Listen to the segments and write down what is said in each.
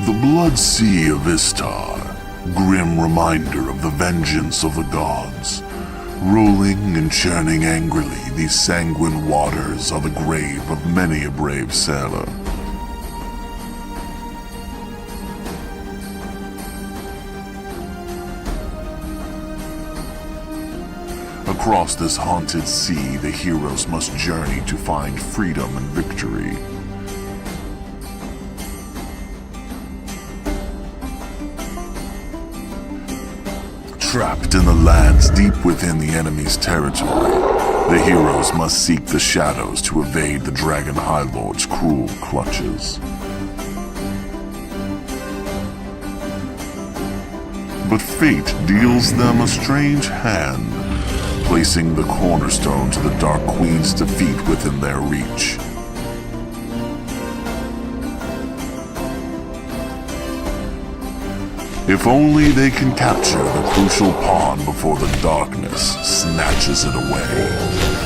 The Blood Sea of Istar, grim reminder of the vengeance of the gods. Rolling and churning angrily, these sanguine waters are the grave of many a brave sailor. Across this haunted sea, the heroes must journey to find freedom and victory. Trapped in the lands deep within the enemy's territory, the heroes must seek the shadows to evade the Dragon High Lord's cruel clutches. But fate deals them a strange hand, placing the cornerstone to the Dark Queen's defeat within their reach. If only they can capture the crucial pawn before the darkness snatches it away.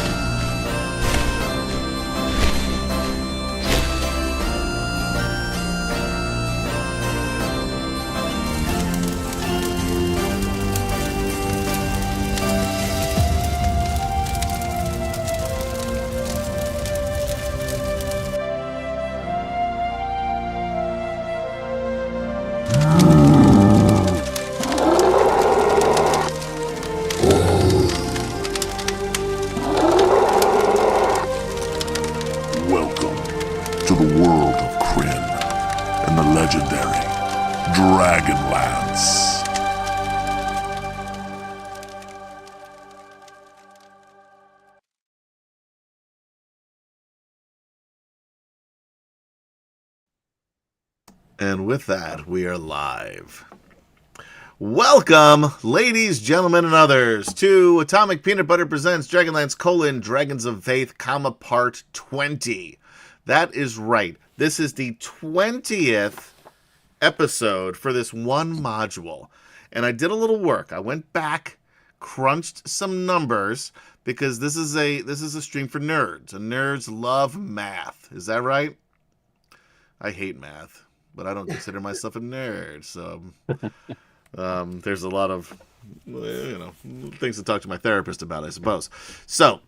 To the world of Kryn and the legendary DragonLance. And with that, we are live. Welcome, ladies, gentlemen, and others, to Atomic Peanut Butter Presents DragonLance: Dragons of Faith, Part 20. That is right. This is the 20th episode for this one module. And I did a little work. I went back, crunched some numbers, because this is a stream for nerds. And nerds love math. Is that right? I hate math, but I don't consider myself a nerd. So there's a lot of things to talk to my therapist about, I suppose. So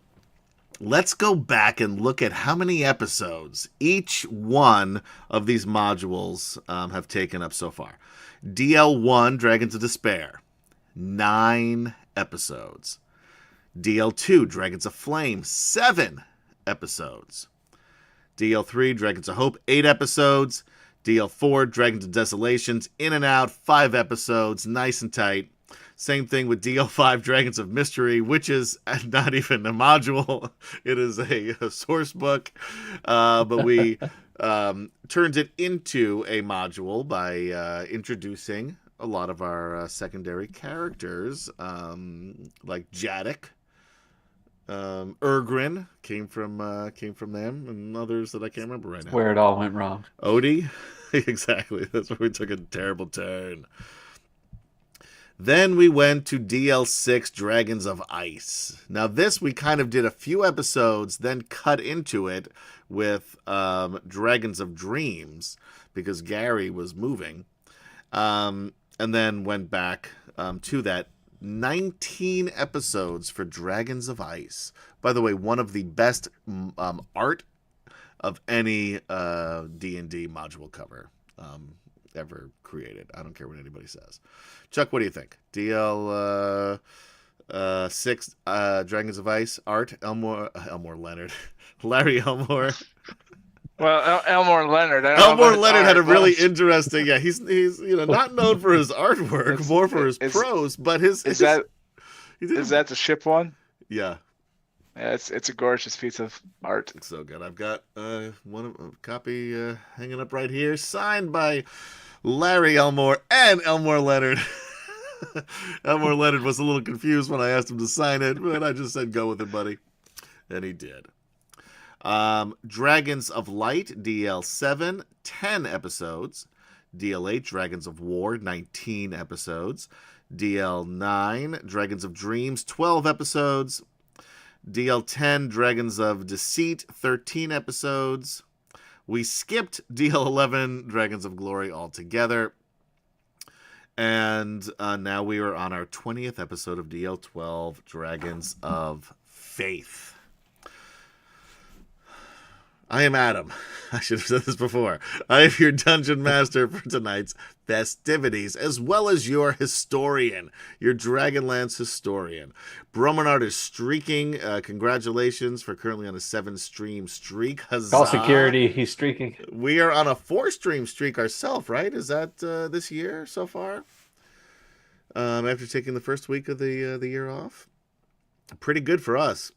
let's go back and look at how many episodes each one of these modules have taken up so far. DL1, Dragons of Despair, 9 episodes. DL2, Dragons of Flame, 7 episodes. DL3, Dragons of Hope, 8 episodes. DL4, Dragons of Desolations, in and out, 5 episodes, nice and tight. Same thing with DL5, Dragons of Mystery, which is not even a module. It is a source book. But we turned it into a module by introducing a lot of our secondary characters, like Jadek. Urgrin came from them, and others that I can't remember right now. Where it all went wrong. Odie? Exactly. That's where we took a terrible turn. Then we went to DL6, Dragons of Ice. Now this we kind of did a few episodes, then cut into it with Dragons of Dreams, because Gary was moving. And then went back to that. 19 episodes for Dragons of Ice. By the way, one of the best art of any D&D module cover ever created. I don't care what anybody says. Chuck, what do you think? DL 6 Dragons of Ice art. Elmore Leonard. Larry Elmore. Well, Elmore Leonard. Elmore Leonard had a really interesting. Yeah, he's not known for his artwork, more for his prose. But is that the ship one? Yeah. Yeah, it's a gorgeous piece of art. It's so good. I've got a copy hanging up right here, signed by Larry Elmore and Elmore Leonard. Elmore Leonard was a little confused when I asked him to sign it, but I just said, "Go with it, buddy," and he did. Dragons of Light, DL7, 10 episodes. DL8, Dragons of War, 19 episodes. DL9, Dragons of Dreams, 12 episodes. DL10, Dragons of Deceit, 13 episodes. We skipped DL11, Dragons of Glory, altogether. And now we are on our 20th episode of DL12, Dragons of Faith. I am Adam. I should have said this before. I am your dungeon master for tonight's festivities, as well as your historian, your Dragonlance historian. Bromenard is streaking. Congratulations for currently on a 7-stream streak. Huzzah. Call security. He's streaking. We are on a 4-stream streak ourselves, right? Is that this year so far? After taking the first week of the year off, pretty good for us.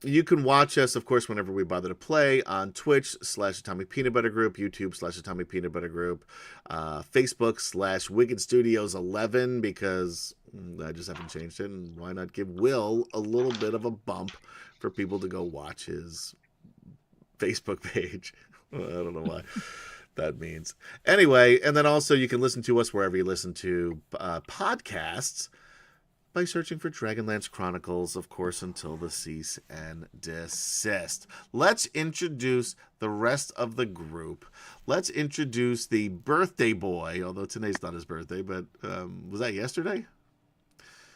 You can watch us, of course, whenever we bother to play on Twitch/Atomic Peanut Butter Group, YouTube/Atomic Peanut Butter Group, Facebook/Wicked Studios 11, because I just haven't changed it. And why not give Will a little bit of a bump for people to go watch his Facebook page? I don't know why that means. Anyway, and then also you can listen to us wherever you listen to podcasts, by searching for Dragonlance Chronicles, of course, until the cease and desist. Let's introduce the rest of the group. Let's introduce the birthday boy, although today's not his birthday, but was that yesterday?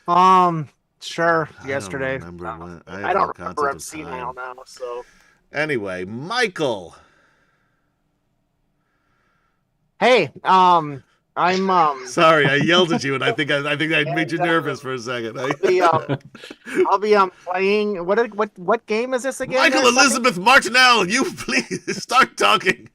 Sure, yesterday. I don't remember. I'm senile now, so. Anyway, Michael. Hey, I'm Sorry, I yelled at you, and I think I made you nervous for a second. I'll be playing. What game is this again? Michael Elizabeth Martinell, you please start talking.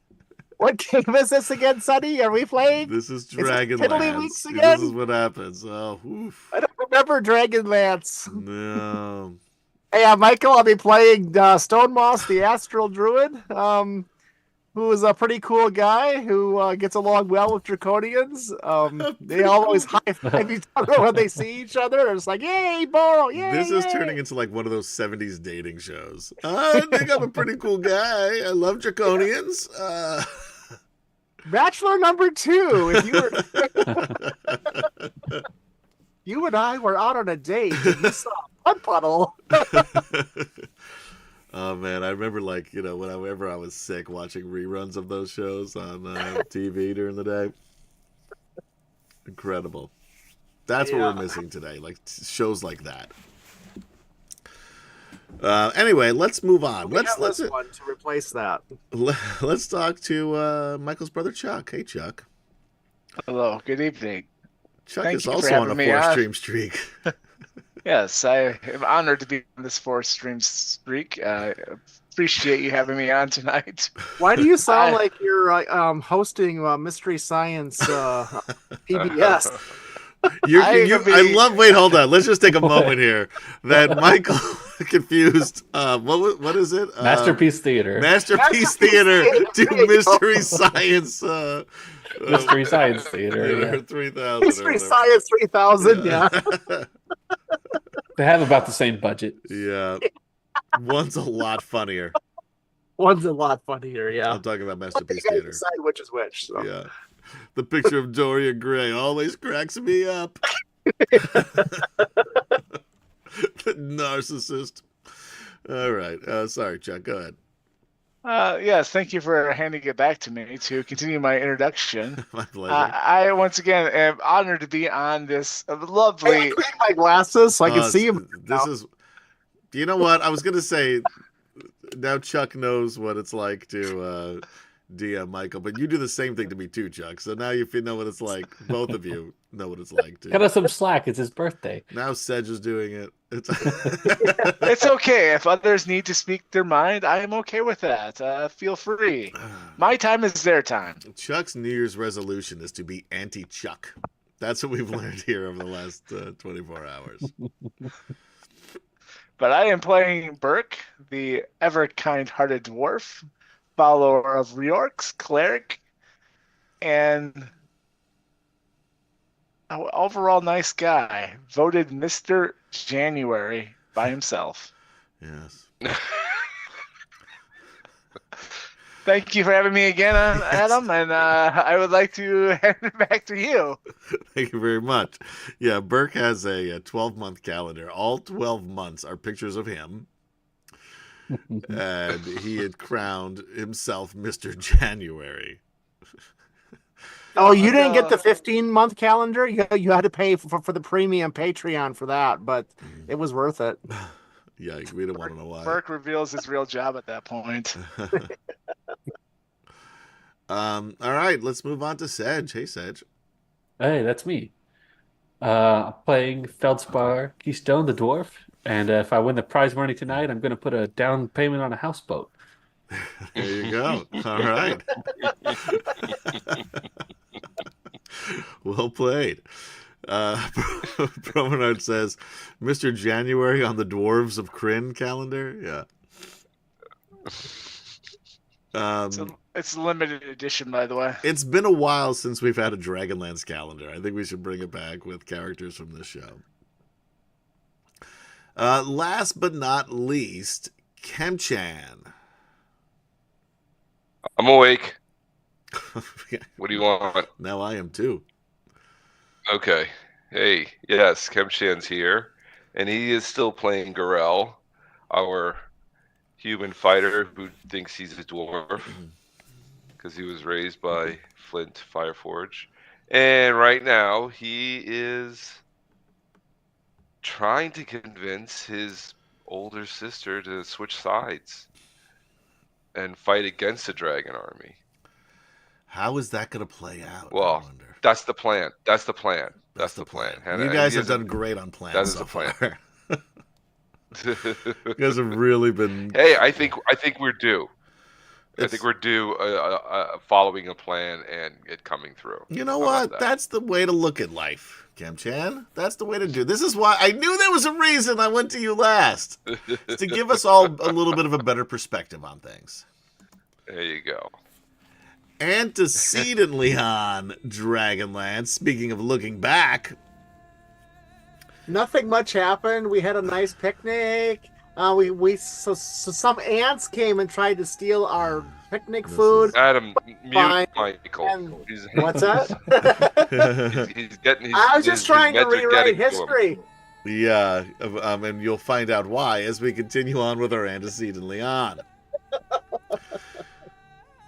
What game is this again, Sonny? Are we playing? This is Dragonlance. This is what happens. Oh, oof. I don't remember Dragonlance. No. Hey, Michael, I'll be playing Stonemoss, the Astral Druid. Who is a pretty cool guy who gets along well with Draconians. They always high-five each other when they see each other. It's like, yay, Boro, yay! This is turning into like one of those 70s dating shows. I think I'm a pretty cool guy. I love Draconians. Bachelor number 2. If you were... You and I were out on a date and you saw a mud puddle. Oh man, I remember whenever I was sick watching reruns of those shows on TV during the day. Incredible. That's what we're missing today, like shows like that. Anyway, let's move on. Let's one to replace that. Let's talk to Michael's brother Chuck. Hey Chuck. Hello. Good evening. Chuck Thank is you also for on a having me 4-stream streak. Yes, I am honored to be on this 4-stream streak. Appreciate you having me on tonight. Why do you sound like you're hosting Mystery Science PBS? Wait, hold on. Let's just take a moment here. That Michael confused. What is it? Masterpiece Theater. Masterpiece Theater to Mystery Science. Mystery Science Theater. 3000. Mystery Science 3000. Yeah. They have about the same budget. Yeah. One's a lot funnier. One's a lot funnier, yeah. I'm talking about Masterpiece Theater. Decide which is which. So. Yeah. The picture of Dorian Gray always cracks me up. The narcissist. All right. Sorry, Chuck. Go ahead. Yes, thank you for handing it back to me to continue my introduction. My pleasure. I once again am honored to be on this lovely. I clean my glasses so I can see him. You know what? I was gonna say. Now Chuck knows what it's like to DM Michael, but you do the same thing to me too, Chuck. So now if you know what it's like, both of you know what it's like to. Cut us some slack. It's his birthday. Now Sedge is doing it. It's okay. If others need to speak their mind, I am okay with that. Feel free. My time is their time. Chuck's New Year's resolution is to be anti-Chuck. That's what we've learned here over the last 24 hours. But I am playing Burke, the ever kind-hearted dwarf, follower of Reorx, cleric, and an overall nice guy. Voted Mr. January by himself. Yes. Thank you for having me again, Adam, and I would like to hand it back to you. Thank you very much. Yeah, Burke has a 12-month calendar. All 12 months are pictures of him. and he had crowned himself Mr. January. Oh, you didn't get No. the 15-month calendar? You had to pay for the premium Patreon for that, but it was worth it. Yeah, we don't want to know why. Burke reveals his real job at that point. All right, let's move on to Sedge. Hey, Sedge. Hey, that's me. I'm playing Feldspar Keystone, the dwarf, and if I win the prize money tonight, I'm going to put a down payment on a houseboat. There you go. All right. Well played. Promenade says, Mr. January on the Dwarves of Kryn calendar. Yeah. It's a limited edition, by the way. It's been a while since we've had a Dragonlance calendar. I think we should bring it back with characters from this show. Last but not least, Kemchan. I'm awake. What do you want? Now I am too. Okay. Hey, yes, Kemchan's here, and he is still playing Garel, our human fighter who thinks he's a dwarf because he was raised by Flint Fireforge. And right now he is trying to convince his older sister to switch sides and fight against the dragon army. How is that going to play out? Well, I wonder. That's the plan. That's the plan. That's the plan. And you guys have done great on plans. That is so the plan. far. You guys have really been. Hey, I think we're due. I It's- think we're due following a plan and it coming through. You know How about what? that? That's the way to look at life, Kemchan. That's the way to do. This is why I knew there was a reason I went to you last. It's to give us all a little bit of a better perspective on things. There you go. Antecedently on Dragonlance, speaking of looking back, Nothing much happened. We had a nice picnic. So some ants came and tried to steal our picnic This food. Adam, mute Fine. Michael. And- He's, What's that? he's getting. I was just trying to his meds are rewrite getting to him. history. yeah, and you'll find out why as we continue on with our antecedently on.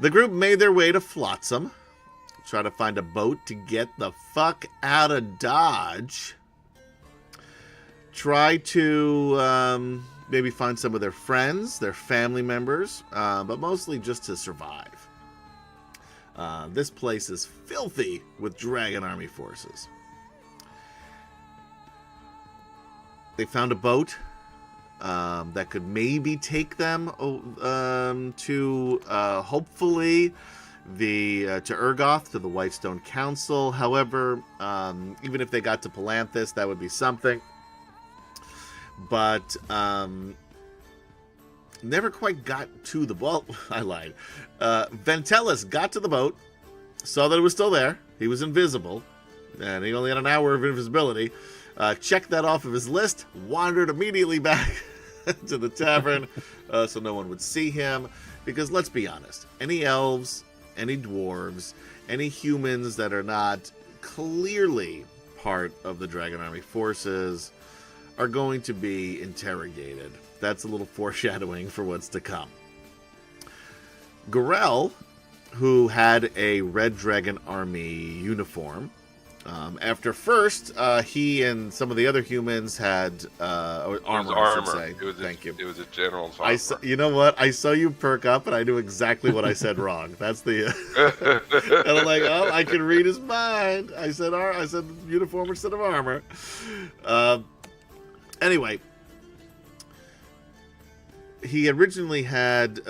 The group made their way to Flotsam, try to find a boat to get the fuck out of Dodge. Try to maybe find some of their friends, their family members, but mostly just to survive. This place is filthy with Dragon Army forces. They found a boat that could maybe take them to hopefully to Urgoth, to the Whitestone Council. However, even if they got to Palanthas, that would be something. But never quite got to the boat. I lied. Ventellus got to the boat, saw that it was still there. He was invisible, and he only had an hour of invisibility. Checked that off of his list, wandered immediately back to the tavern so no one would see him. Because let's be honest, any elves, any dwarves, any humans that are not clearly part of the Dragon Army forces are going to be interrogated. That's a little foreshadowing for what's to come. Garel, who had a Red Dragon Army uniform, after first he and some of the other humans had armor, I should say. Thank you. It was a general's I saw, you know what? I saw you perk up, and I knew exactly what I said wrong. That's the. And I'm like, oh, I can read his mind. I said uniform instead of armor. Anyway, he originally had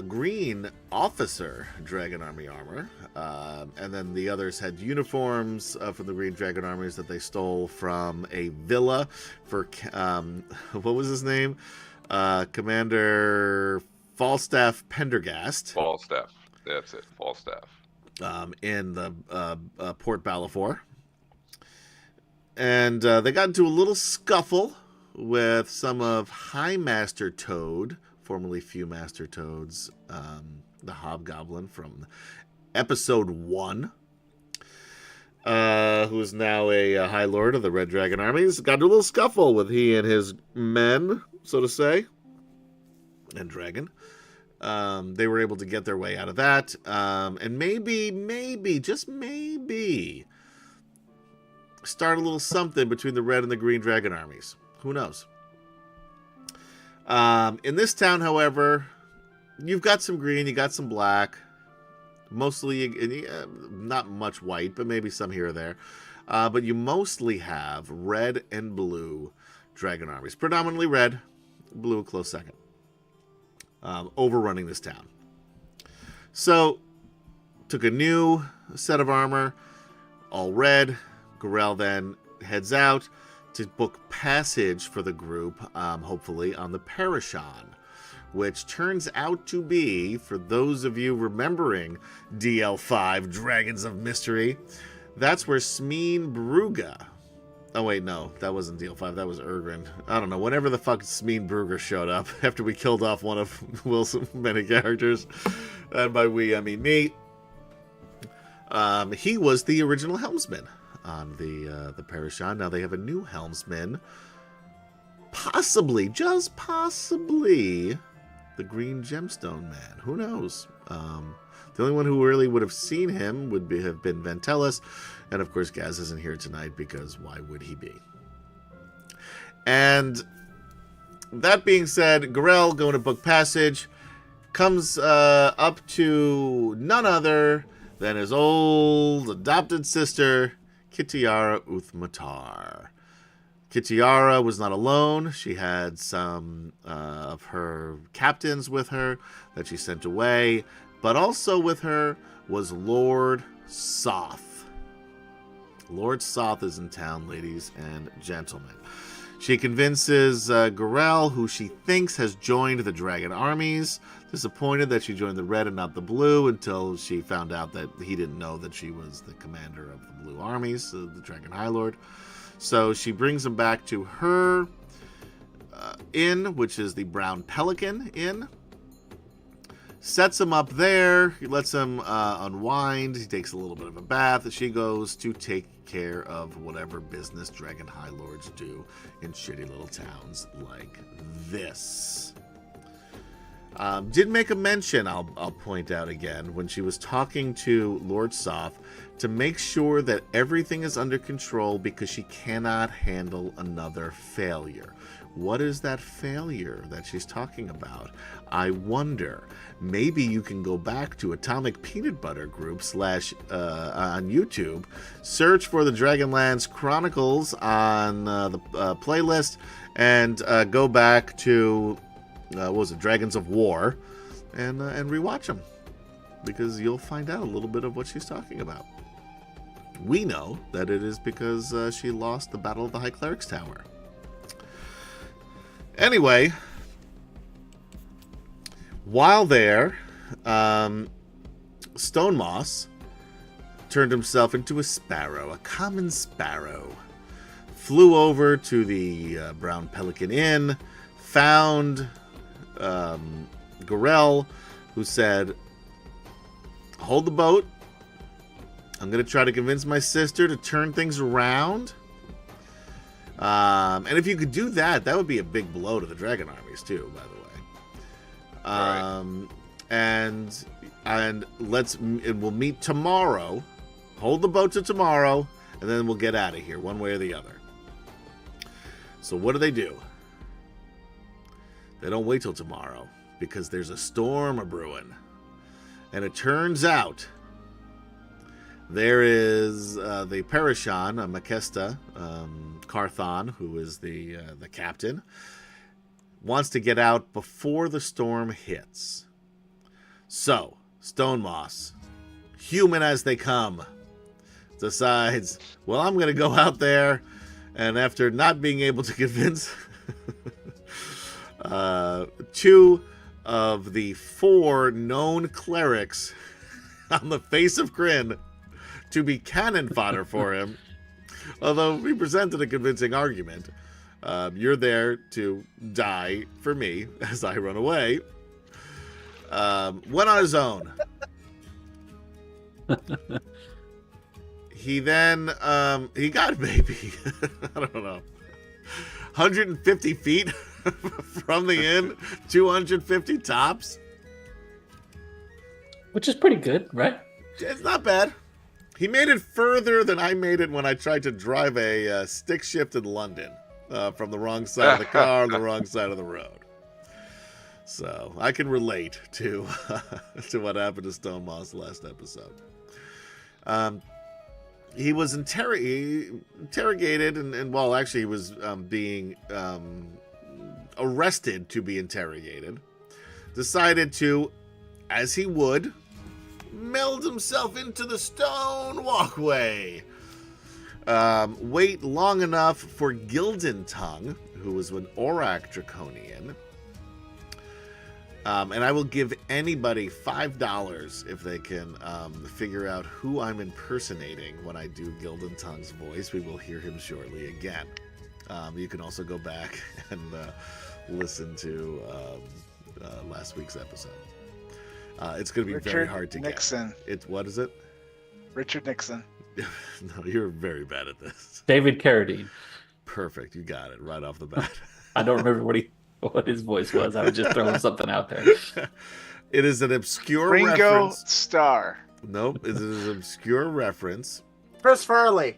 green officer Dragon Army armor, and then the others had uniforms from the Green Dragon Armies that they stole from a villa for what was his name? Commander Falstaff Pendergast. Falstaff. That's it. Falstaff. In the Port Balafor. And they got into a little scuffle with some of High Master Toad, formerly Few Master Toads, the Hobgoblin from episode 1, who is now a High Lord of the Red Dragon Armies. Got into a little scuffle with he and his men, so to say. and dragon. They were able to get their way out of that, and maybe, just maybe, start a little something between the red and the green dragon armies. Who knows? In this town, however, you've got some green, you got some black, mostly not much white, but maybe some here or there. But you mostly have red and blue dragon armies. Predominantly red, blue a close second. Overrunning this town. So, took a new set of armor, all red. Gorel then heads out to book passage for the group, hopefully, on the Parashon, which turns out to be, for those of you remembering DL5, Dragons of Mystery, that's where Smeen Bruga... Oh, wait, no, that wasn't DL5, that was Urgrin. I don't know, whenever the fuck Smeen Bruger showed up, after we killed off one of Will's many characters, and by we, I mean me, he was the original helmsman on the Parashon. Now they have a new helmsman, possibly, just possibly, the Green Gemstone Man. Who knows? The only one who really would have seen him would have been Ventelis, and of course Gaz isn't here tonight because why would he be? And that being said, Gorel, going to book passage, comes up to none other than his old adopted sister, Kitiara Uthmatar. Kitiara was not alone. She had some of her captains with her that she sent away, but also with her was Lord Soth. Lord Soth is in town, ladies and gentlemen. She convinces Gorel, who she thinks has joined the dragon armies, disappointed that she joined the red and not the blue, until she found out that he didn't know that she was the commander of the blue armies, the Dragon High Lord. So she brings him back to her inn, which is the Brown Pelican Inn. Sets him up there. He lets him unwind. He takes a little bit of a bath. She goes to take care of whatever business Dragon High Lords do in shitty little towns like this. Did make a mention, I'll point out again, when she was talking to Lord Soth, to make sure that everything is under control because she cannot handle another failure. What is that failure that she's talking about? I wonder. Maybe you can go back to Atomic Peanut Butter Group / on YouTube, search for the DragonLance Chronicles on the playlist, and go back to what was it, Dragons of War, and rewatch them, because you'll find out a little bit of what she's talking about. We know that it is because she lost the Battle of the High Cleric's Tower. Anyway, while there, Stonemoss turned himself into a sparrow, a common sparrow. Flew over to the Brown Pelican Inn, found Gorel, who said, "Hold the boat. I'm going to try to convince my sister to turn things around." And if you could do that, that would be a big blow to the dragon armies too, by the way. And we'll meet tomorrow. Hold the boat to tomorrow, and then we'll get out of here one way or the other. So what do? They don't wait till tomorrow, because there's a storm a-brewing. And it turns out there is the Parashon, Makesta, Carthon, who is the captain, wants to get out before the storm hits. So, Stonemoss, human as they come, decides, well, I'm going to go out there, and after not being able to convince two of the 4 known clerics on the face of Kryn to be cannon fodder for him, although he presented a convincing argument. You're there to die for me as I run away. Went on his own. He then, he got maybe, I don't know, 150 feet from the inn, 250 tops. Which is pretty good, right? It's not bad. He made it further than I made it when I tried to drive a stick shift in London from the wrong side of the car on the wrong side of the road. So I can relate to to what happened to Stone Moss last episode. He was interrogated, and well, actually, he was being arrested to be interrogated. Decided to, as he would, meld himself into the stone walkway. Wait long enough for Gilden Tongue, who was an Aurak Draconian. And I will give anybody $5 if they can figure out who I'm impersonating when I do Gilden Tongue's voice. We will hear him shortly again. You can also go back and listen to last week's episode. It's going to be very hard to Nixon. get. What is it? Richard Nixon. No, you're very bad at this. David Carradine. Perfect. You got it right off the bat. I don't remember what his voice was. I was just throwing something out there. It is an obscure Ringo reference. Starr. Nope, it is an obscure reference. Chris Farley.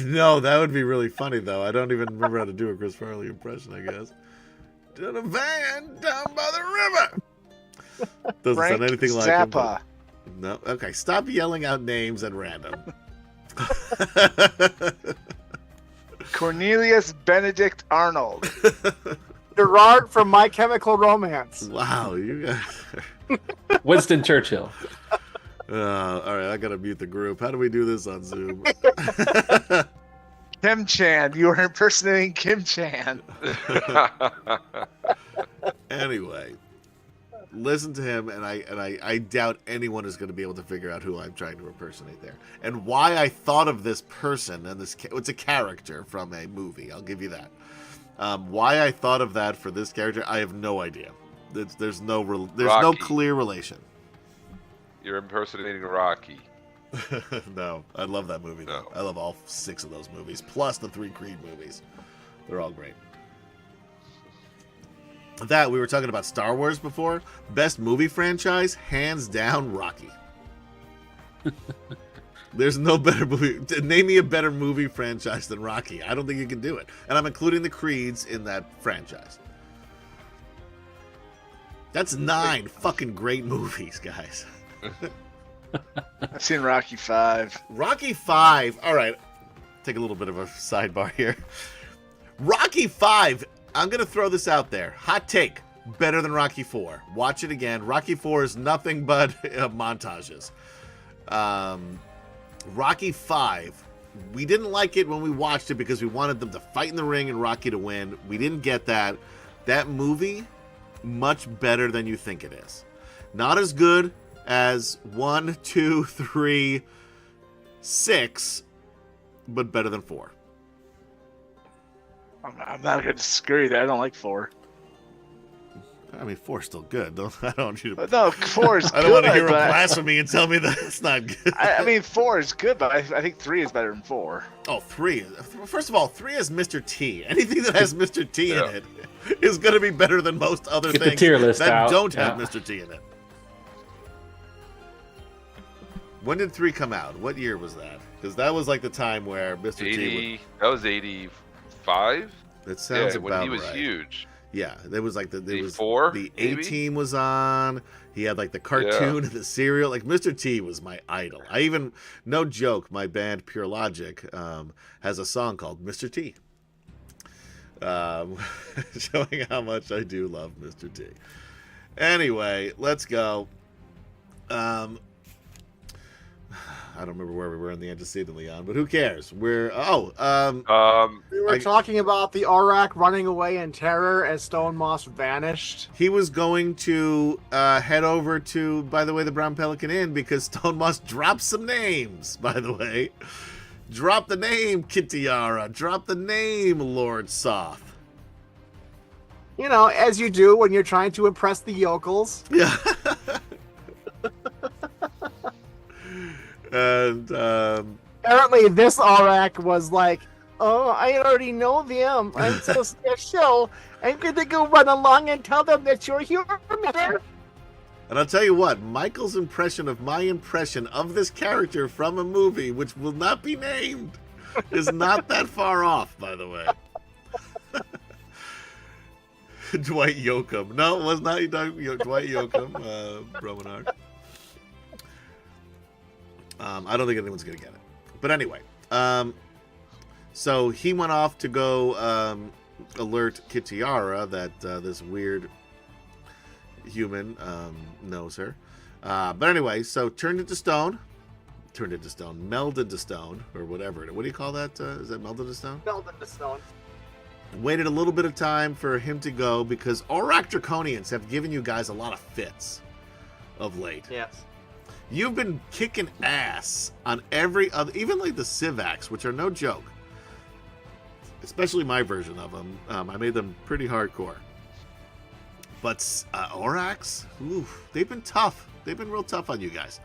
No, that would be really funny, though. I don't even remember how to do a Chris Farley impression, I guess. In a van down by the river. Doesn't Frank sound anything like Zappa. him. No, okay, stop yelling out names at random. Cornelius Benedict Arnold. Gerard from My Chemical Romance. Wow, you guys. Winston Churchill. All right, I gotta mute the group. How do we do this on Zoom? Kim Chan. You were impersonating Kim Chan. Anyway, listen to him, and I doubt anyone is going to be able to figure out who I'm trying to impersonate there, and why I thought of this person and it's a character from a movie. I'll give you that. Why I thought of that for this character, I have no idea. There's no Rocky. clear relation. You're impersonating Rocky. No, I love that movie. Though. No. I love all 6 of those movies, plus the 3 Creed movies. They're all great. That we were talking about Star Wars before. Best movie franchise, hands down, Rocky. There's no better movie. Name me a better movie franchise than Rocky. I don't think you can do it. And I'm including the Creeds in that franchise. That's 9 fucking great movies, guys. I've seen Rocky 5. Rocky 5. All right. Take a little bit of a sidebar here. Rocky 5. I'm going to throw this out there. Hot take. Better than Rocky 4. Watch it again. Rocky 4 is nothing but montages. Rocky 5. We didn't like it when we watched it because we wanted them to fight in the ring and Rocky to win. We didn't get that. That movie, much better than you think it is. Not as good as 1, 2, 3, 6, but better than 4. I'm not going to disagree with that. I don't like 4. I mean, 4 is still good. I don't want you to. No, 4 is good. I don't want to hear a but blasphemy and tell me that it's not good. I mean, 4 is good, but I think 3 is better than 4. Oh, 3. First of all, 3 has Mr. T. Anything that has Mr. T in it is going to be better than most other Get the things tier list that out. don't have Yeah. Mr. T in it. When did 3 come out? What year was that? Because that was like the time where Mr. T 80. That was 85. would... It sounds Yeah, about when he was right. huge. Yeah, there was like there was 84, the maybe? A-Team was on. He had like the cartoon and the cereal. Like Mr. T was my idol. I even, no joke, my band Pure Logic has a song called Mr. T. Showing how much I do love Mr. T. Anyway, let's go. I don't remember where we were in the antecedent, Leon, but who cares? We were talking about the Aurak running away in terror as Stone Moss vanished. He was going to head over to, by the way, the Brown Pelican Inn because Stone Moss dropped some names, by the way. Drop the name, Kintiara. Drop the name, Lord Soth. You know, as you do when you're trying to impress the yokels. Yeah. And apparently this Aurak was like, oh, I already know them. I'm so special. I'm going to go run along and tell them that you're human. And I'll tell you what, Michael's impression of my impression of this character from a movie, which will not be named, is not that far off, by the way. Dwight Yoakam. No, it was not Dwight Yoakam, Bromanard. I don't think anyone's going to get it. But anyway, so he went off to go alert Kitiara that this weird human knows her. But anyway, so turned into stone, melded to stone, or whatever. What do you call that? Is that melded to stone? Melded to stone. Waited a little bit of time for him to go because Aurak Draconians have given you guys a lot of fits of late. Yes. You've been kicking ass on every other, even like the Civacs, which are no joke. Especially my version of them. I made them pretty hardcore. But Aurax, oof, they've been tough. They've been real tough on you guys.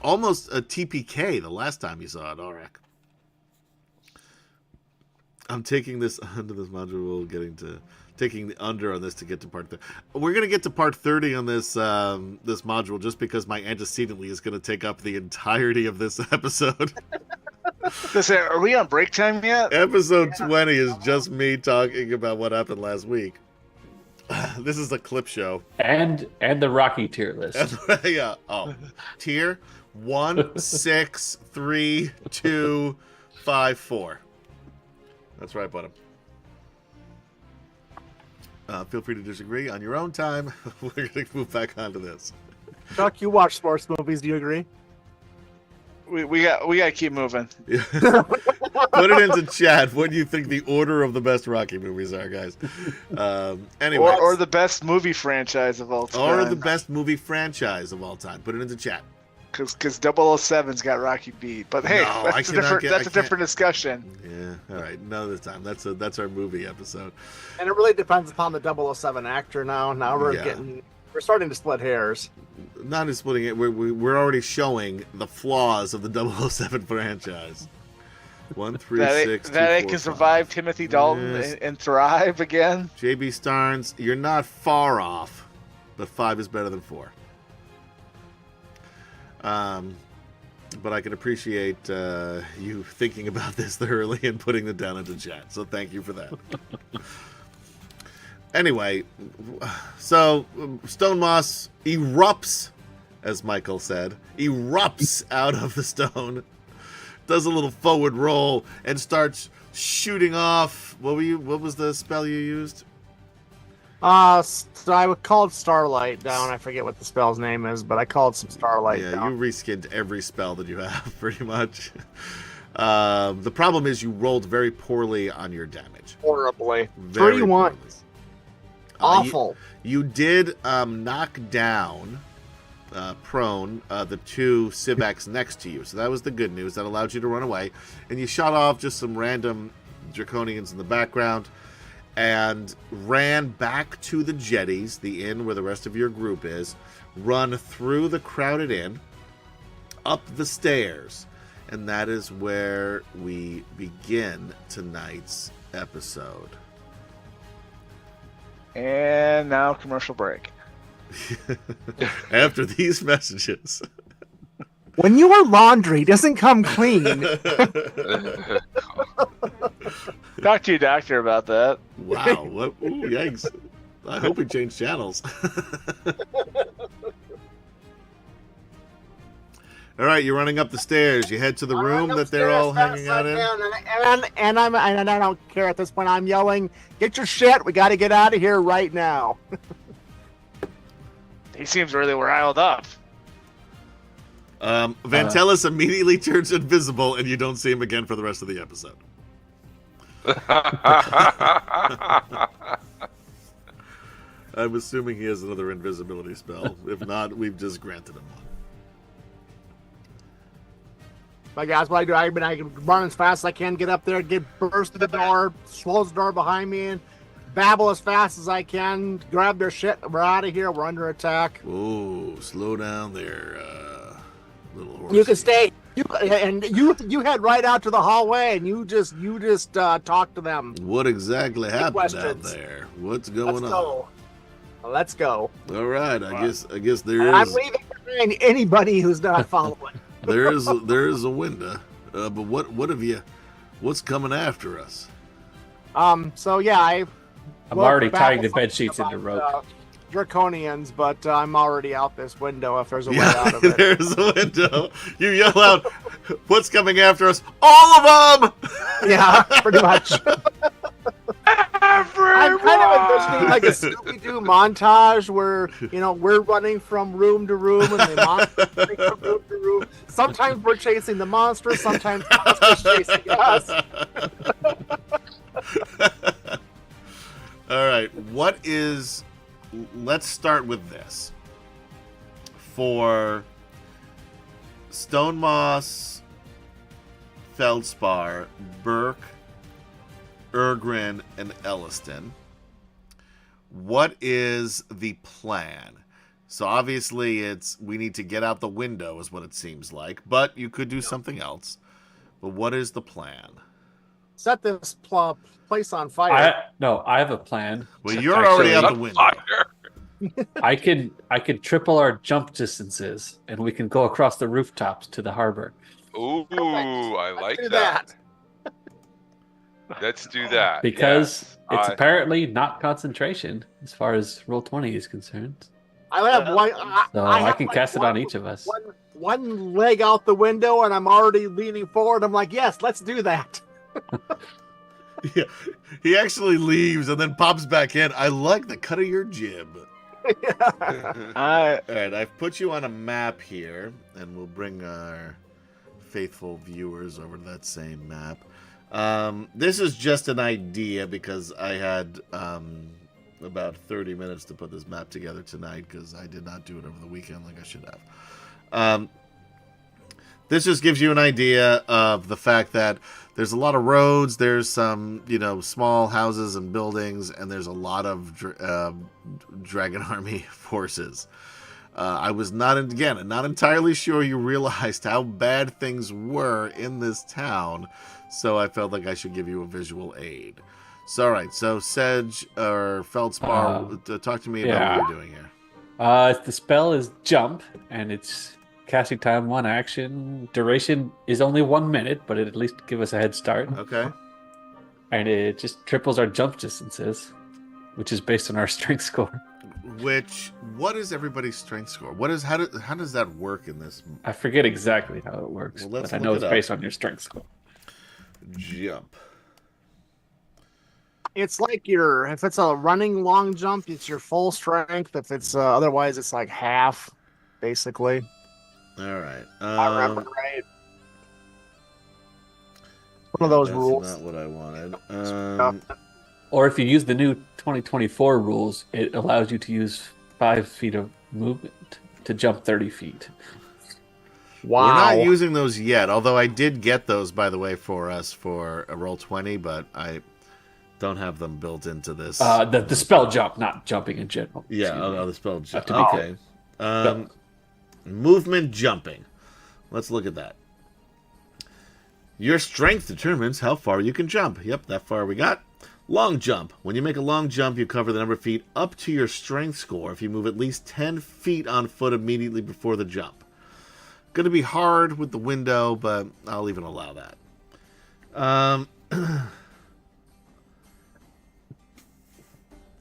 Almost a TPK the last time you saw an Aurak. I'm taking this under this module, taking the under on this to get to part 30. We're going to get to part 30 on this this module just because my antecedently is going to take up the entirety of this episode. Are we on break time yet? Episode 20 is just me talking about what happened last week. This is a clip show. And the Rocky tier list. Yeah. Oh, tier 1, 6, 3, 2, 5, 4. That's right, bottom. Feel free to disagree on your own time. We're going to move back onto this. Chuck, you watch sports movies. Do you agree? We got to keep moving. Put it into chat. What do you think the order of the best Rocky movies are, guys? Anyway, or the best movie franchise of all time. Or the best movie franchise of all time. Put it into chat. Because 007's got Rocky beat. But hey, No, that's a different discussion. Yeah, all right. Another time. That's our movie episode. And it really depends upon the 007 actor now. Now we're starting to split hairs. Not just splitting it. We're already showing the flaws of the 007 franchise. 1, 3, 6, 2, that 4, it can 5. survive Timothy Dalton and thrive again. JB Starnes, you're not far off, but 5 is better than 4. But I can appreciate you thinking about this thoroughly and putting it down into chat. So thank you for that. Anyway, so Stone Moss erupts, as Michael said, erupts out of the stone, does a little forward roll, and starts shooting off. What was the spell you used? So I would call it Starlight down. I forget what the spell's name is, but I called some Starlight down. Yeah, you reskinned every spell that you have, pretty much. The problem is you rolled very poorly on your damage. Horribly. Very 3-1. poorly. Awful. You did knock down, prone, the 2 Civacs next to you. So that was the good news. That allowed you to run away. And you shot off just some random Draconians in the background and ran back to the jetties, the inn where the rest of your group is, run through the crowded inn, up the stairs. And that is where we begin tonight's episode. And now commercial break. After these messages. When your laundry doesn't come clean. Talk to your doctor about that. Wow. What? Ooh, yikes. I hope we change channels. All right, you're running up the stairs. You head to the room that they're all hanging out in. And I don't care at this point. I'm yelling, "Get your shit! We got to get out of here right now!" He seems really riled up. Vantellis immediately turns invisible, and you don't see him again for the rest of the episode. I'm assuming he has another invisibility spell. If not, we've just granted him one. My guys, what I do, I can run as fast as I can, get up there, burst to the door, close the door behind me, and babble as fast as I can, grab their shit. We're out of here. We're under attack. Oh, slow down there, little horse. You can stay You head right out to the hallway and you just talk to them. What exactly happened out questions. there? What's going on? Go. Let's go. All right, I guess there And I'm is leaving behind anybody who's not following. there is a window. But what's coming after us? So yeah, I'm already tying the bed sheets into rope. Draconians, but I'm already out this window if there's a way out of it. There's a window. You yell out, "What's coming after us?" All of them. Yeah, pretty much. Everyone! I'm kind of envisioning like a Scooby-Doo montage where, we're running from room to room and the monsters running from room to room. Sometimes we're chasing the monsters, sometimes the monsters chasing us. All right, let's start with this. For Stone Moss, Feldspar, Burke, Ergrin, and Elliston, what is the plan? So obviously we need to get out the window is what it seems like, but you could do something else. But what is the plan? Set this place on fire. I have a plan. Well, you're already out the On window. fire. I could triple our jump distances, and we can go across the rooftops to the harbor. Ooh, I like do that. Let's do that. Because Yes. it's apparently not concentration as far as Roll20 is concerned. I have one. So I I have can like cast it one- on each of us. One leg out the window, and I'm already leaning forward. I'm like, yes, let's do that. Yeah, he actually leaves and then pops back in. I like the cut of your jib. All right, I've put you on a map here, and we'll bring our faithful viewers over to that same map. This is just an idea because I had about 30 minutes to put this map together tonight because I did not do it over the weekend like I should have. This just gives you an idea of the fact that there's a lot of roads, there's some, small houses and buildings, and there's a lot of Dragon Army forces. I was not entirely sure you realized how bad things were in this town, so I felt like I should give you a visual aid. So, all right, so Sedge or Feldspar, talk to me about what you're doing here. The spell is jump, and it's casting time 1 action. Duration is only 1 minute, but it at least give us a head start. Okay. And it just triples our jump distances, which is based on our strength score. What is everybody's strength score? How does that work in this? I forget exactly how it works, Well, let's but I know look it's it up. based on your strength score. Jump. It's like if it's a running long jump, it's your full strength. If it's otherwise, it's like half, basically. All right. I remember right. One of those that's rules. Not what I wanted. Or if you use the new 2024 rules, it allows you to use 5 feet of movement to jump 30 feet. Wow. We're not using those yet, although I did get those, by the way, for us for a Roll20, but I don't have them built into this. The spell jump, not jumping in general. Yeah, Excuse me. the spell jump. To be Okay. Movement jumping. Let's look at that. Your strength determines how far you can jump. Yep, that far we got. Long jump. When you make a long jump, you cover the number of feet up to your strength score if you move at least 10 feet on foot immediately before the jump. Going to be hard with the window, but I'll even allow that.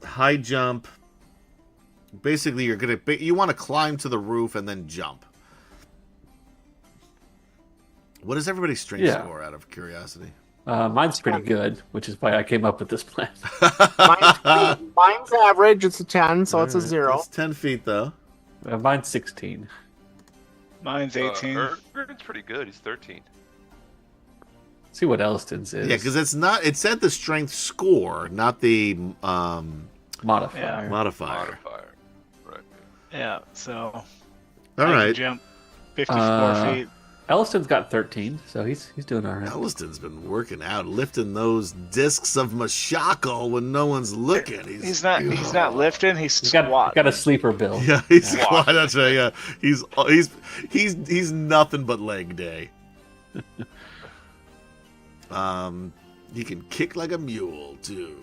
High jump. Basically, you want to climb to the roof and then jump. What is everybody's strength score out of curiosity? Mine's pretty good, which is why I came up with this plan. Mine's average. It's a 10, so it's a 0. It's 10 feet, though. Mine's 16. Mine's 18. Ergrin's pretty good. He's 13. See what Elliston's is. Yeah, because it said the strength score, not the modifier. modifier. Right. Yeah, so All I can right. jump 54 feet. Elliston's got 13, so he's doing all right. Elliston's been working out, lifting those discs of Mashako when no one's looking. He's not lifting. He's He's got squatting. a sleeper build. Yeah, he's squat. That's right. Yeah, he's nothing but leg day. He can kick like a mule too.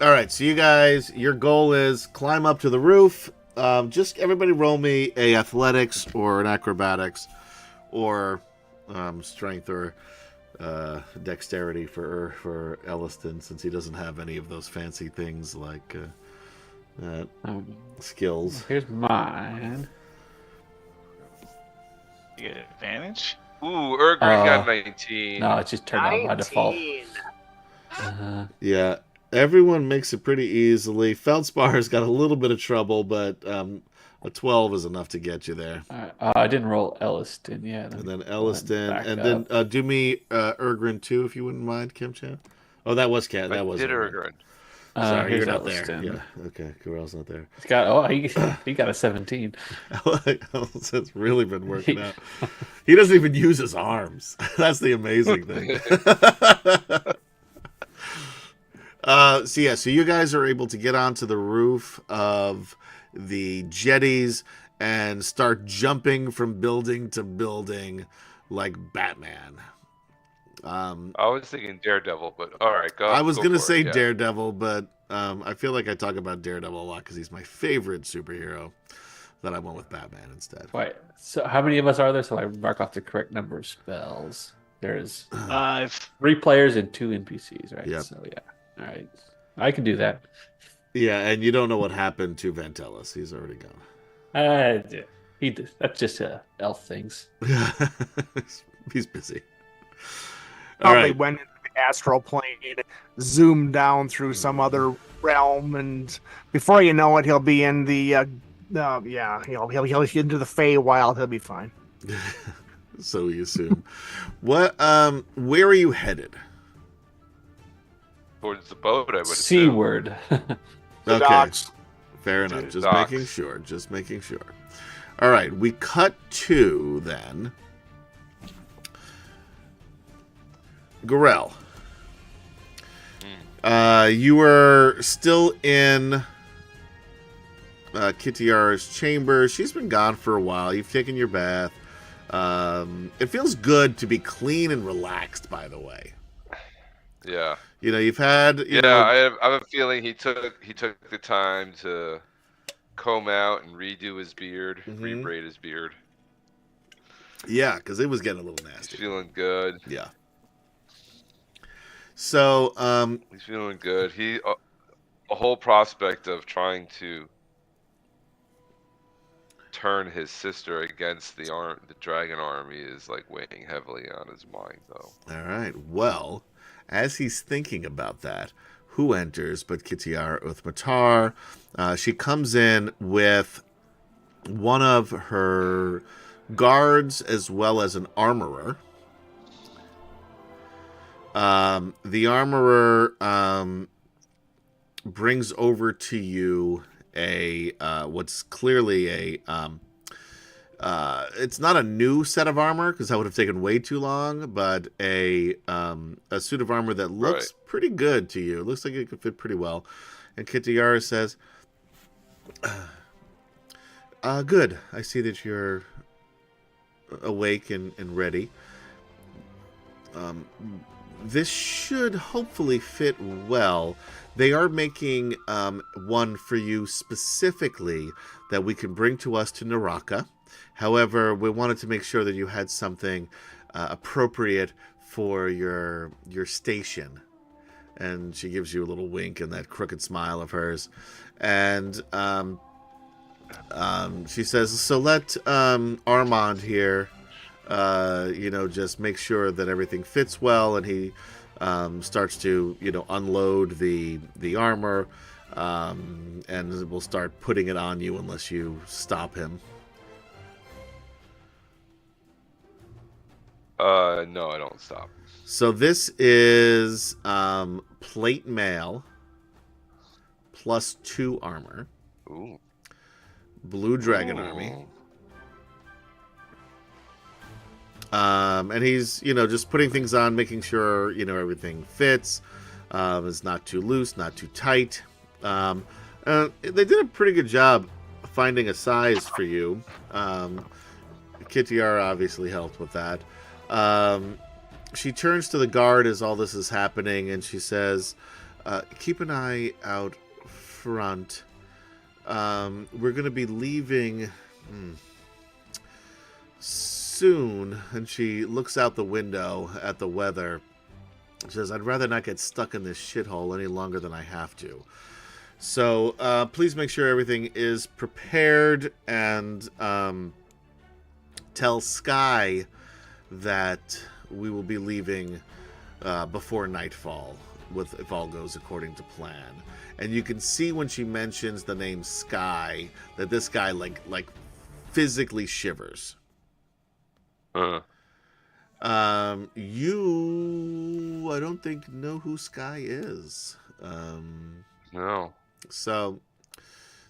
All right, so you guys, your goal is climb up to the roof. Just everybody roll me a athletics or an acrobatics or strength or dexterity for Elliston, since he doesn't have any of those fancy things like skills. Here's mine. You get advantage. Ooh, Ergrin got 19. No, it just turned out by default. 19. Yeah, everyone makes it pretty easily. Feldspar's got a little bit of trouble, but a 12 is enough to get you there. All right. I didn't roll Elliston yet. And then Elliston, back and up. then do me Ergrin too, if you wouldn't mind, Kim Chan. Oh, that was Cat. I That was did Ergrin. Sorry, here's you're not Elliston. there. Yeah, okay, Corell's not there. He's got he got a 17. Elliston's really been working out. He doesn't even use his arms. That's the amazing thing. So you guys are able to get onto the roof of the jetties and start jumping from building to building like Batman. I was thinking Daredevil, but all right, go. I was go going to for say it, yeah. Daredevil, but I feel like I talk about Daredevil a lot because he's my favorite superhero. That I went with Batman instead. Wait, so how many of us are there? So I mark off the correct number of spells. There's 3 players and 2 NPCs, right? Yep. So yeah, all right, I can do that. Yeah, and you don't know what happened to Vantellis. He's already gone. That's just elf things. He's busy. All Probably right. went into the astral plane, zoomed down through some other realm, and before you know it, he'll be in the he'll into the Feywild. He'll be fine. So we assume. What? Where are you headed? Towards the boat, I would assume. Seaward. The Okay, docks. fair enough. To the Just docks. making sure. Just making sure. All right, we cut to then. Gorell. You were still in Kitiara's chamber. She's been gone for a while. You've taken your bath. It feels good to be clean and relaxed, by the way. Yeah. You know, you've had... you Yeah, know, I have a feeling he took the time to comb out and redo his beard, Mhm. rebraid his beard. Yeah, because it was getting a little He's nasty. feeling good. Yeah. So, He's feeling good. A whole prospect of trying to turn his sister against the dragon army is like weighing heavily on his mind, though. all right. Well, as he's thinking about that, who enters but Kitiara Uthmatar? She comes in with one of her guards as well as an armorer. The armorer brings over to you a what's clearly a it's not a new set of armor because that would have taken way too long, but a suit of armor that looks pretty good to you. It looks like it could fit pretty well. And Kitiara says, good. I see that you're awake and ready. This should hopefully fit well. They are making one for you specifically that we can bring to us to Naraka. However, we wanted to make sure that you had something appropriate for your station. And she gives you a little wink and that crooked smile of hers. And she says, so let Armand here just make sure that everything fits well, and he starts to, unload the armor, and we'll start putting it on you unless you stop him. No, I don't stop. So this is plate mail plus 2 armor, Ooh. blue dragon army. And he's, just putting things on, making sure, everything fits. It's not too loose, not too tight. They did a pretty good job finding a size for you. Kitiara obviously helped with that. She turns to the guard as all this is happening, and she says, keep an eye out front. We're going to be leaving soon. And she looks out the window at the weather. She says, I'd rather not get stuck in this shithole any longer than I have to. So please make sure everything is prepared, and tell Sky that we will be leaving before nightfall, if all goes according to plan. And you can see when she mentions the name Sky that this guy like physically shivers. You, I don't think, know who Sky is. No. So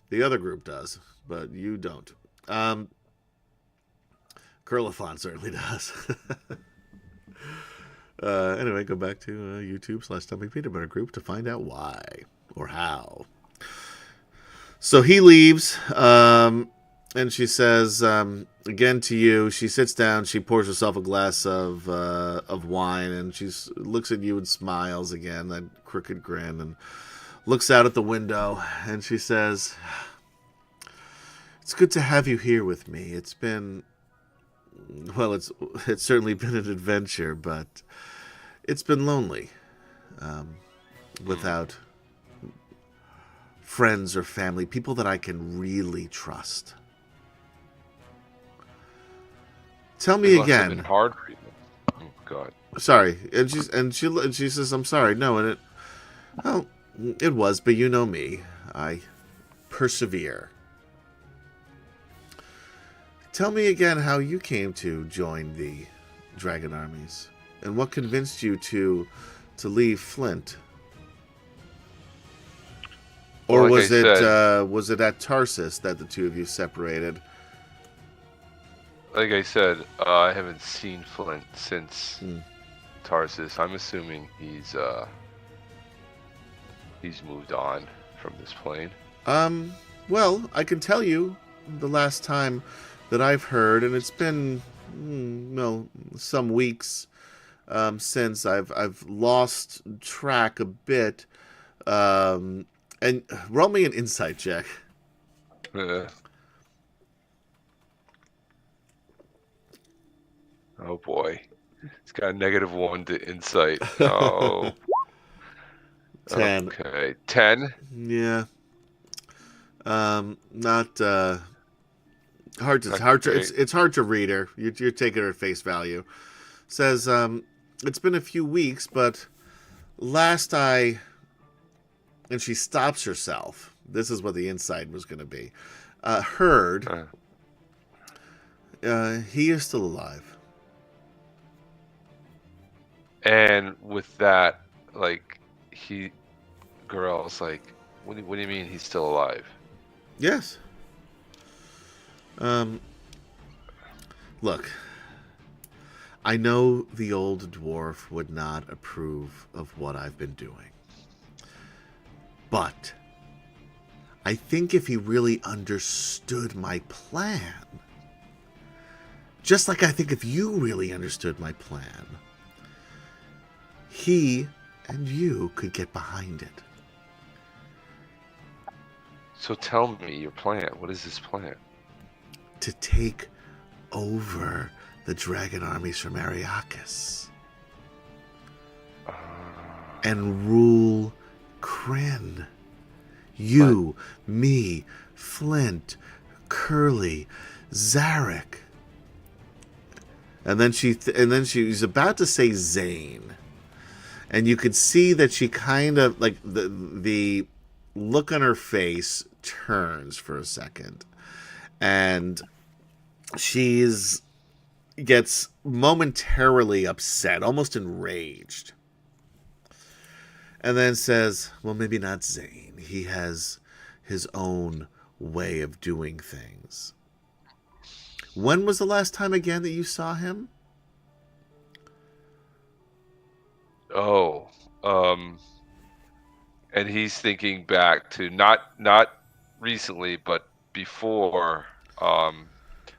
the other group does, but you don't. Curlifon certainly does. Anyway, go back to YouTube/Tummy Peanut Butter Group to find out why or how. So he leaves, and she says again to you. She sits down. She pours herself a glass of wine, and she looks at you and smiles again, that crooked grin, and looks out at the window. And she says, "It's good to have you here with me. It's been, well, it's certainly been an adventure, but it's been lonely without friends or family, people that I can really trust. Tell me It must have again." been hard for you. Oh God. Sorry, and she says, "I'm sorry." No, and it was, but you know me, I persevere. Tell me again how you came to join the dragon armies, and what convinced you to leave Flint. Or Well, was like I it was it at Tarsus that the two of you separated? Like I said, I haven't seen Flint since Tarsus. I'm assuming he's moved on from this plane. Well, I can tell you the last time that I've heard, and it's been some weeks since I've lost track a bit. And roll me an insight check. Oh boy, it's got a -1 to insight. Oh. 10. Okay, 10. Yeah. Not hard to great. it's hard to read her. You're taking her at face value. Says it's been a few weeks, but last I, and she stops herself. This is what the insight was going to be. Heard he is still alive. And with that, like, Gorell's like, what do you mean he's still alive? Yes. Look, I know the old dwarf would not approve of what I've been doing. But I think if he really understood my plan, just like I think if you really understood my plan, he and you could get behind it. So tell me your plan. What is this plan? To take over the dragon armies from Ariakis and rule Kryn. You, me, Flint, Curly, Zarek. And then she's about to say Zane. And you could see that she kind of, like, the look on her face turns for a second. And gets momentarily upset, almost enraged. And then says, well, maybe not Zane. He has his own way of doing things. When was the last time again that you saw him? Oh, and he's thinking back to not recently, but before,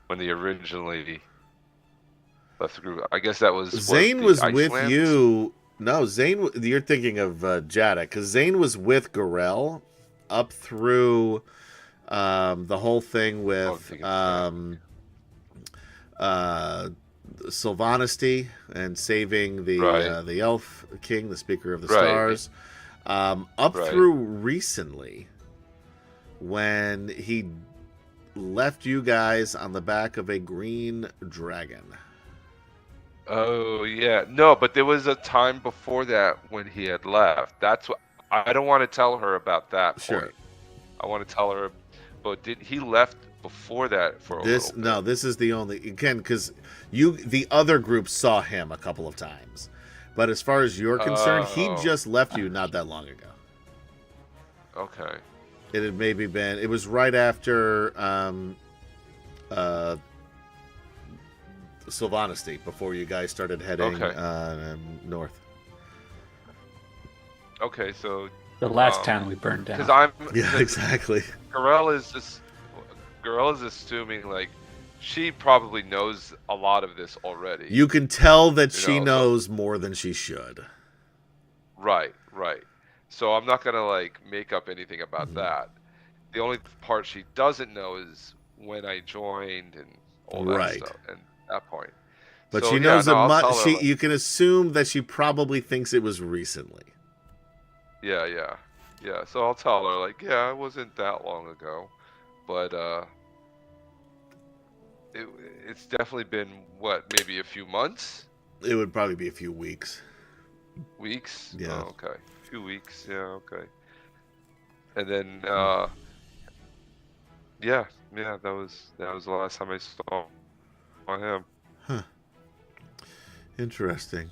when they originally left the group. I guess that was Zane the was with Icelands? you. No, Zane. You're thinking of Jada, because Zane was with Garel up through the whole thing I'm with thinking of Sylvanesty and saving Right. the Elf King, the Speaker of the Right. Stars, up Right. through recently when he left you guys on the back of a green dragon. Oh yeah, no, but there was a time before that when he had left. That's what I don't want to tell her about that Sure. point. I want to tell her, but did he left before that for a This little no, bit? this is the only again because the other group saw him a couple of times, but as far as you're concerned, he Oh. just left you not that long ago. Okay. It had maybe been. It was right after Sylvanesty, before you guys started heading Okay. north. Okay, so The last town we burned down. because I'm Yeah, exactly. Garel is assuming like she probably knows a lot of this already. You can tell that You she know, so- knows more than she should. Right. So I'm not gonna like make up anything Mm-hmm. about that. The only part she doesn't know is when I joined and all that Right. stuff, and that point. But So, she yeah, knows no, a I'll much. tell her, like- You can assume that she probably thinks it was recently. Yeah. So I'll tell her like, yeah, it wasn't that long ago, but it's definitely been what, maybe a few months, It would probably be a few weeks. weeks. Yeah. Oh, okay. A few weeks. Yeah. Okay. And then yeah. That was the last time I saw him. Interesting.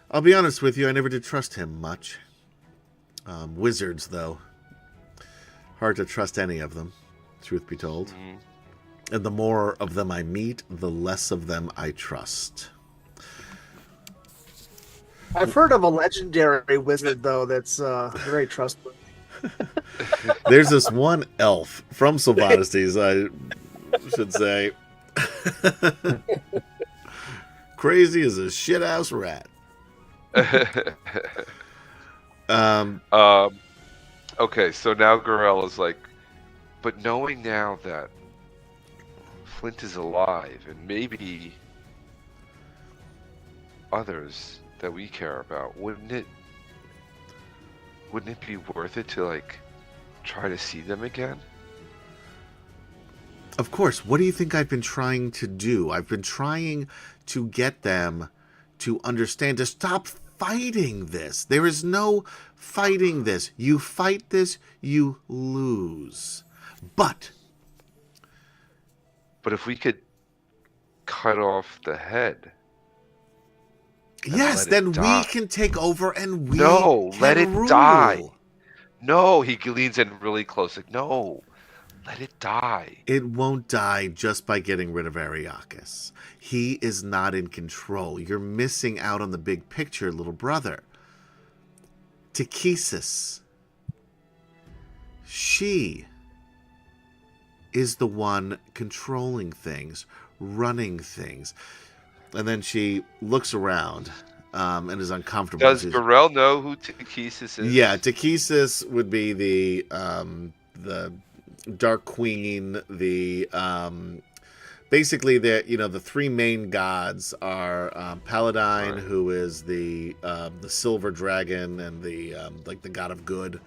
I'll be honest with you, I never did trust him much. Wizards, though. Hard to trust any of them, truth be told. Mhm. And the more of them I meet, the less of them I trust. I've heard of a legendary wizard though that's very trustworthy. There's this one elf from Sylvanesties, I should say. Crazy as a shithouse rat. Okay, so now Garel is like, but knowing now that Flint is alive and maybe others that we care about, wouldn't it be worth it to like try to see them again? Of course. What do you think I've been trying to do? I've been trying to get them to understand, to stop fighting this. There is no fighting this. You fight this, you lose. But if we could cut off the head. yes, let it then we die. can take over and we No, can let it rule. die. No, he leans in really close. Like, no, let it die. It won't die just by getting rid of Ariakis. He is not in control. You're missing out on the big picture, little brother. Takesis. She is the one controlling things, running things. And then she looks around and is uncomfortable. Does She's- Garel know who Takesis is? Yeah, Takesis would be the Dark Queen. The basically the three main gods are Paladine, Right. who is the silver dragon and the the god of good.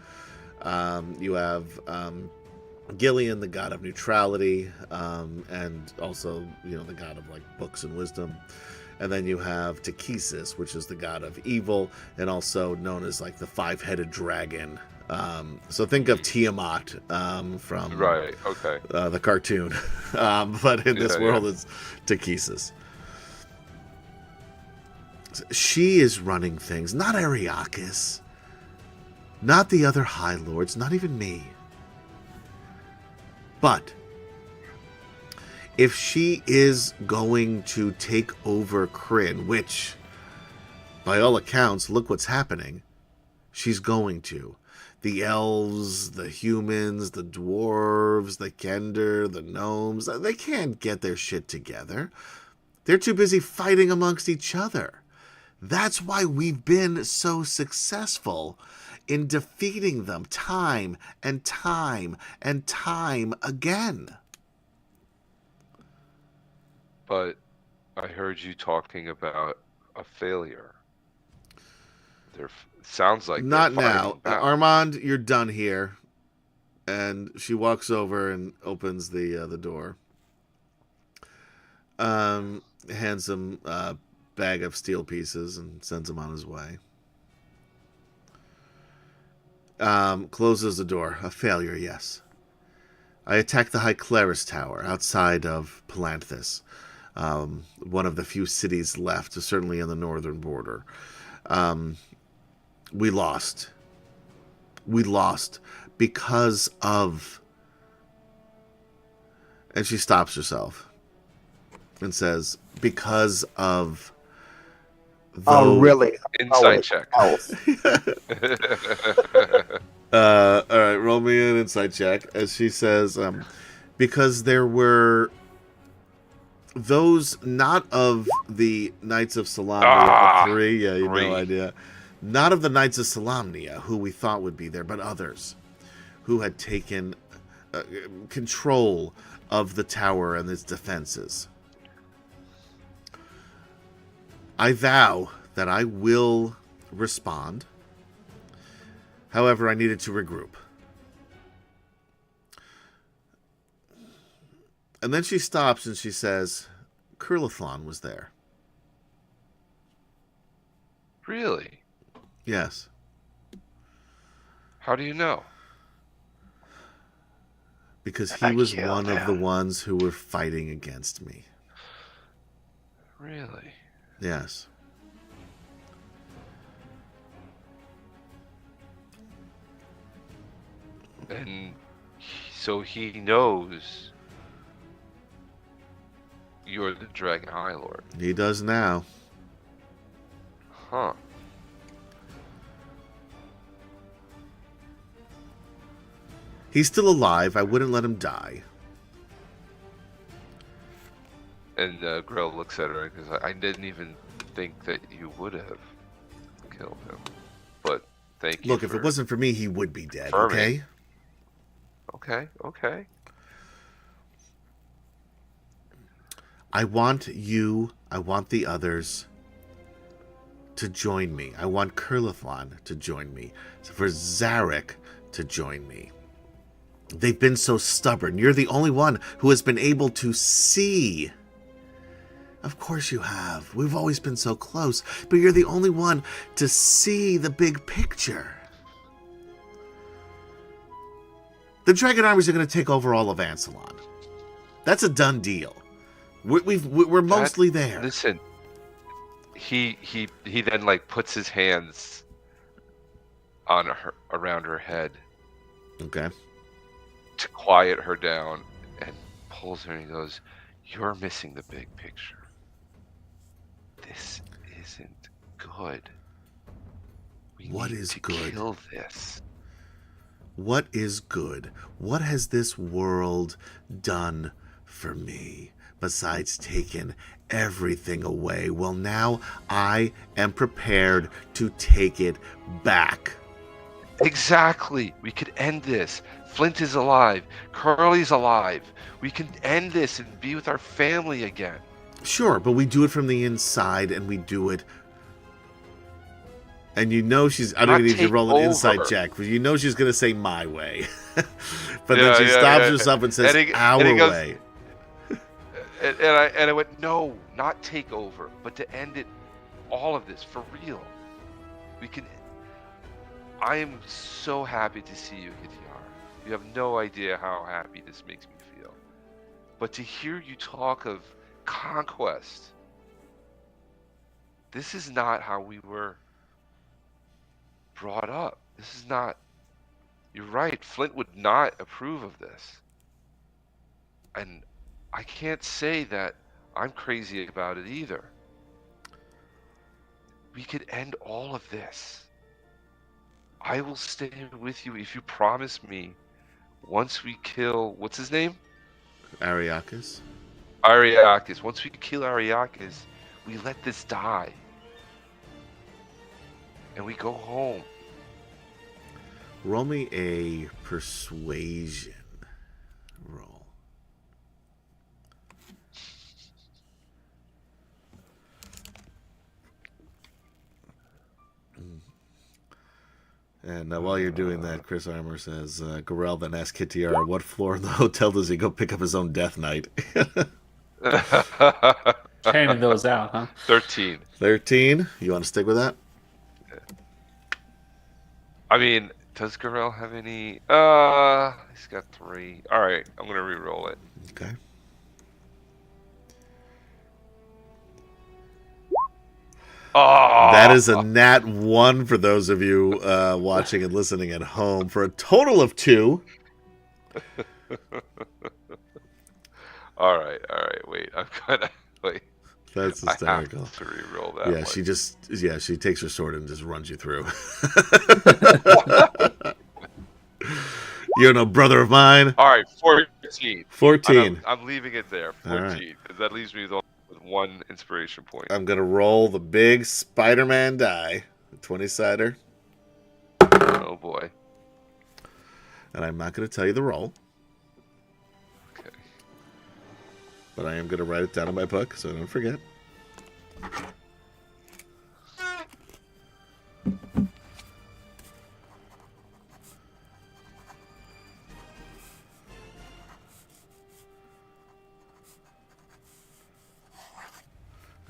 You have Gillian, the god of neutrality, and also the god of like books and wisdom. And then you have Takesis, which is the god of evil, and also known as like the five-headed dragon. So think of Tiamat from Right. Okay. the cartoon, but in this Yeah, world it's Takesis. She is running things, not Ariakis, not the other High Lords, not even me. But if she is going to take over Kryn, which, by all accounts, look what's happening, she's going to, The elves, the humans, the dwarves, the Kender, the gnomes, they can't get their shit together. They're too busy fighting amongst each other. That's why we've been so successful in defeating them time and time and time again. But I heard you talking about a failure. Sounds like Not they're now. fighting back. Armand, you're done here. And she walks over and opens the door. Hands him a bag of steel pieces and sends him on his way. Closes the door. A failure, yes. I attacked the High Clerus Tower outside of Palanthus, one of the few cities left, certainly on the northern border. We lost. We lost because of... And she stops herself and says, because of... Oh, really? Insight check. All right, roll me an insight check. As she says, because there were those not of the Knights of Solamnia, three, yeah, you have no idea. Not of the Knights of Solamnia, who we thought would be there, but others who had taken control of the tower and its defenses. I vow that I will respond. However, I needed to regroup. And then she stops and she says, Curlithlon was there. Really? Yes. How do you know? Because he was one of the ones who were fighting against me. Really? Yes. And so he knows you're the Dragon High Lord. He does now. Huh. He's still alive. I wouldn't let him die. And Grell looks at her because I didn't even think that you would have killed him. But thank you. Look, if it wasn't for me, he would be dead, confirming. okay? Okay. I want you, I want the others to join me. I want Curlithlon to join me. For Zarek to join me. They've been so stubborn. You're the only one who has been able to see. Of course you have. We've always been so close. But you're the only one to see the big picture. The Dragon armies are going to take over all of Ansalon. That's a done deal. We're mostly there. Listen, he then like puts his hands on her, around her head. Okay. To quiet her down, and pulls her and he goes, "You're missing the big picture. This isn't good. What is good? Kill this. What is good? What has this world done for me besides taking everything away? Well, now I am prepared to take it back." Exactly. We could end this. Flint is alive. Curly's alive. We can end this and be with our family again. Sure, but we do it from the inside, and we do it. And you know she's... I don't even need to roll an insight check, but you know she's going to say my way. But then she stops herself and says our way. And I went, no, not take over, but to end it, all of this, for real. We can... I am so happy to see you, Kitiar. You have no idea how happy this makes me feel. But to hear you talk of conquest, this is not how we were brought up. This is not... You're right, Flint would not approve of this. And I can't say that I'm crazy about it either. We could end all of this. I will stay with you if you promise me. Once we kill, what's his name? Ariakis. Ariakis. Once we kill Ariakis, we let this die. And we go home. Roll me a persuasion roll. And while you're doing that, Chris Armour says, Garel then asks Kitiara, what floor in the hotel does he go pick up his own death knight? Handing those out, huh? 13. 13? You want to stick with that? I mean, does Garel have any? He's got 3. All right, I'm gonna re-roll it. Okay. Oh, That is a nat 1 for those of you watching and listening at home, for a total of 2. All right. Wait, I'm gonna wait. That's I hysterical. have to re-roll that. Yeah, she takes her sword and just runs you through. You're no brother of mine. All right, 14. 14. I'm leaving it there. 14, because that leaves me with 1 inspiration point. I'm going to roll the big Spider-Man die, the 20-sider. Oh boy. And I'm not going to tell you the roll. Okay. But I am going to write it down in my book so I don't forget.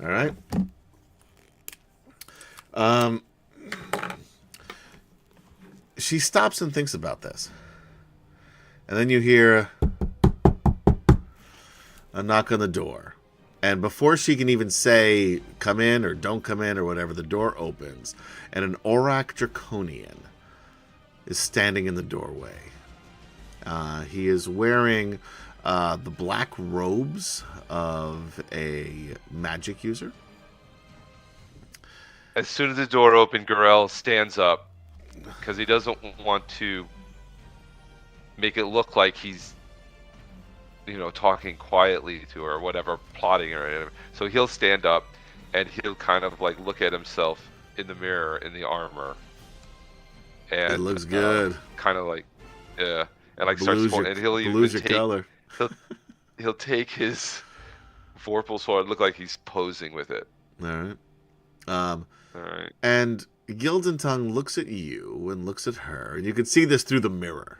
All right. She stops and thinks about this. And then you hear a knock on the door. And before she can even say, come in or don't come in or whatever, the door opens. And an Aurak Draconian is standing in the doorway. He is wearing the black robes of a magic user. As soon as the door opened, Garel stands up because he doesn't want to make it look like he's, talking quietly to her or whatever, plotting or whatever. So he'll stand up and he'll kind of like look at himself in the mirror in the armor. And It looks good. Kind of like, yeah, and like starts Blues to, your, and he'll even blues your take, color. he'll take his Vorpal sword, look like he's posing with it. All right. All right. And Gildan Tongue looks at you and looks at her, and you can see this through the mirror,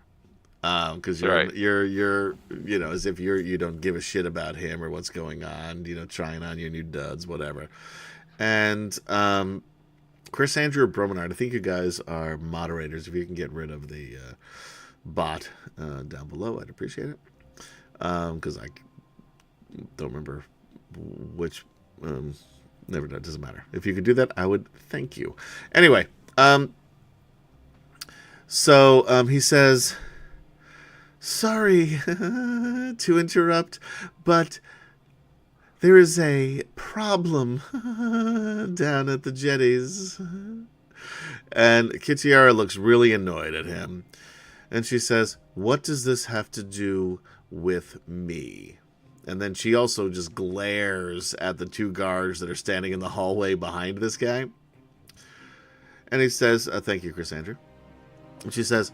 because you're Right. you're as if you don't give a shit about him or what's going on, trying on your new duds, whatever. And Chris, Andrew, or Bromenard, I think you guys are moderators. If you can get rid of the bot down below, I'd appreciate it, because I don't remember which. Never know. It doesn't matter. If you could do that, I would thank you. Anyway, so he says, sorry to interrupt, but there is a problem down at the jetties. And Kitiara looks really annoyed at him. And she says, what does this have to do with me? And then she also just glares at the 2 guards that are standing in the hallway behind this guy. And he says, thank you, Chris Andrew. And she says,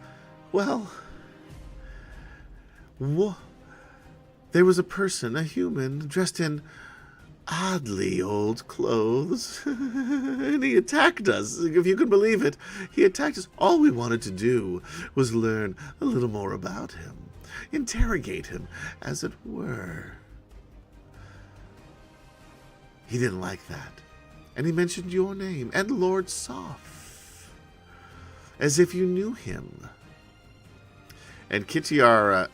well, there was a person, a human, dressed in oddly old clothes. And he attacked us. If you can believe it, he attacked us. All we wanted to do was learn a little more about him. Interrogate him, as it were. He didn't like that. And he mentioned your name and Lord Soph, as if you knew him. And Kitiara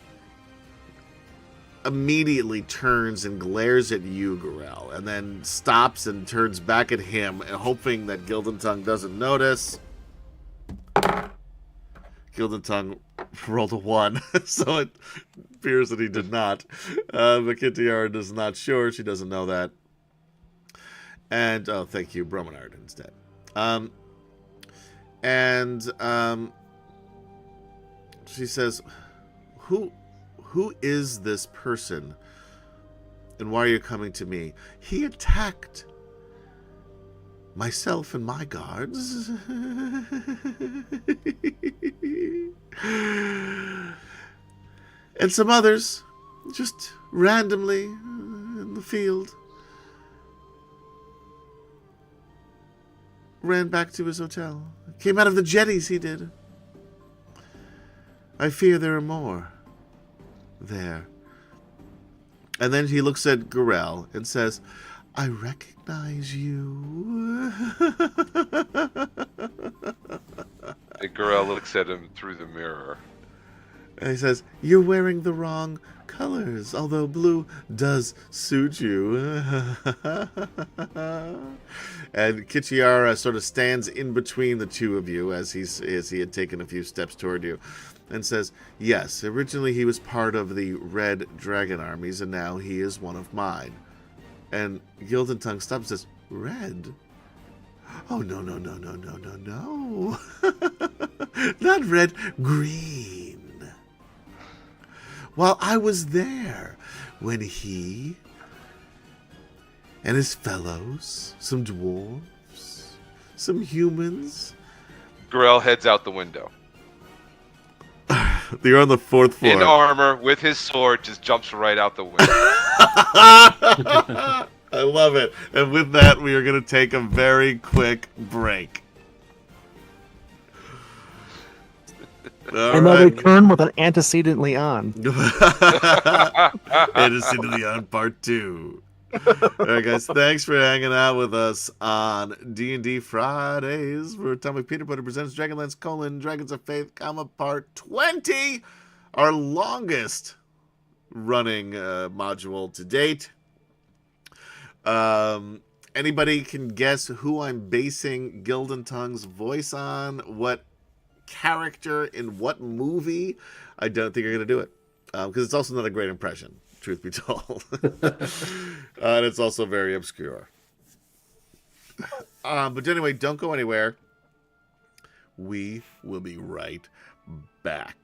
immediately turns and glares at you, Garel, and then stops and turns back at him, hoping that Gildan Tongue doesn't notice. Gildan Tongue rolled a 1, so it appears that he did not. But Kitiara is not sure. She doesn't know that. And, thank you, Bromenard, instead. And she says, who is this person? And why are you coming to me? He attacked myself and my guards. And some others, just randomly in the field. Ran back to his hotel. Came out of the jetties, he did. I fear there are more there. And then he looks at Gorell and says, I recognize you. And Gorell looks at him through the mirror. And he says, you're wearing the wrong colors, although blue does suit you. And Kichiara sort of stands in between the two of you as he had taken a few steps toward you and says, yes, originally he was part of the Red Dragon armies, and now he is one of mine. And Gildan Tongue stops and says, Red? Oh, no. Not red, green. While I was there, when he and his fellows, some dwarves, some humans... Gorell heads out the window. You're on the 4th floor. In armor, with his sword, just jumps right out the window. I love it. And with that, we are going to take a very quick break. And they'll return with an antecedently on. Antecedently on part 2. All right, guys. Thanks for hanging out with us on D&D Fridays, where Atomic Peanut Butter presents DragonLance: Dragons of Faith, part 20, our longest running module to date. Anybody can guess who I'm basing Gildan Tongue's voice on? What character in what movie? I don't think you're going to do it, because it's also not a great impression, truth be told. And it's also very obscure. But anyway, don't go anywhere. We will be right back.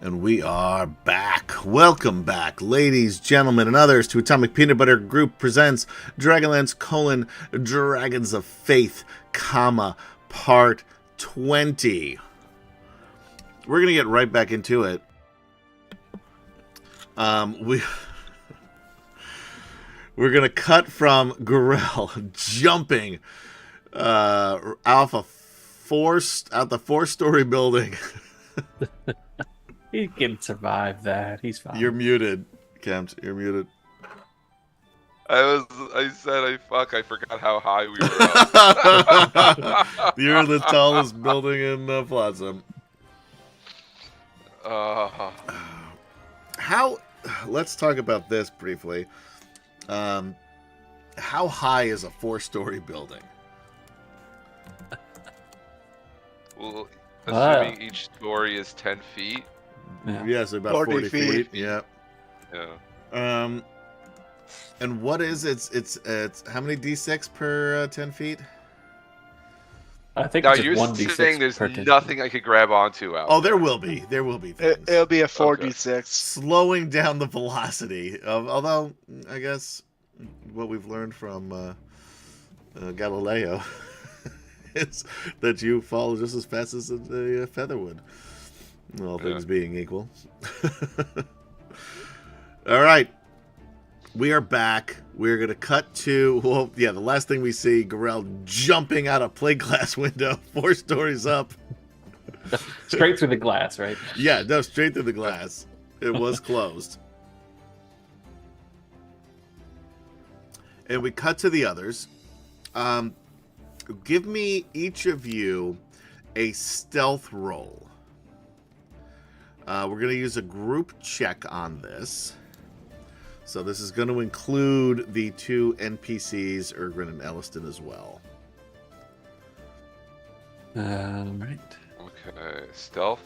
And we are back. Welcome back, ladies, gentlemen, and others, to Atomic Peanut Butter Group presents DragonLance : Dragons of Faith, Part 20. We're gonna get right back into it. We're gonna cut from Gorell jumping out the 4-story building. He can survive that. He's fine. You're muted, Kempt. You're muted. I forgot how high we were up. You're the tallest building in Flotsam. Let's talk about this briefly. How high is a 4-story building? Well, assuming each story is 10 feet. Yeah. Yes, about 40 feet. Yeah. And what is it's how many d6 per 10 feet? I think Now it's you're just 1d6 saying there's per 10. nothing I could grab onto out. Oh, there will be. There will be things. It'll be a 4d6. Slowing down the velocity. Although, I guess what we've learned from Galileo is that you fall just as fast as a feather would. All things being equal. All right. We are back. We're going to cut to, the last thing we see, Gorell jumping out a plate glass window 4 stories up. Straight through the glass, right? Yeah, no, straight through the glass. It was closed. And we cut to the others. Give me each of you a stealth roll. We're going to use a group check on this. So this is going to include the 2 NPCs, Ergrin and Elliston, as well. Right. Okay, stealth.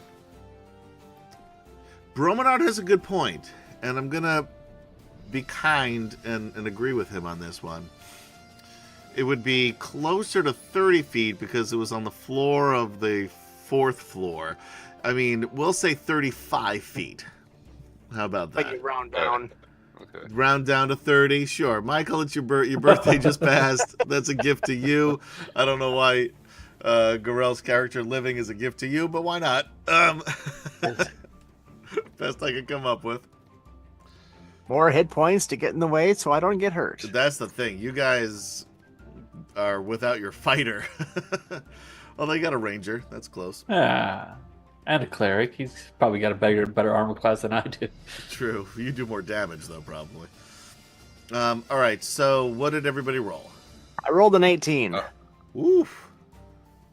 Bromenard has a good point, and I'm going to be kind and agree with him on this one. It would be closer to 30 feet because it was on the floor of the 4th floor. I mean, we'll say 35 feet. How about that? Like you round down. Okay. Round down to 30. Sure. Michael, it's your birthday just passed. That's a gift to you. I don't know why Gorell's character living is a gift to you, but why not? Best I could come up with. More hit points to get in the way so I don't get hurt. That's the thing. You guys are without your fighter. Although you got a ranger. That's close. And a cleric. He's probably got a better armor class than I do. True. You do more damage, though, probably. All right. So what did everybody roll? I rolled an 18. Oof.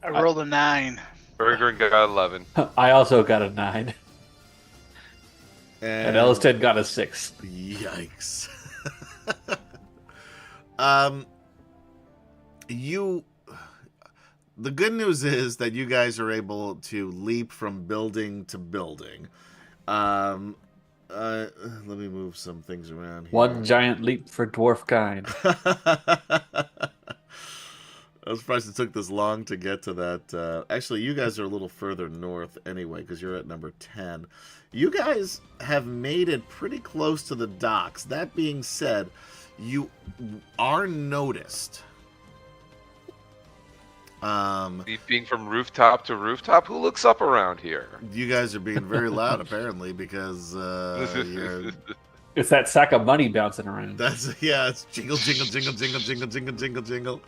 I rolled a 9. Burger got 11. I also got a 9. And And Elliston got a 6. Yikes. The good news is that you guys are able to leap from building to building. Let me move some things around here. One giant leap for dwarf kind. I was surprised it took this long to get to that. Actually, you guys are a little further north anyway, because you're at number 10. You guys have made it pretty close to the docks. That being said, you are noticed. Leaping from rooftop to rooftop? Who looks up around here? You guys are being very loud, apparently, because you're... It's that sack of money bouncing around. It's jingle, jingle, jingle, jingle, jingle, jingle, jingle, jingle.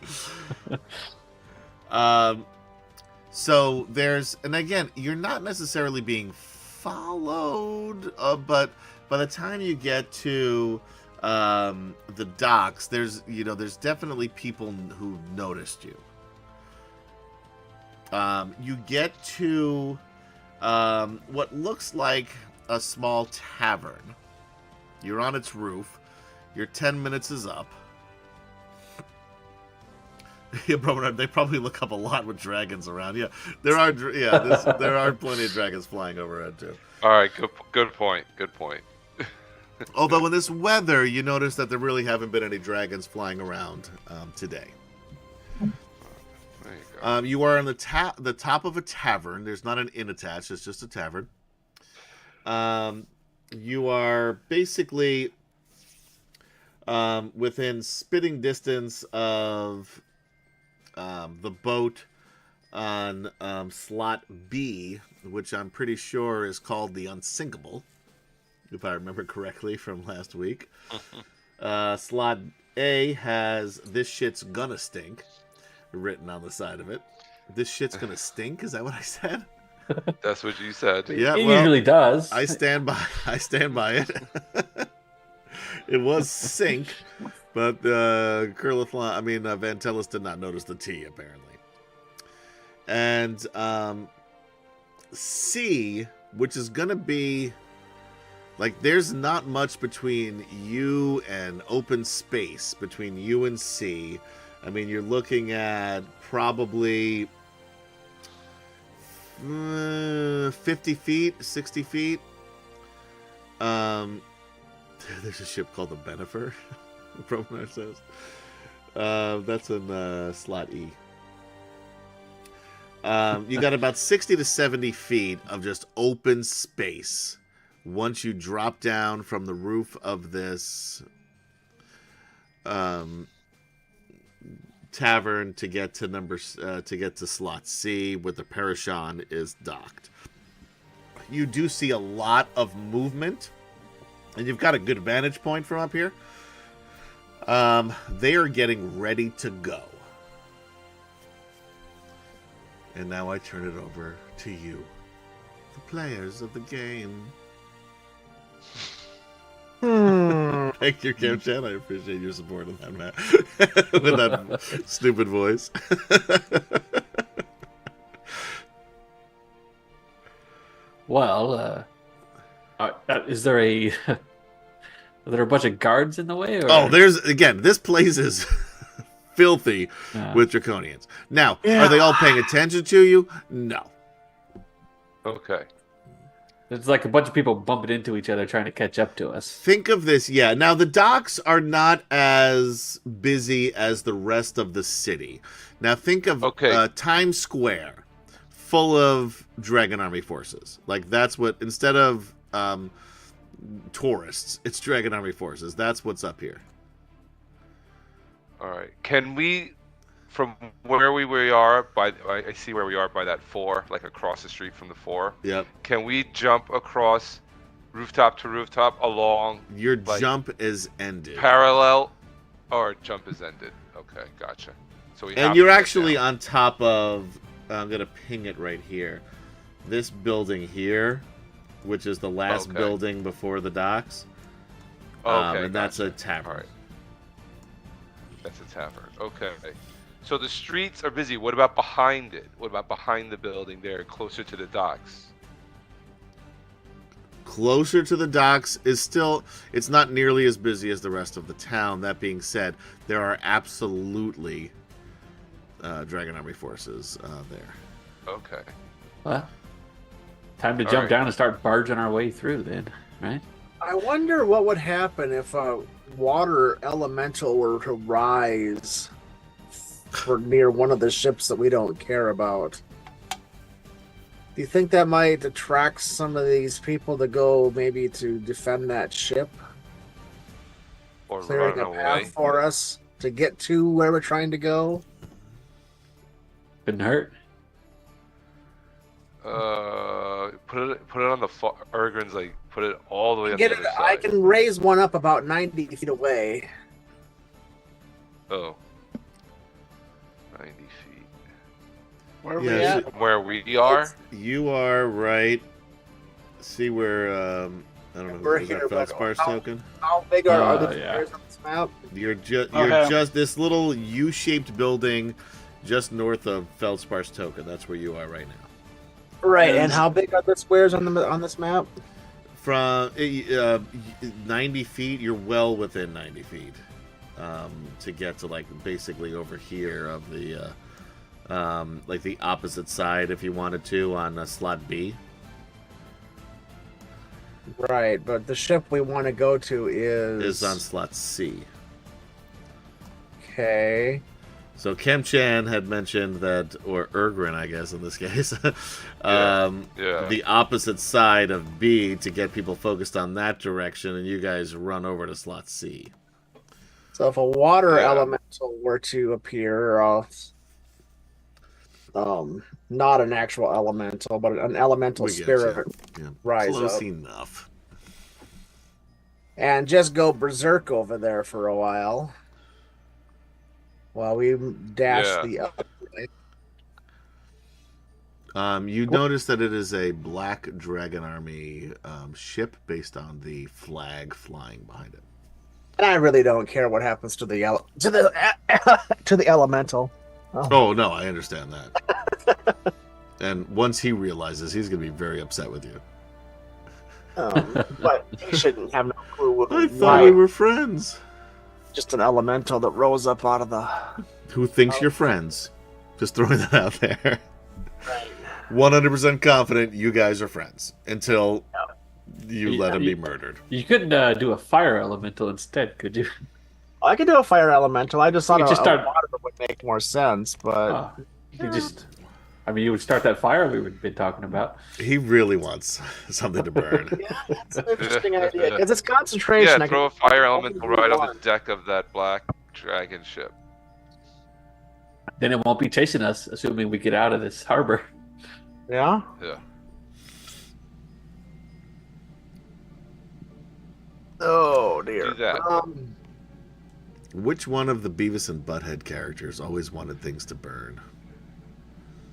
So there's, and again, you're not necessarily being followed, but by the time you get to the docks, there's definitely people who noticed you. You get to what looks like a small tavern. You're on its roof. Your 10 minutes is up. Yeah, bro, they probably look up a lot with dragons around. Yeah, there are. There are plenty of dragons flying overhead too. All right, good point. Good point. Although in this weather, you notice that there really haven't been any dragons flying around today. There you go. You are on the top of a tavern. There's not an inn attached. It's just a tavern. You are basically within spitting distance of the boat on slot B, which I'm pretty sure is called the Unsinkable, if I remember correctly from last week. Slot A has "This shit's gonna stink" written on the side of it. This shit's gonna stink? Is that what I said? That's what you said. Yeah, It well, usually does. I stand by it. It was sink, but Van Tellis did not notice the T apparently. And C, which is gonna be like, there's not much between you and open space between you and C. I mean, you're looking at probably 50 feet, 60 feet. There's a ship called the Benefer, Promenar says. That's in slot E. You got about 60 to 70 feet of just open space once you drop down from the roof of this tavern to get to slot C, where the Parashon is docked. You do see a lot of movement, and you've got a good vantage point from up here. They are getting ready to go. And now I turn it over to you, the players of the game. Thank you, Kim Chan. I appreciate your support on that, Matt. With that stupid voice. Well, is there are there a bunch of guards in the way? Or? Oh, this place is filthy with Draconians. Now, are they all paying attention to you? No. Okay. There's like a bunch of people bumping into each other trying to catch up to us. Think of this, yeah. Now, the docks are not as busy as the rest of the city. Now, think of Times Square full of Dragon Army forces. Like, that's what, instead of tourists, it's Dragon Army forces. That's what's up here. All right. Can we, from where we are, I see where we are by that 4, like across the street from the 4. Yep. Can we jump across rooftop to rooftop along? Your jump is ended. Parallel, or jump is ended. Okay, gotcha. So you're actually on top of. I'm gonna ping it right here. This building here, which is the last building before the docks. Okay, and that's a tavern. All right. That's a tavern. Okay. So the streets are busy. What about behind it? What about behind the building there, closer to the docks? Closer to the docks is still, it's not nearly as busy as the rest of the town. That being said, there are absolutely Dragon Army forces there. Okay. Well, time to jump down and start barging our way through then, right? I wonder what would happen if a water elemental were to rise for near one of the ships that we don't care about. Do you think that might attract some of these people to go maybe to defend that ship? Or clearing run a away path for us to get to where we're trying to go? Couldn't hurt. Put it on the Urgrin's, like put it all the way on the other side. I can raise one up about 90 feet away. Oh. 90 feet. Where are we at? From where we are? You are right. See where I don't know, is that Feldspar's token? How big are the squares on this map? You're just this little U-shaped building just north of Feldspar's token. That's where you are right now. Right, and how big are the squares on this map? From 90 feet, you're well within 90 feet to get to like basically over here of the like the opposite side if you wanted to on slot B. Right, but the ship we want to go to is on slot C. Okay. So Kem-chan had mentioned that, or Ergrin, I guess, in this case, Yeah. the opposite side of B to get people focused on that direction, and you guys run over to slot C. So if a water Yeah. elemental were to appear, not an actual elemental, but an elemental We get spirit you. Yeah. rise Close up enough. and just go berserk over there for a while we dash Yeah. the other way. You notice that it is a black dragon army ship based on the flag flying behind it. And I really don't care what happens to the to the elemental. Oh no, I understand that. And once he realizes, he's going to be very upset with you. But he shouldn't have no clue I thought why. we were friends. Just an elemental that rose up out of the. Who thinks you're friends? Just throwing that out there. Right. 100% confident you guys are friends until you let him be murdered. You couldn't do a fire elemental instead, could you? I could do a fire elemental. I just thought You just a start- water would make more sense, but Oh, you could just. I mean, you would start that fire we've been talking about. He really wants something to burn. it's an interesting idea because it's concentration. Yeah, I throw a can- fire elemental right on one. the deck of that black dragon ship. Then it won't be chasing us, assuming we get out of this harbor. Yeah. Yeah. Oh dear. Do that. Which one of the Beavis and Butthead characters always wanted things to burn?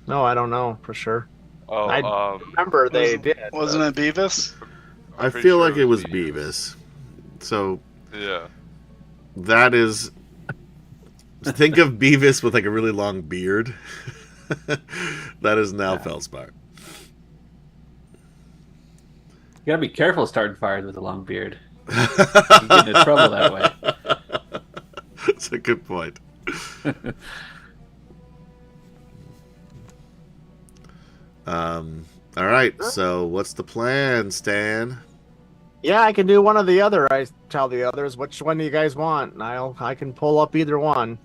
No, I don't know for sure. Oh, I remember they did. Wasn't it Beavis? I'm I pretty feel sure like it was Beavis. Beavis. So Yeah. that is. Think of Beavis with like a really long beard. That is now Feldspar. You gotta be careful starting fires with a long beard. You get into trouble that way. That's a good point. All right. So, what's the plan, Stan? Yeah, I can do one or the other. I tell the others which one do you guys want, and I can pull up either one.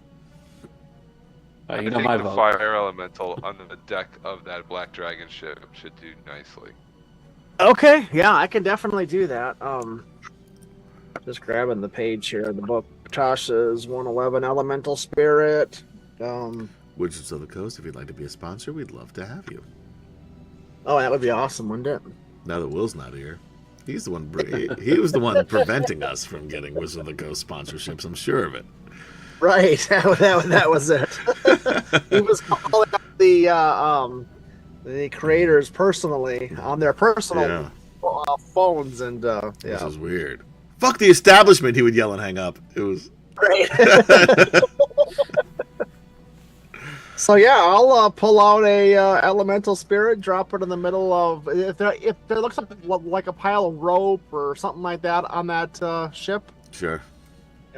You I know think my the vote. fire elemental on the deck of that black dragon ship should do nicely. Okay, yeah, I can definitely do that. Just grabbing the page here of the book. Tasha's 111 Elemental Spirit. Wizards of the Coast, if you'd like to be a sponsor, we'd love to have you. Oh, that would be awesome, wouldn't it? Now that Will's not here, he's the one. He was the one preventing us from getting Wizards of the Coast sponsorships. I'm sure of it. Right, that was it. He was calling up the creators personally on their personal phones, and This is weird. Fuck the establishment! He would yell and hang up. It was. Right. So yeah, I'll pull out a elemental spirit, drop it in the middle of if there looks like a pile of rope or something like that on that ship Sure.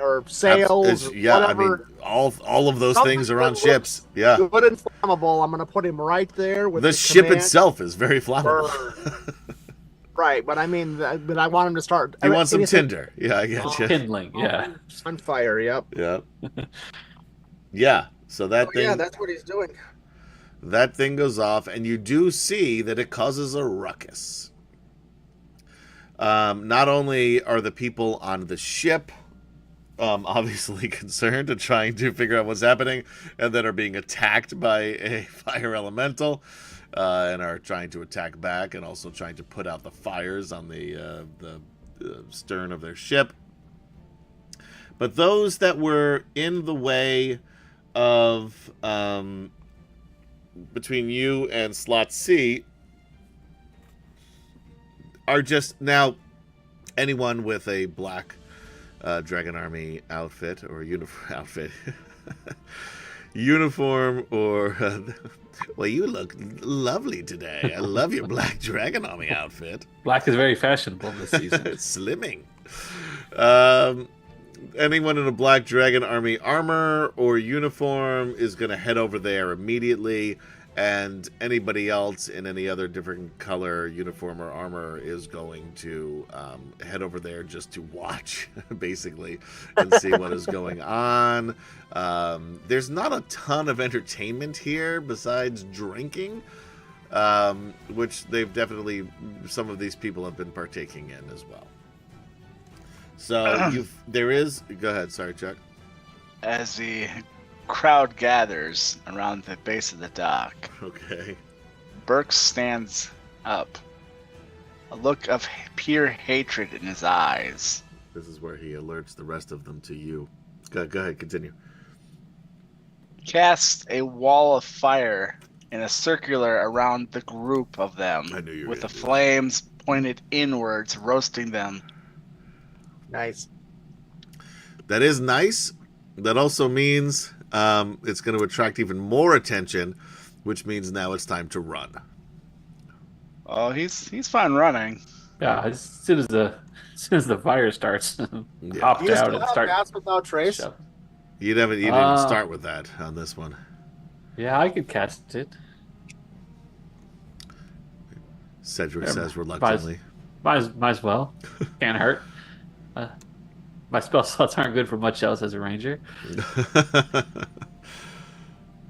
or sails, or Yeah, whatever. I mean, all of those Something things are on that ships. Yeah. Good and flammable. I'm gonna put him right there with The the ship command itself is very flammable. burn. Right, but I mean, but I want him to start. You want some anything tinder? Yeah, I get you. Kindling, yeah. on fire. Yep. Yeah. Yeah. So that thing. Yeah, that's what he's doing. That thing goes off, and you do see that it causes a ruckus. Not only are the people on the ship obviously concerned and trying to figure out what's happening, and then are being attacked by a fire elemental, and are trying to attack back, and also trying to put out the fires on the stern of their ship. But those that were in the way of between you and slot C are just now anyone with a black Dragon Army outfit or uniform or well, you look lovely today. I love your black Dragon Army outfit. Black is very fashionable this season. It's slimming. Anyone in a black Dragon Army armor or uniform is going to head over there immediately and anybody else in any other different color uniform or armor is going to head over there just to watch, basically, and see what is going on. There's not a ton of entertainment here besides drinking, which they've definitely, some of these people have been partaking in as well. So there is, go ahead, sorry, Chuck. As the crowd gathers around the base of the dock, Okay. Burke stands up, a look of pure hatred in his eyes. This is where he alerts the rest of them to you. Go ahead, continue. Casts a wall of fire in a circular around the group of them, I knew you were with the gonna do that. flames pointed inwards, roasting them. Nice. That is nice. That also means it's going to attract even more attention, which means now it's time to run. Oh, he's fine running. Yeah, as soon as the fire starts, Yeah. hop You down still and have start. Pass Without Trace? shove. You didn't even start with that on this one. Yeah, I could cast it. Cedric Yeah, says reluctantly. Might as well. Can't hurt. My spell slots aren't good for much else as a ranger.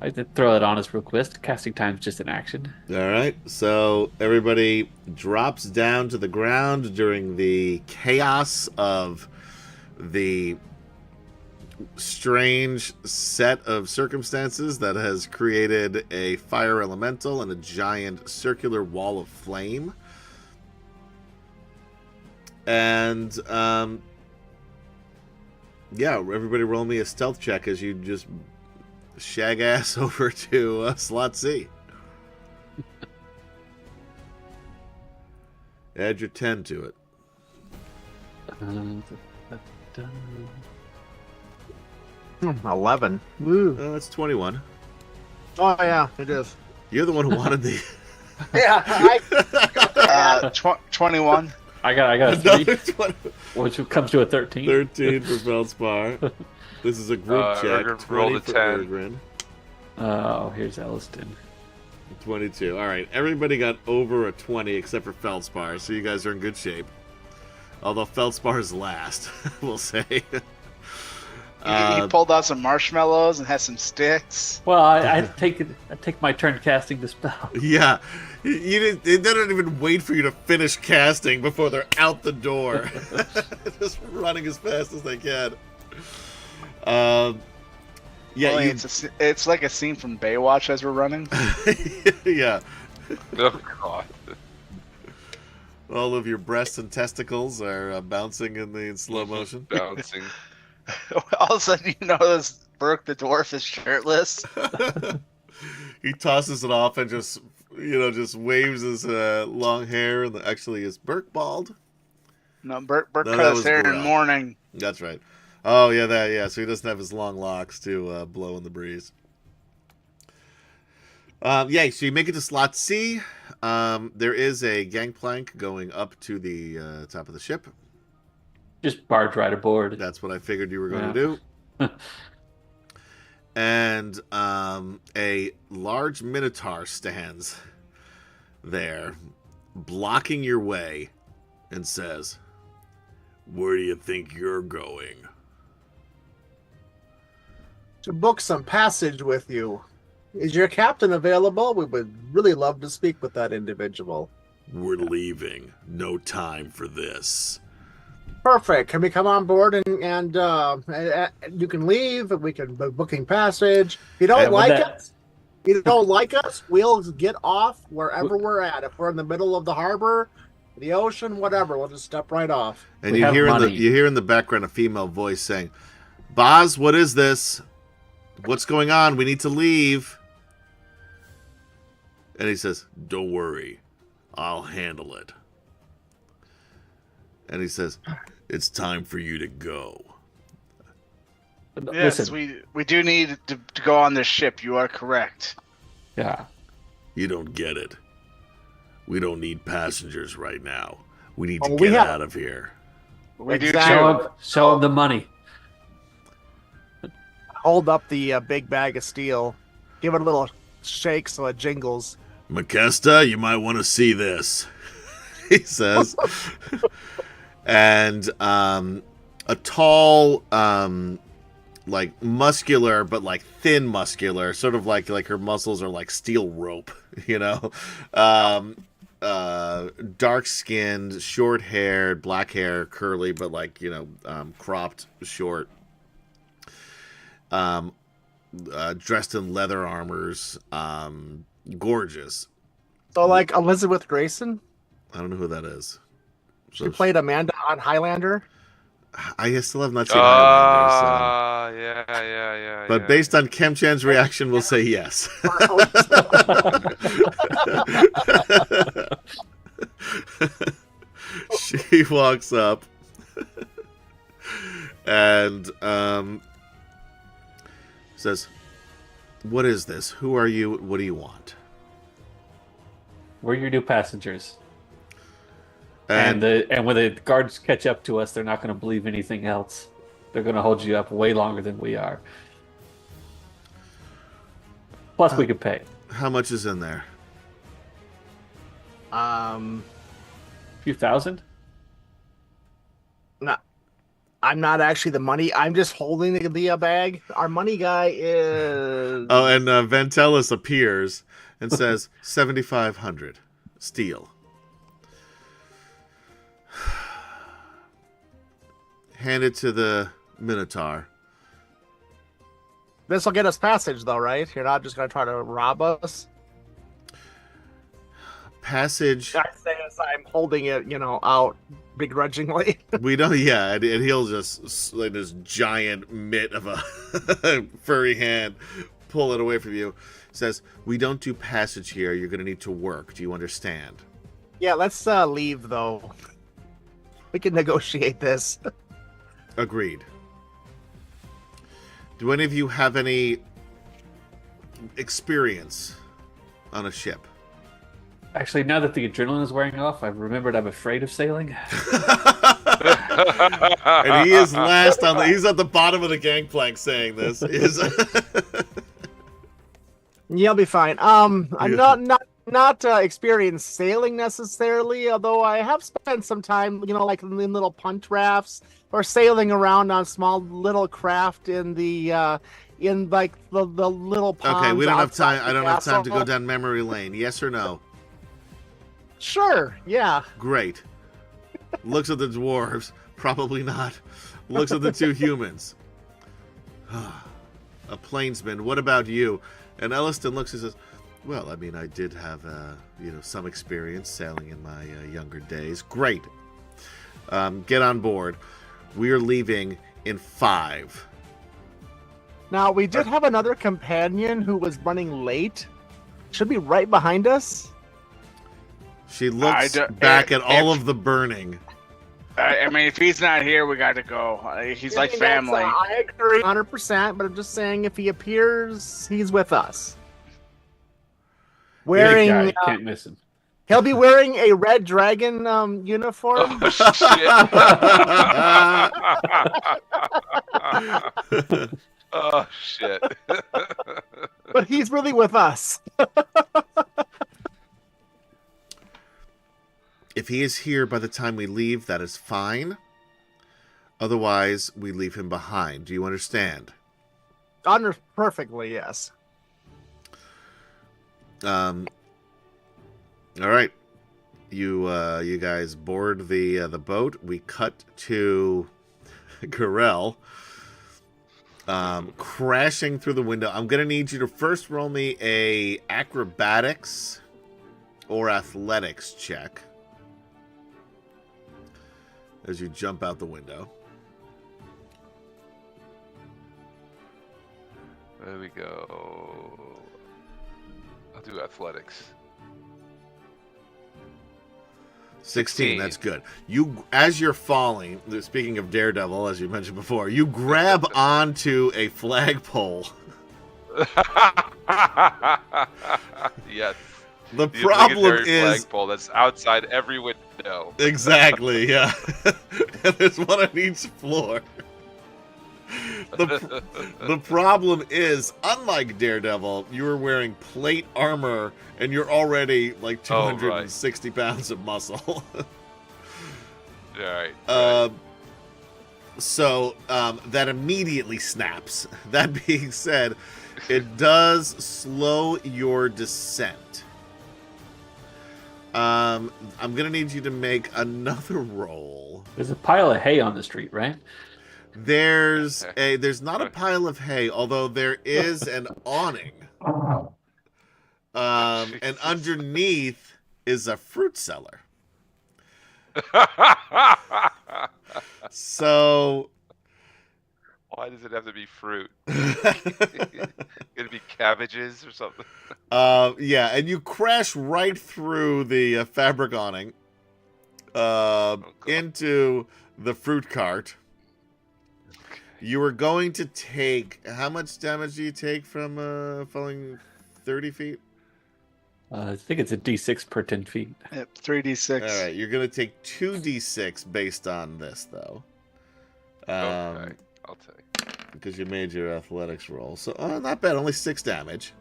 I did throw it on us real quick. Casting time's just an action. All right, so everybody drops down to the ground during the chaos of the strange set of circumstances that has created a fire elemental and a giant circular wall of flame. And yeah, everybody roll me a stealth check as you just shag ass over to slot C. Add your 10 to it. 11. Woo. Oh, that's 21. Oh, yeah, it is. You're the one who wanted the Yeah, 21. I got a another 3, 20. which comes to a 13. 13 for Feldspar. This is a group check. Ergrin 20 rolled a for 10. Ergrin. Oh, here's Elliston. 22. All right, everybody got over a 20 except for Feldspar, so you guys are in good shape. Although Feldspar's last, we'll say. He pulled out some marshmallows and has some sticks. Well, I take my turn casting the spell. Yeah, they don't even wait for you to finish casting before they're out the door, just running as fast as they can. Yeah, Only it's like a scene from Baywatch as we're running. yeah. Oh god. All of your breasts and testicles are bouncing in slow motion. Bouncing. All of a sudden, you notice Burke the dwarf is shirtless. He tosses it off and just waves his long hair. And actually, is Burke bald? No, Burke No, cut that his was hair in Gorell. the morning. That's right. Oh yeah, so he doesn't have his long locks to blow in the breeze. Yeah, so you make it to slot C. There is a gangplank going up to the top of the ship. Just barge right aboard. That's what I figured you were going to do. And a large minotaur stands there, blocking your way, and says, "Where do you think you're going?" To book some passage with you. Is your captain available? We would really love to speak with that individual. "We're leaving. No time for this." Perfect. Can we come on board and you can leave? We can book booking passage. If you don't And with like that- us, we'll get off wherever we're at. If we're in the middle of the harbor, the ocean, whatever, we'll just step right off. And We you have hear money. you hear in the background a female voice saying, "Boz, what is this? What's going on? We need to leave." And he says, "Don't worry. I'll handle it." And he says, "It's time for you to go." Yes, Listen, we do need to go on this ship. You are correct. yeah. You don't get it. We don't need passengers right now. We need to Oh, we get have- out of here. We do Exactly. too. Show him the money. Hold up the big bag of steel. Give it a little shakes so it jingles. Makesta, you might want to see this, he says. And a tall, like muscular, but like thin muscular, sort of like her muscles are like steel rope, you know. Dark skinned, short haired, black hair, curly, but like, you know, cropped short. Dressed in leather armors, gorgeous. So like Elizabeth Grayson, I don't know who that is. she played Amanda on Highlander. I still have not seen Highlander, Yeah. but based on Kem Chan's reaction, we'll say yes. She walks up and says, "What is this? Who are you? What do you want?" We're your new passengers. And And when the guards catch up to us, they're not going to believe anything else. They're going to hold you up way longer than we are. Plus, we could pay. how much is in there? A few thousand? No, I'm not actually the money. I'm just holding the bag. Our money guy is. Oh, and Ventelis appears and says 7,500 steel. Hand it to the Minotaur. This will get us passage, though, right? You're not just going to try to rob us. Passage. I say as I'm holding it, out begrudgingly. We don't. Yeah, and he'll just like this giant mitt of a furry hand pull it away from you. Says, "We don't do passage here. You're going to need to work. Do you understand?" Yeah, let's leave, though. We can negotiate this. Agreed. Do any of you have any experience on a ship? Actually, now that the adrenaline is wearing off, I've remembered I'm afraid of sailing. And he is last on he's at the bottom of the gangplank saying this. Yeah, I'll be fine. I'm not experienced sailing necessarily, although I have spent some time, like in little punt rafts or sailing around on small little craft in the little ponds. Okay, we don't have outside time. the I don't have time to castle. go down memory lane. Yes or no? Sure, yeah. Great. Looks at the dwarves. Probably not. Looks at the two humans. A plainsman. What about you? And Elliston looks and says, "Well, I mean, I did have, some experience sailing in my younger days. Great. Get on board. We are leaving in 5. Now, we did have another companion who was running late. Should be right behind us. She looks back at all of the burning. I mean, if he's not here, we got to go. He's like family. I agree 100%, but I'm just saying if he appears, he's with us. Big guy, can't miss him. He'll be wearing a red dragon uniform. Oh shit! But he's really with us. If he is here by the time we leave, that is fine. Otherwise, we leave him behind. Do you understand? Perfectly, yes. All right. You guys board the boat. We cut to Garel crashing through the window. I'm gonna need you to first roll me a acrobatics or athletics check as you jump out the window. There we go. I'll do athletics. 16, that's good. You, as you're falling, speaking of Daredevil, as you mentioned before, you grab onto a flagpole. Yes. The problem is flagpole that's outside every window. Exactly, yeah. And there's one on each floor. The problem is, unlike Daredevil, you were wearing plate armor and you're already like 260 pounds of muscle. Right. So that immediately snaps. That being said, it does slow your descent. I'm gonna need you to make another roll. There's a pile of hay on the street, right? There's not a pile of hay, although there is an awning. And underneath is a fruit cellar. So why does it have to be fruit? It'd be cabbages or something. Yeah, and you crash right through the fabric awning into the fruit cart. You are going to take... How much damage do you take from falling 30 feet? I think it's a D6 per 10 feet. Yep, 3d6. All right, you're going to take 2d6 based on this, though. Okay, I'll take. Because you made your athletics roll. So, not bad. Only 6 damage.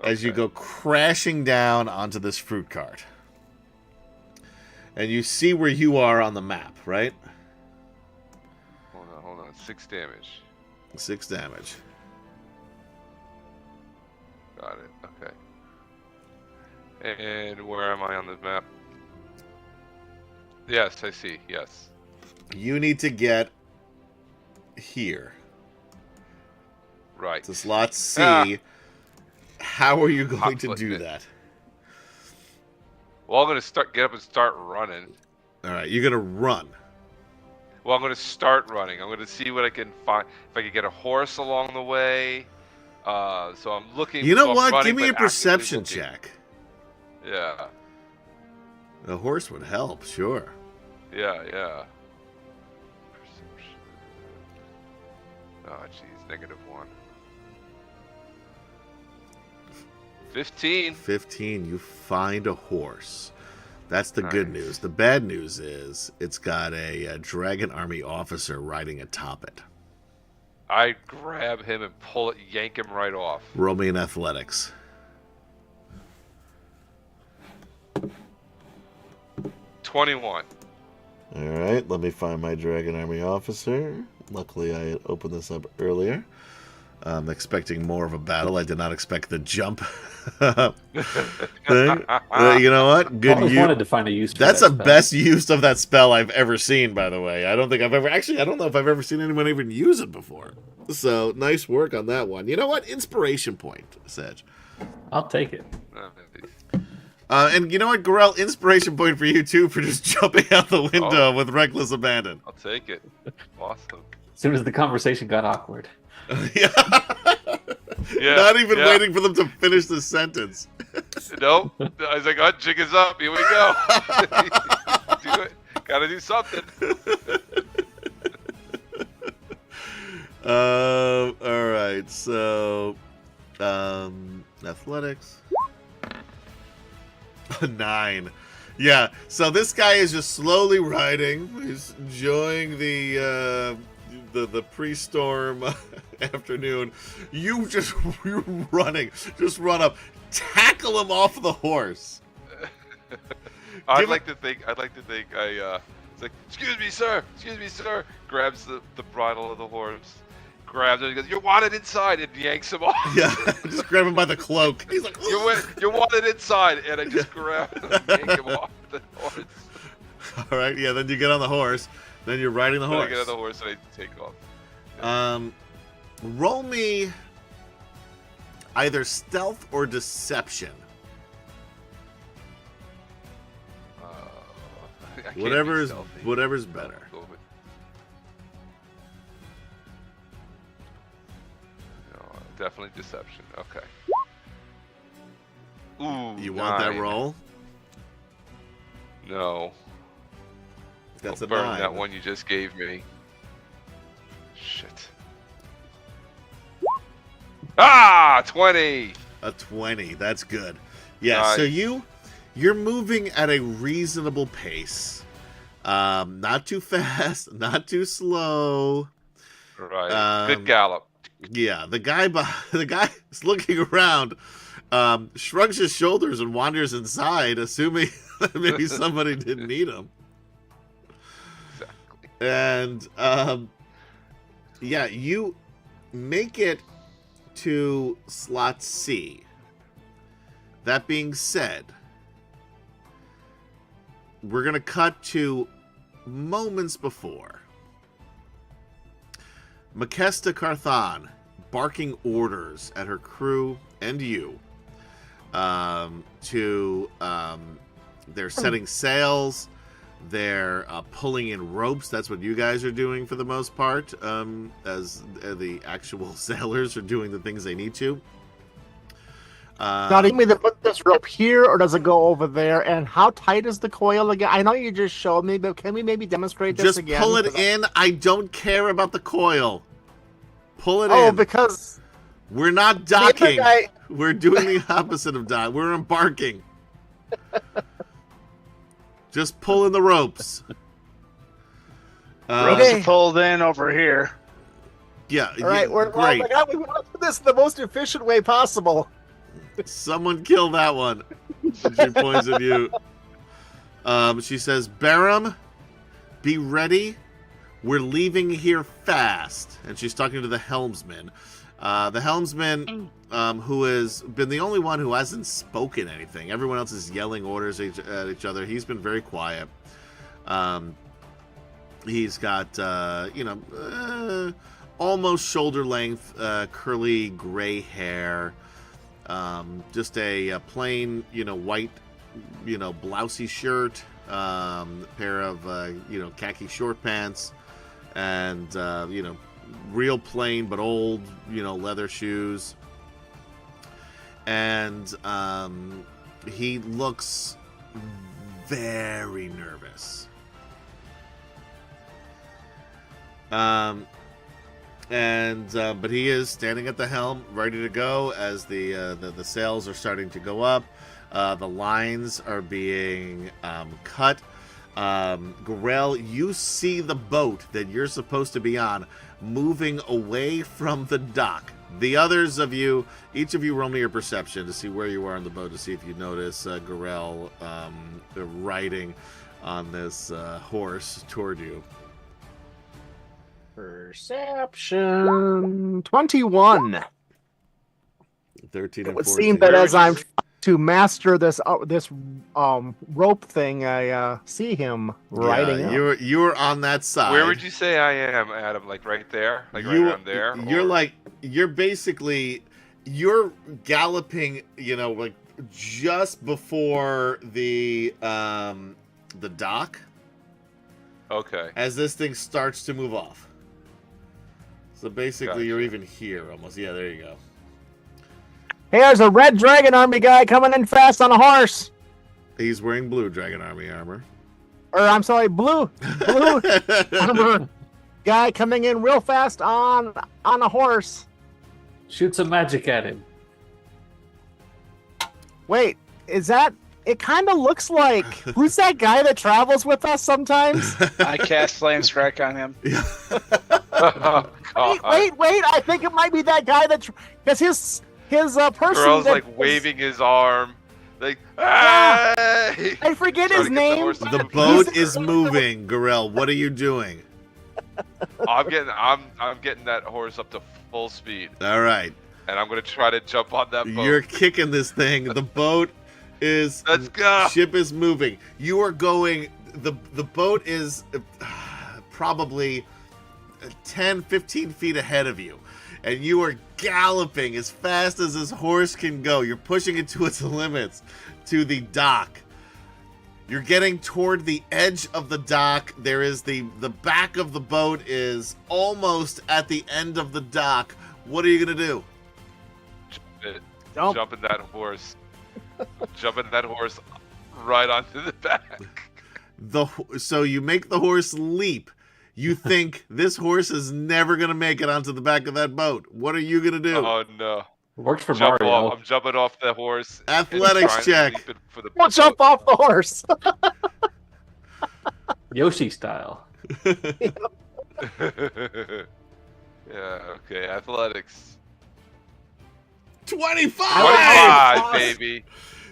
As you go crashing down onto this fruit cart. And you see where you are on the map, right? Hold on. 6 damage. 6 damage. Got it. Okay. And where am I on the map? Yes, I see. Yes. You need to get here. Right. To slot C. How are you going to Hot-footing do it. that? Well, I'm gonna get up and start running. All right, you're going to run. Well, I'm gonna start running. I'm gonna see what I can find. If I can get a horse along the way. So I'm looking. You know so I'm what? running, Give me a but actively perception looking. check. Yeah. A horse would help, sure. Yeah. Perception. Oh, jeez, -1. 15. 15, you find a horse. That's the good news. The bad news is it's got a Dragon Army officer riding atop it. I grab him and pull it, yank him right off. Roll me in athletics. 21. All right, let me find my Dragon Army officer. Luckily, I had opened this up earlier. I'm expecting more of a battle. I did not expect the jump thing. You know what? I Good always use. wanted to find a use for That's that the spell. best use of that spell I've ever seen, by the way. I don't think I've ever... Actually, I don't know if I've ever seen anyone even use it before. So, nice work on that one. You know what? Inspiration point, Sedge. I'll take it. And you know what, Gorell? Inspiration point for you, too, for just jumping out the window with reckless abandon. I'll take it. Awesome. As soon as the conversation got awkward. Yeah. Not even waiting for them to finish the sentence. Nope. I was like, oh, jig is up. Here we go. Do it. Gotta do something. All right. So, athletics. 9. Yeah. So this guy is just slowly riding. He's enjoying the pre-storm afternoon. You you're running. Just run up, tackle him off the horse. I'd like to think I it's like, excuse me, sir. Grabs the bridle of the horse, grabs it, and goes, you're wanted inside, and yanks him off. Yeah, just grab him by the cloak. He's like, you're wanted inside, and I just grab him and yank him off the horse. All right, yeah. Then you get on the horse. Then you're riding the Then horse. I get on the horse and I take off. Roll me either stealth or deception. I can't be stealthy. Whatever's better. Go with- No, definitely deception. Okay. Ooh, You want that 9. roll? No. That's I'll a burn 9. that one you just gave me. Shit. Ah, 20. A 20. That's good. Yeah. Nice. So you're moving at a reasonable pace. Not too fast, not too slow. Right. Good gallop. Yeah, the guy is looking around, shrugs his shoulders and wanders inside, assuming that maybe somebody didn't need him. Exactly. And yeah, you make it to slot C. That being said, we're gonna cut to moments before. Makesta Carthan barking orders at her crew and you they're setting sails, they're pulling in ropes. That's what you guys are doing for the most part, as the actual sailors are doing the things they need to. Now, do you mean to put this rope here, or does it go over there? And how tight is the coil again? I know you just showed me, but can we maybe demonstrate this Just again? pull it in. I don't care about the coil. Pull it Oh, in. because We're not the other docking. guy- We're doing the opposite of dock. We're embarking. Just pull in the ropes. Ropes Okay. are pulled in over here. Yeah. all right, yeah, we're great. we want to do this the most efficient way possible. Someone kill that one. She points at you. She says, Barum, be ready. We're leaving here fast. And she's talking to the helmsman. The helmsman, who has been the only one who hasn't spoken anything. Everyone else is yelling orders at each other. He's been very quiet. He's got, almost shoulder length, curly gray hair. Just a plain, white, blousey shirt, pair of, khaki short pants, and, real plain but old, leather shoes. And he looks very nervous. But he is standing at the helm, ready to go as the sails are starting to go up. The lines are being cut. Gorell, you see the boat that you're supposed to be on moving away from the dock. The others of you, each of you roll me your perception to see where you are on the boat, to see if you notice Gorell riding on this horse toward you. Perception 21. 13 It and would 14. seem that Where as would you I'm s- to master this rope thing, I see him riding up. You're on that side. Where would you say I am, Adam? Like right there? Like right around there? You're basically galloping, like just before the dock Okay. as this thing starts to move off. So basically you're Gotcha. even here almost. Yeah, there you go. Here's a red dragon army guy coming in fast on a horse. He's wearing blue Dragon Army armor. Or I'm sorry, blue armor guy coming in real fast on a horse. Shoot some magic at him. Wait, is that? It kind of looks like who's that guy that travels with us sometimes? I cast Flame Strike on him. Oh, God. Wait! I think it might be that guy that because his person. Girl's that like was- waving his arm. Like, Yeah. hey! I forget Trying his to get the name. horse to The move boat faster. is moving, Gorell. What are you doing? I'm getting that horse up to full speed, All right. and I'm gonna try to jump on that boat. You're kicking this thing. The boat is Let's go. Ship is moving. You are going. The boat is probably 10, 15 feet ahead of you, and you are galloping as fast as this horse can go. You're pushing it to its limits to the dock. You're getting toward the edge of the dock. There is the back of the boat is almost at the end of the dock. What are you gonna do? Jump. Jumping that horse. Jumping that horse right onto the back. So you make the horse leap. You think this horse is never gonna make it onto the back of that boat. What are you gonna do? Oh no! Worked for Jump Mario. off. I'm jumping off the horse. and Athletics trying to check. leap it for the We'll jump off the horse. Yoshi style. Yeah, okay. Athletics. 25! 25, baby.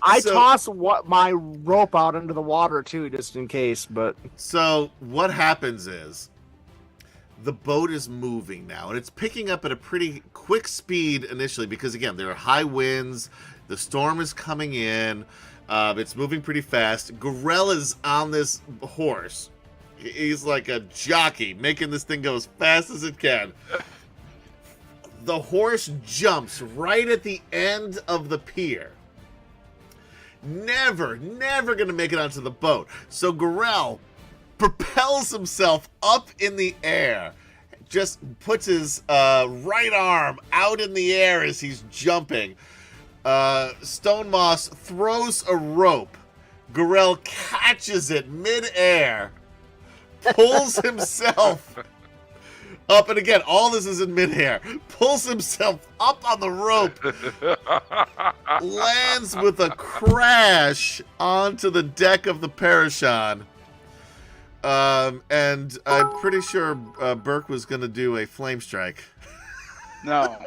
I So- toss my rope out into the water too, just in case. But So what happens is the boat is moving now, and it's picking up at a pretty quick speed initially because, again, there are high winds. The storm is coming in. It's moving pretty fast. Gorell is on this horse. He's like a jockey, making this thing go as fast as it can. The horse jumps right at the end of the pier. Never going to make it onto the boat. So Gorell propels himself up in the air, just puts his right arm out in the air as he's jumping. Stone Moss throws a rope. Gorell catches it mid-air, pulls himself up, and again, all this is in mid-air, pulls himself up on the rope, lands with a crash onto the deck of the Parashon. And I'm pretty sure Burke was going to do a flame strike. No.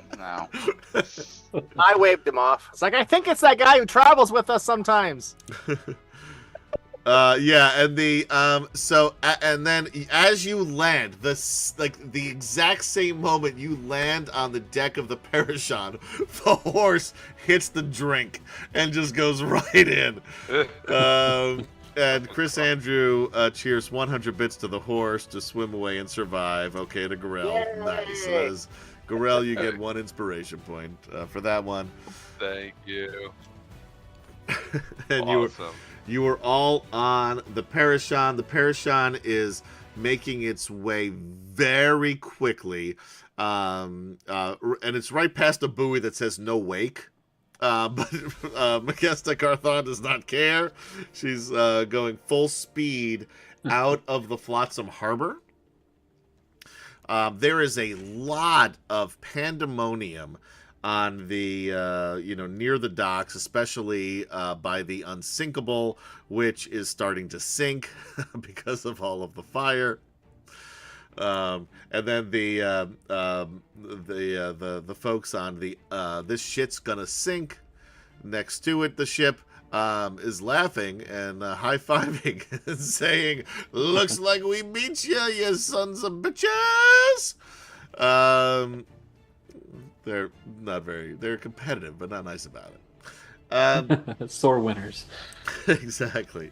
I waved him off. It's like, I think it's that guy who travels with us sometimes. Yeah, and and then as you land, the exact same moment you land on the deck of the Parashon, the horse hits the drink and just goes right in. And Chris Andrew cheers 100 bits to the horse to swim away and survive. Okay, to Gorell. Yay. Nice. So that is, Gorell, you get 1 inspiration point for that one. Thank you. And Awesome. you were all on the Parashon. The Parashon is making its way very quickly. And it's right past a buoy that says no wake. But Makesta Carthon does not care. She's going full speed out of the Flotsam Harbor. There is a lot of pandemonium on the near the docks, especially by the Unsinkable, which is starting to sink because of all of the fire. And then the folks on the this shit's gonna sink next to it, the ship is laughing and high-fiving and saying, "Looks like we beat you sons of bitches." They're competitive, but not nice about it. Sore winners. Exactly.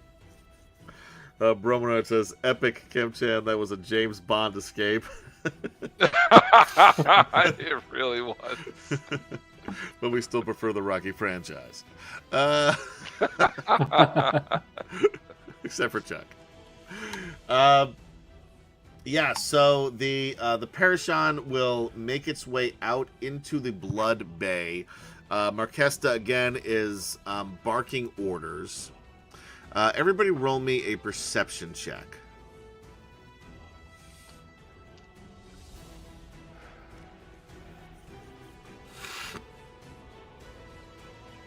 Bromanard says, "Epic, Kim-chan, that was a James Bond escape." It really was. But we still prefer the Rocky franchise. Except for Chuck. Yeah, so the Parashon will make its way out into the Blood Bay. Marquesta, again, is barking orders. Everybody roll me a perception check.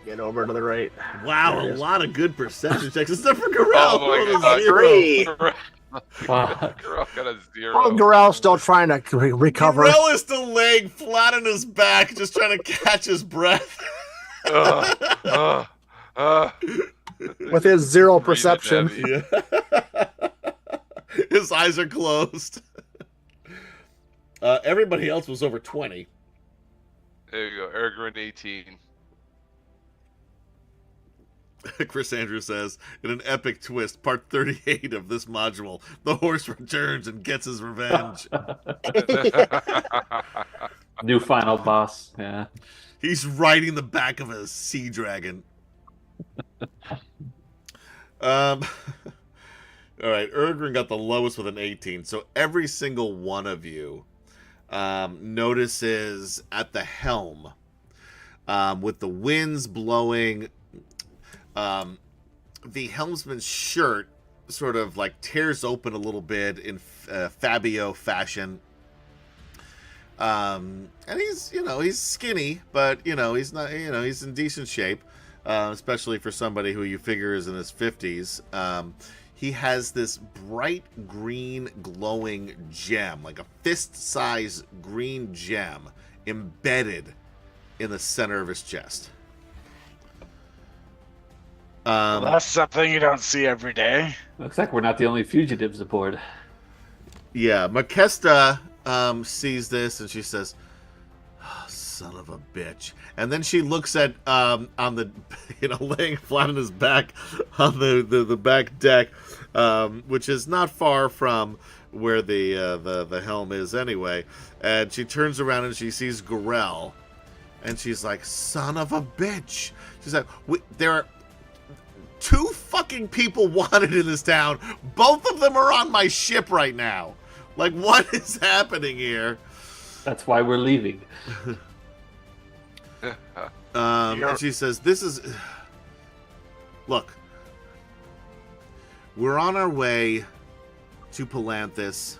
Get over to the right. Wow, a lot of good perception checks, except for Gorell. Oh my Rolled a God. zero. 3. Wow. Girl got a 0. Oh, Gorell's still trying to recover. Gorell is still laying flat on his back, just trying to catch his breath. With his 0 Breathing perception. heavy. Yeah. His eyes are closed. Everybody else was over 20. There you go. Ergrin 18. Chris Andrews says, in an epic twist, part 38 of this module, the horse returns and gets his revenge. New final boss. Yeah. He's riding the back of a sea dragon. All right, Ergrin got the lowest with an 18. So every single one of you notices at the helm, with the winds blowing, the helmsman's shirt sort of like tears open a little bit in Fabio fashion. And he's skinny, but he's not, he's in decent shape, especially for somebody who you figure is in his 50s. he has this bright green glowing gem, like a fist-sized green gem, embedded in the center of his chest. Well, that's something you don't see every day. Looks like we're not the only fugitives aboard. Yeah, Makesta sees this and she says, oh, "Son of a bitch!" And then she looks at on the, laying flat on his back on the back deck, which is not far from where the helm is anyway. And she turns around and she sees Gorell, and she's like, "Son of a bitch!" She's like, "There are 2 fucking people wanted in this town. Both of them are on my ship right now. Like, what is happening here?" That's why we're leaving. And she says, "This is... Look, we're on our way to Palanthas.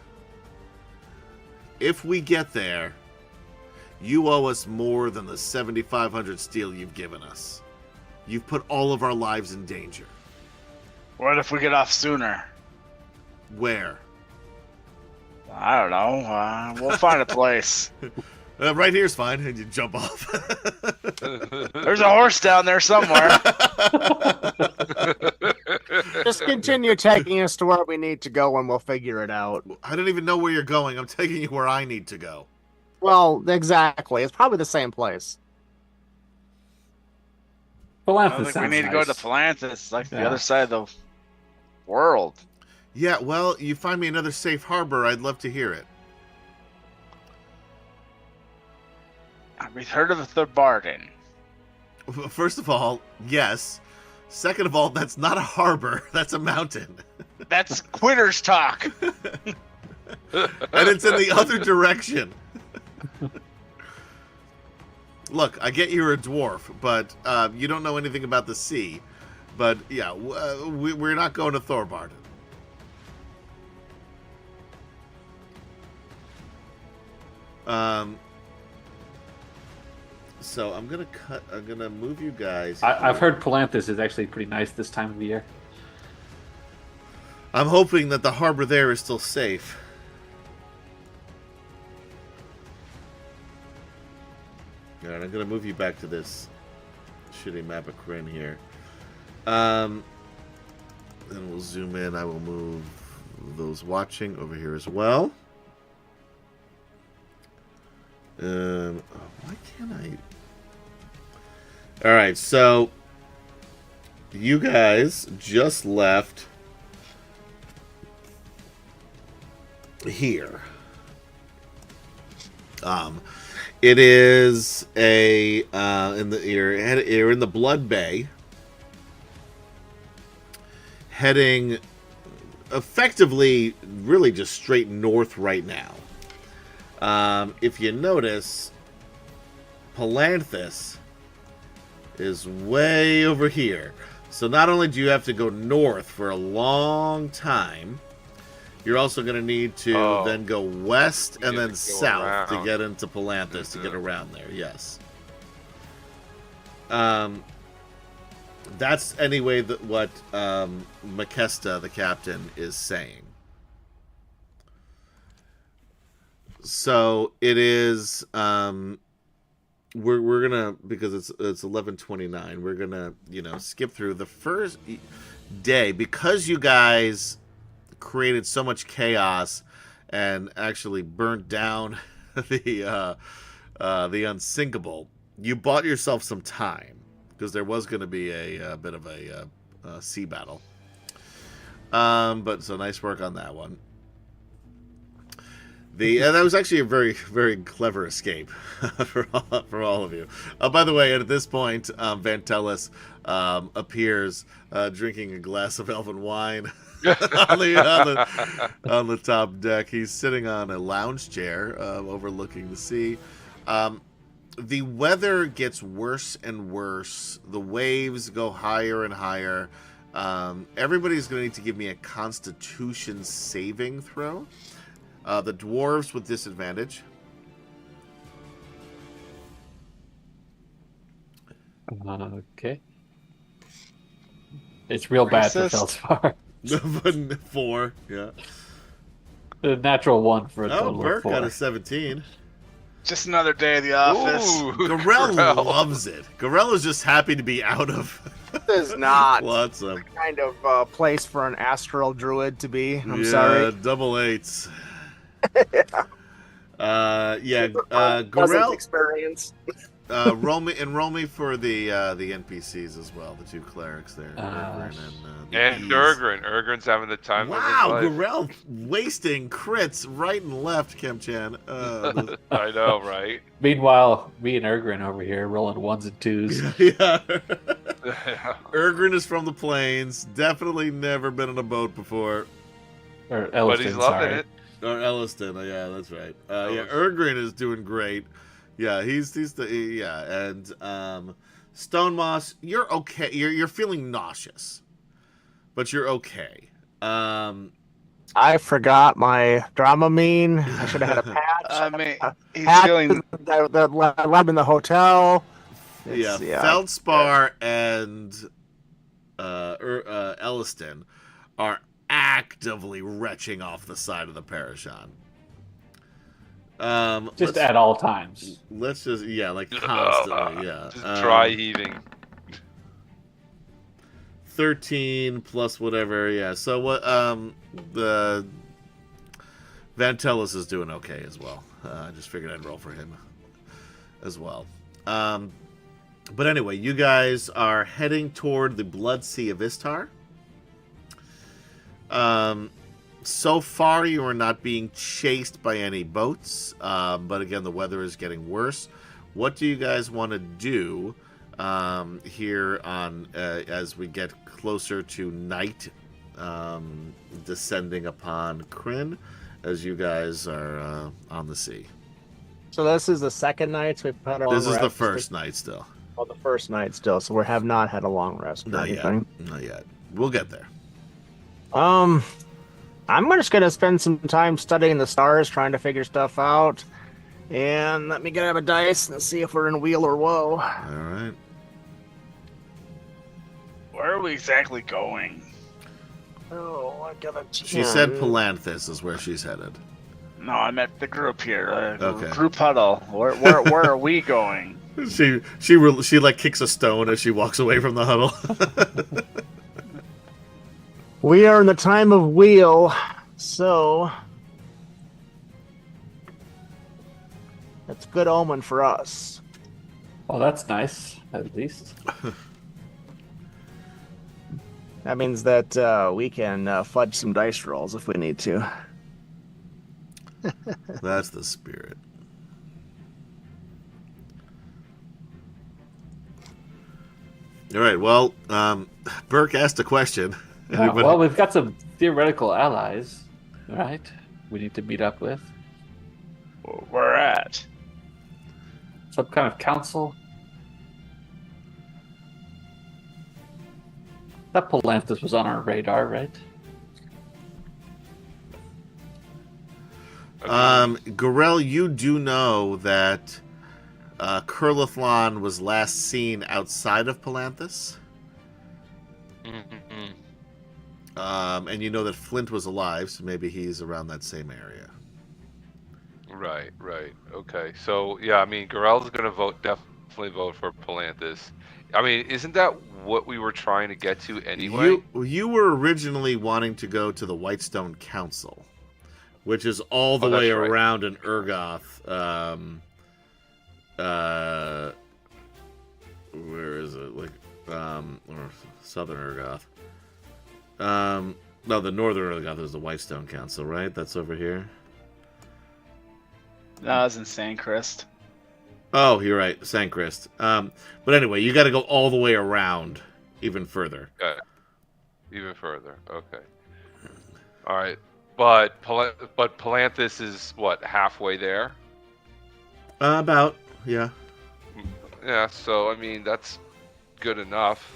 If we get there, you owe us more than the 7,500 steel you've given us. You've put all of our lives in danger." What if we get off sooner? "Where?" I don't know. We'll find a place. Right here's fine. And you jump off. There's a horse down there somewhere. Just continue taking us to where we need to go, and we'll figure it out. I don't even know where you're going. I'm taking you where I need to go. Well, exactly. It's probably the same place. I Palanthas don't think we sounds need to go nice. to Palanthas. It's like the Yeah. other side of the world. Yeah, well, you find me another safe harbor, I'd love to hear it. We've heard of the Barden. First of all, yes. Second of all, that's not a harbor. That's a mountain. That's quitters talk. And it's in the other direction. Look, I get you're a dwarf, but you don't know anything about the sea. But, yeah, we're not going to Thorbarden. So I'm gonna move you guys. I've heard Palanthas is actually pretty nice this time of year. I'm hoping that the harbor there is still safe. Alright, I'm gonna move you back to this shitty map of Kryn here. Then we'll zoom in. I will move those watching over here as well. Why can't I? Alright, so you guys just left here. It is a you're in the Blood Bay, heading effectively really just straight north right now. If you notice, Palanthas is way over here. So not only do you have to go north for a long time, you're also going to need to then go west and then south to get into Palanthas, to get around there. Yes. That's anyway what Makesta, the captain, is saying. So it is. We're gonna, because it's 11:29. We're gonna skip through the first day because you guys created so much chaos and actually burnt down the unsinkable. You bought yourself some time because there was going to be a bit of a sea battle. But so nice work on that one. That was actually a very, very clever escape for all of you. By the way, at this point, Vantellis appears drinking a glass of elven wine on the top deck. He's sitting on a lounge chair overlooking the sea. The weather gets worse and worse. The waves go higher and higher. Everybody's going to need to give me a Constitution saving throw. The dwarves with disadvantage. Okay. It's real bad for Racist. Feldspar. 4, yeah. The natural 1 for a Oh, total Burke of 4. got a 17. Just another day at the office. Ooh, Garel loves it. Garel is just happy to be out of This is not Flotsam. kind of place for an astral druid to be. I'm Yeah, sorry. double 8s. Pleasant Garel, experience. roll me for the NPCs as well, the 2 clerics there. Urgrin And Ease. Urgrin's having the time Wow, of his life. Garel wasting crits right and left, Kemchan. I know, right? Meanwhile, me and Ergrin over here rolling 1s and 2s. Yeah. Urgrin is from the plains. Definitely never been on a boat before. Or But Elliston, he's loving sorry. it. Or Elliston, yeah, that's right. Yeah, Elliston. Urgrin is doing great. Yeah, he's and Stonemoss, you're okay. You're feeling nauseous, but you're okay. I forgot my Dramamine. I should have had a patch. I mean, he's Patch feeling. that lab in the hotel. Yeah, It's- Feldspar and Elliston are actively retching off the side of the Parashon. Just at all times. Let's just like constantly, yeah. Just dry heaving. 13 plus whatever, yeah. So what? The Vantellis is doing okay as well. I just figured I'd roll for him as well. But anyway, you guys are heading toward the Blood Sea of Istar. So far, you are not being chased by any boats, but again, the weather is getting worse. What do you guys want to do here on as we get closer to night, descending upon Kryn, as you guys are on the sea? So this is the second night. So we've had a long This is the rest. first night still. Oh, the first night still. So we have not had a long rest or Not yet. anything. Not yet. We'll get there. I'm just gonna spend some time studying the stars, trying to figure stuff out. And let me get out a dice and see if we're in weal or woe. All right. Where are we exactly going? Oh, I got a 10. She said Palanthus is where she's headed. No, I meant the group here. Okay. Group huddle. Where are we going? She like kicks a stone as she walks away from the huddle. We are in the time of wheel, so that's good omen for us. Well, that's nice, at least. That means that we can fudge some dice rolls if we need to. That's the spirit. All right. Well, Burke asked a question. Anybody- Well, we've got some theoretical allies, right? We need to meet up with. Where at? Some kind of council. That Palanthus was on our radar, right? Garel, you do know that Kurlathlon was last seen outside of Palanthus. Mhm. And you know that Flint was alive, so maybe he's around that same area. Right. Okay. So yeah, I mean, Garel's gonna definitely vote for Palanthus. I mean, isn't that what we were trying to get to anyway? You were originally wanting to go to the Whitestone Council, which is all the Oh, that's way right. around in Urgoth. Where is it? Like, or Southern Urgoth. No, the Northern Urgoth is the Whitestone Council, right? That's over here. No, I was in Sandcrest. Oh, you're right, Sanchrist. But anyway, you got to go all the way around, even further. Even further. Okay. All right. But Palanthus is what, halfway there? About, yeah. Yeah. So I mean, that's good enough.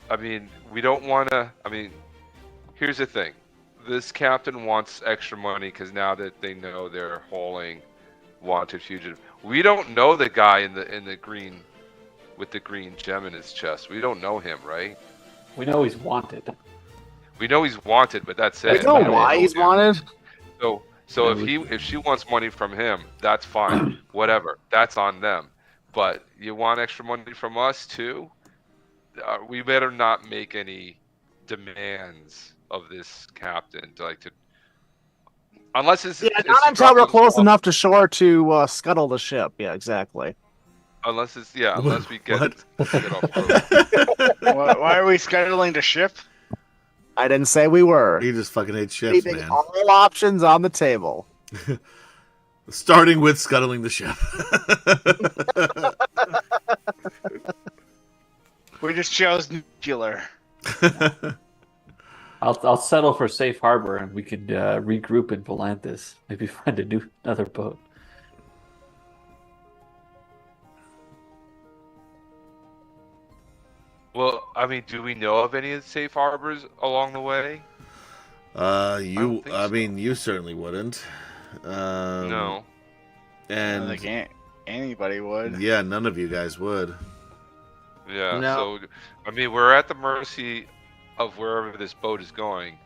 I mean, we don't want to. I mean, here's the thing. This captain wants extra money because now that they know they're hauling wanted fugitive. We don't know the guy in the green with the green gem in his chest. We don't know him, right? We know he's wanted. We know he's wanted, but that's We it. know We don't why he's him. wanted. So if she wants money from him, that's fine. Whatever. That's on them. But you want extra money from us too? We better not make any demands of this captain to unless it's Not to until drop we're us close off. enough to shore to scuttle the ship. Yeah, exactly. Unless we get What? off road. Why are we scheduling the ship? I didn't say we were. He just fucking hates ships, Leaving man. all options on the table. Starting with scuttling the ship. We just chose nuclear. I'll settle for safe harbor, and we could regroup in Volantis. Maybe find another boat. Well, I mean, do we know of any safe harbors along the way? You certainly wouldn't. No. I And don't think anybody would. yeah, none of you guys would. Yeah. No. So, I mean, we're at the mercy of wherever this boat is going.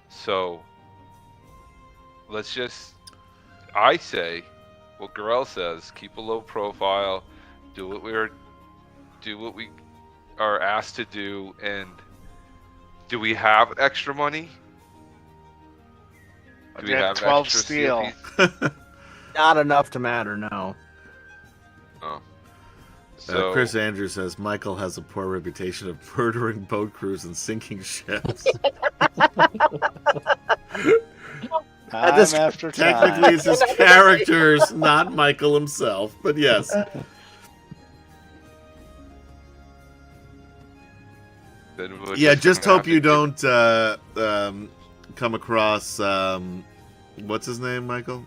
So, let's just. I say, what Garel says: keep a low profile, do what we are asked to do, and do we have extra money? Do we got have 12 extra steel. CFPs? Not enough to matter, no. Oh. So, Chris Andrews says Michael has a poor reputation of murdering boat crews and sinking ships. Time this- after time. Technically, it's his characters, not Michael himself. But yes, then we're yeah. Just gonna hope have you to don't come across what's his name, Michael?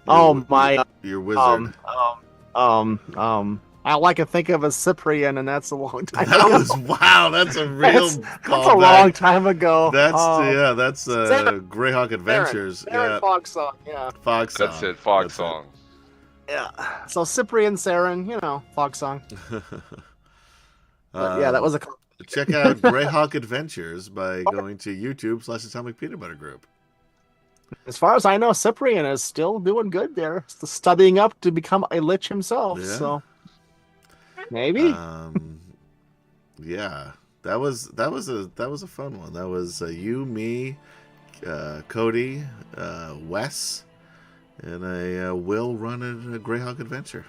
Oh my. Your wizard. All I can think of is Cyprian, and that's a long time That ago. was wow. That's a real That's a callback. long time ago. That's Sarah- Greyhawk Adventures. Aaron Yeah, Fox song, yeah. Fox song. That's it, Fox That's it. song. Yeah. So Cyprian, Saren, Fox song. But yeah, that was a. Check out Greyhawk Adventures by going to YouTube/Atomic Peanut Butter Group. As far as I know, Cyprian is still doing good there, studying up to become a lich himself. Yeah. So maybe. Yeah, that was a fun one. That was you, me, Cody, Wes, and I will run a Greyhawk Adventure.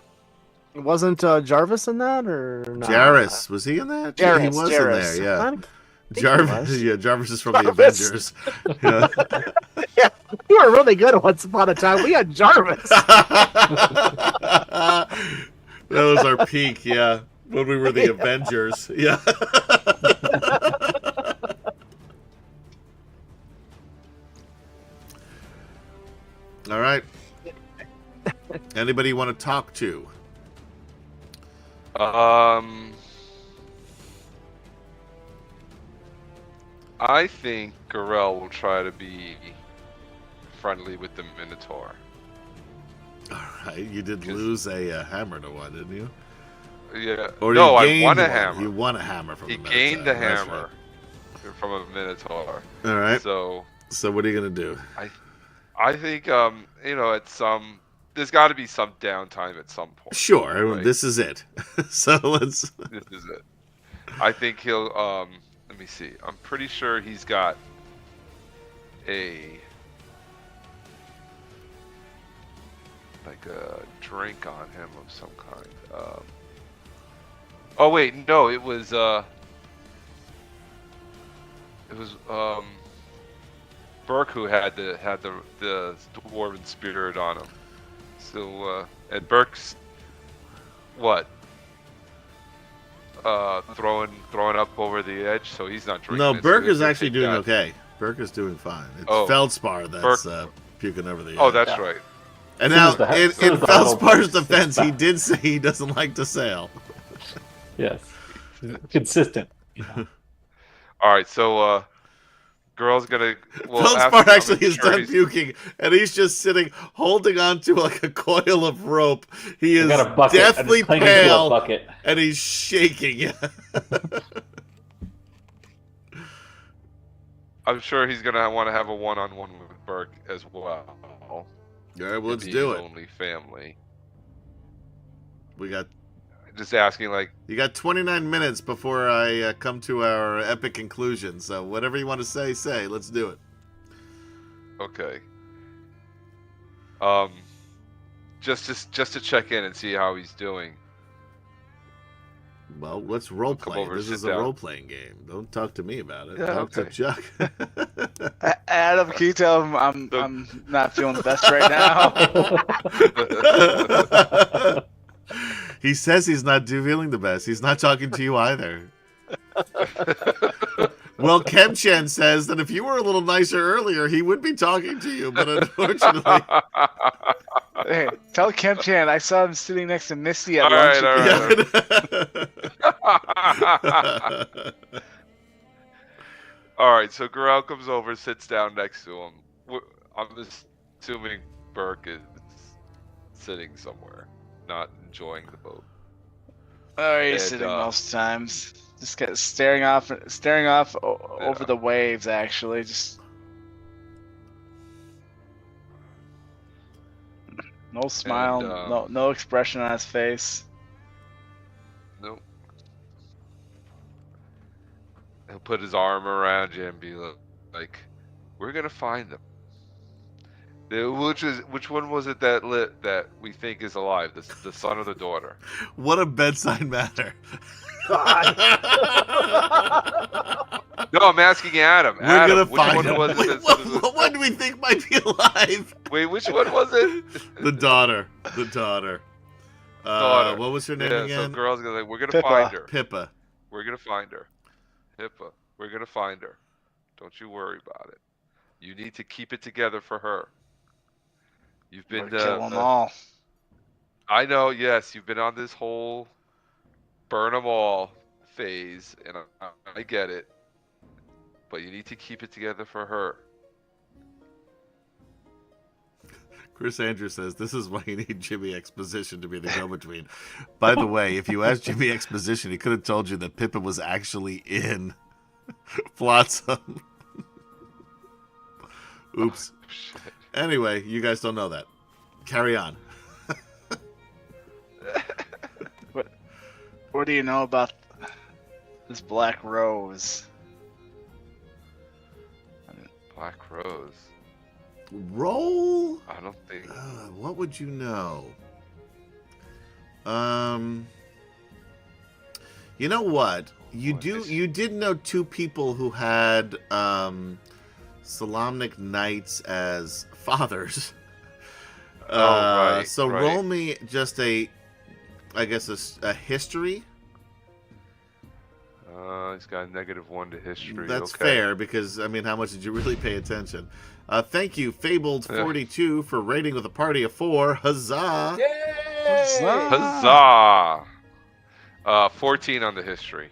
Wasn't Jarvis in that or not? Jairus, was he in that? Jarvis, He was Jarvis. in there. Yeah. I think he Jarvis, was. yeah, Jarvis is from Jarvis. the Avengers. Yeah, you were really good once upon a time. We had Jarvis. That was our peak, yeah, when we were the Yeah. Avengers. Yeah. All right. Anybody want to talk to? I think Garel will try to be friendly with the Minotaur. All right, you did lose a hammer to one, didn't you? Yeah. Or no, you I gained won a one. hammer. You won a hammer from He the gained the Minotaur. That's hammer from a Minotaur. right. All right. So what are you gonna do? I think at some there's got to be some downtime at some point. Sure, Right. this is it. So let's. This is it. I think he'll let me see. I'm pretty sure he's got a drink on him of some kind. Oh wait, no, it was Burke who had the dwarven spirit on him. So and Burke's what? Throwing up over the edge, so he's not drinking. No, it, so Burke he'll is actually take doing that. okay. Burke is doing fine. It's Oh, Feldspar that's Burke- puking over the edge. Oh, that's right. And So now, is the- in so is the Huddle Feldspar's Boys. defense, he did say he doesn't like to sail. Yes, consistent. All right, so girl's gonna. Well, Feldspar after- actually I'm is sure done he's- puking, and he's just sitting, holding on to like a coil of rope. He is I got a bucket. I'm deathly just clinging to a pale, bucket. and he's shaking. I'm sure he's gonna want to have a one-on-one with Burke as well. All right, well, let's Being do his it. only family. We got Just asking, like, you got 29 minutes before I come to our epic conclusion. So whatever you want to say. Let's do it. okay. Just to check in and see how he's doing. Well, let's role Come play. over, This sit is a down. role playing game. Don't talk to me about it. Yeah, Talk to okay. Chuck. Adam, can you tell him I'm not feeling the best right now? He says he's not feeling the best. He's not talking to you either. Well, Kemchen says that if you were a little nicer earlier, he would be talking to you, but unfortunately... Hey, tell Kemchan I saw him sitting next to Misty at All lunch. right, All right, so Garel comes over, sits down next to him. I'm assuming Burke is sitting somewhere, not enjoying the boat. Oh, he's And, sitting most times. Just staring off over the waves. Actually, just no smile, And, no expression on his face. Nope. He'll put his arm around you and be like, "We're gonna find them." Which one was it that we think is alive? The son or the daughter? What a bedside manner. No, I'm asking Adam. We're Adam, gonna which find one him. was Wait, it? what one do we think might be alive? Wait, which one was it? The daughter. The daughter. Daughter. What was her name Yeah, again? so girls gonna we're gonna Pippa. find her. Pippa. We're gonna find her. Pippa. We're gonna find her. Don't you worry about it. You need to keep it together for her. You've been Kill them all. I know, yes, you've been on this whole burn them all phase, and I get it. But you need to keep it together for her. Chris Andrews says this is why you need Jimmy Exposition to be the go-between. By the way, if you asked Jimmy Exposition, he could have told you that Pippa was actually in Flotsam. Oops. Oh, shit. Anyway, you guys don't know that. Carry on. What do you know about this Black Rose? Black Rose. Roll. I don't think. What would you know? You know what? You did know two people who had Solamnic Knights as fathers. Right. So right. roll me just a history. He's got a -1 to history. That's okay. fair because I mean, how much did you really pay attention? Thank you, Fabled42, for rating with a party of 4. Huzzah! Huzzah! 14 on the history.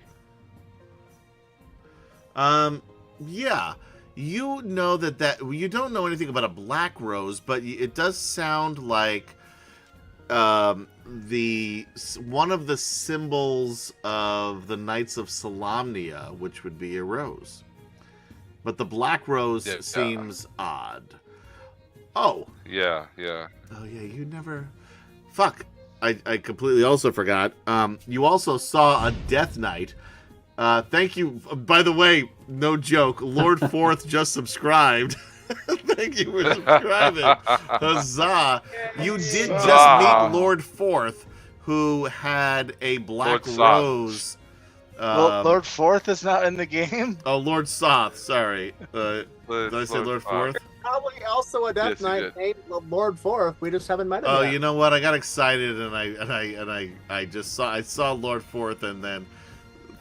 Yeah. You know that you don't know anything about a black rose, but it does sound like one of the symbols of the Knights of Solamnia, which would be a rose. But the black rose seems odd. Oh. Yeah. Oh yeah, you never. Fuck. I completely also forgot. You also saw a Death Knight. Thank you. By the way, no joke. Lord Forth just subscribed. Thank you for subscribing. Huzzah. You did just meet Lord Forth, who had a black rose. Lord Forth is not in the game? Oh, Lord Soth. Sorry. Did I say Lord Forth? Probably also a Death Yes, you Knight named Lord Forth. We just haven't met him Oh, yet. you know what? I got excited and I saw Lord Forth and then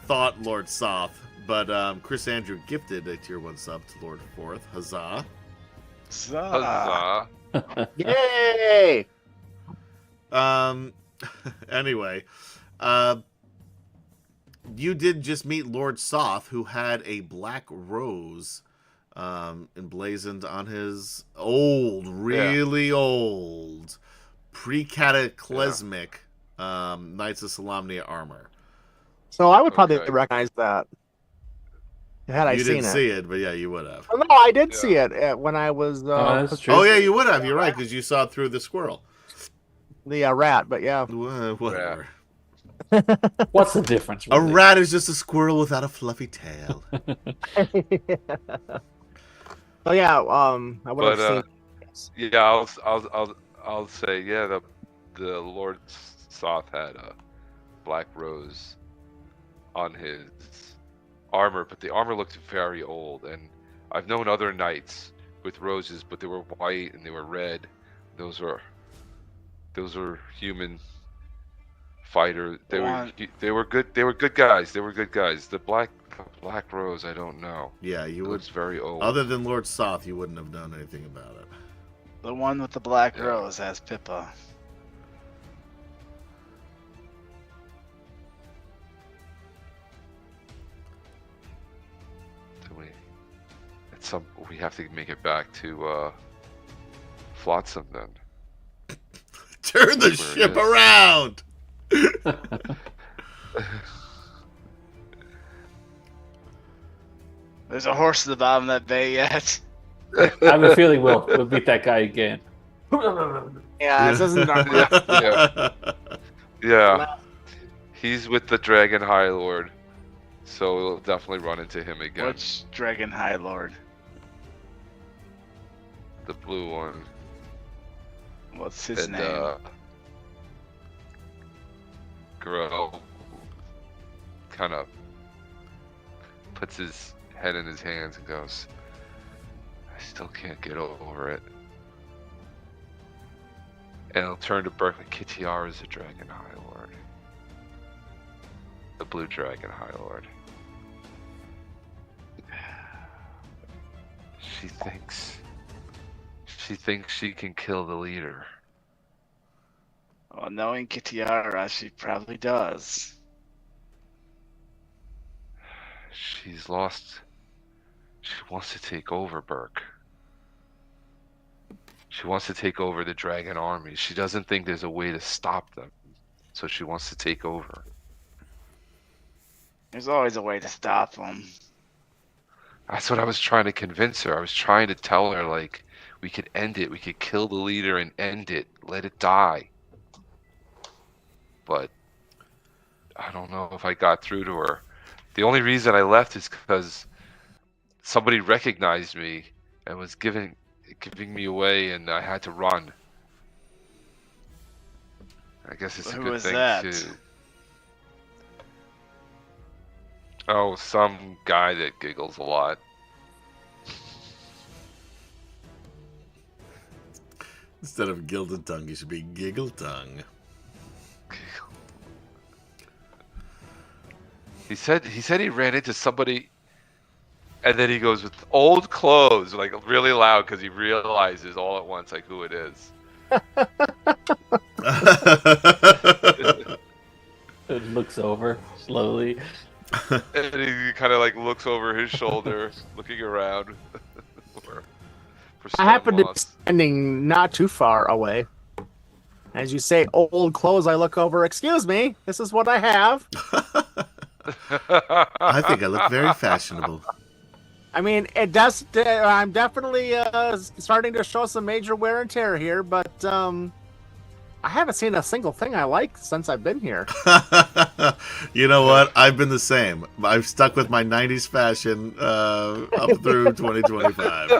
thought Lord Soth. But Chris Andrew gifted a tier 1 sub to Lord Forth. Huzzah. Huzzah! Yay! Anyway, you did just meet Lord Soth, who had a black rose emblazoned on his really old, pre-cataclysmic Knights of Solamnia armor. So I would probably Okay. recognize that. Had I You seen didn't it. see it, but yeah, you would have. Oh, no, I did Yeah. see it when I was that's true. Oh yeah, you would have. You're right, because you saw it through the squirrel. the rat, but yeah. Whatever. What's the difference? A Really? rat is just a squirrel without a fluffy tail. Oh yeah, I would have But seen. yeah, I'll say yeah. The Lord Soth had a black rose on his armor, but the armor looked very old. And I've known other knights with roses, but they were white and they were red. Those were human fighter. They were good. They were good guys. They were good guys. The black rose, I don't know. Yeah, It you would. looks very old. Other than Lord Soth, you wouldn't have known anything about it. The one with the black Yeah. rose has Pippa. We have to make it back to Flotsam then. Turn the That's where it ship is. around. There's a horse at the bottom of that bay yet. I have a feeling we'll beat that guy again. Yeah, this isn't our Yeah. Yeah, he's with the Dragon High Lord, so we'll definitely run into him again. Which Dragon High Lord? The blue one. What's his and name? Garel kind of puts his head in his hands and goes, I still can't get over it. And he'll turn to Berkeley. Kitiara is the Dragon High Lord. The Blue Dragon High Lord. She thinks she can kill the leader. Well, knowing Kitiara, she probably does. She's lost. She wants to take over Burke. She wants to take over the dragon army. She doesn't think there's a way to stop them. So she wants to take over. There's always a way to stop them. That's what I was trying to convince her. I was trying to tell her, like, we could end it. We could kill the leader and end it. Let it die. But I don't know if I got through to her. The only reason I left is because somebody recognized me and was giving me away, and I had to run. I guess it's a Who good was thing that? too. Oh, some guy that giggles a lot. Instead of gilded tongue, you should be giggle tongue. He said he ran into somebody, and then he goes with old clothes, like really loud, because he realizes all at once like who it is. It looks over slowly. And he kind of like looks over his shoulder, looking around for I happen to be Stonewalls. standing not too far away. As you say, old clothes, I look over. Excuse me, this is what I have. I think I look very fashionable. I mean, it does. I'm definitely starting to show some major wear and tear here, but I haven't seen a single thing I like since I've been here. You know what? I've been the same. I've stuck with my 90s fashion up through 2025.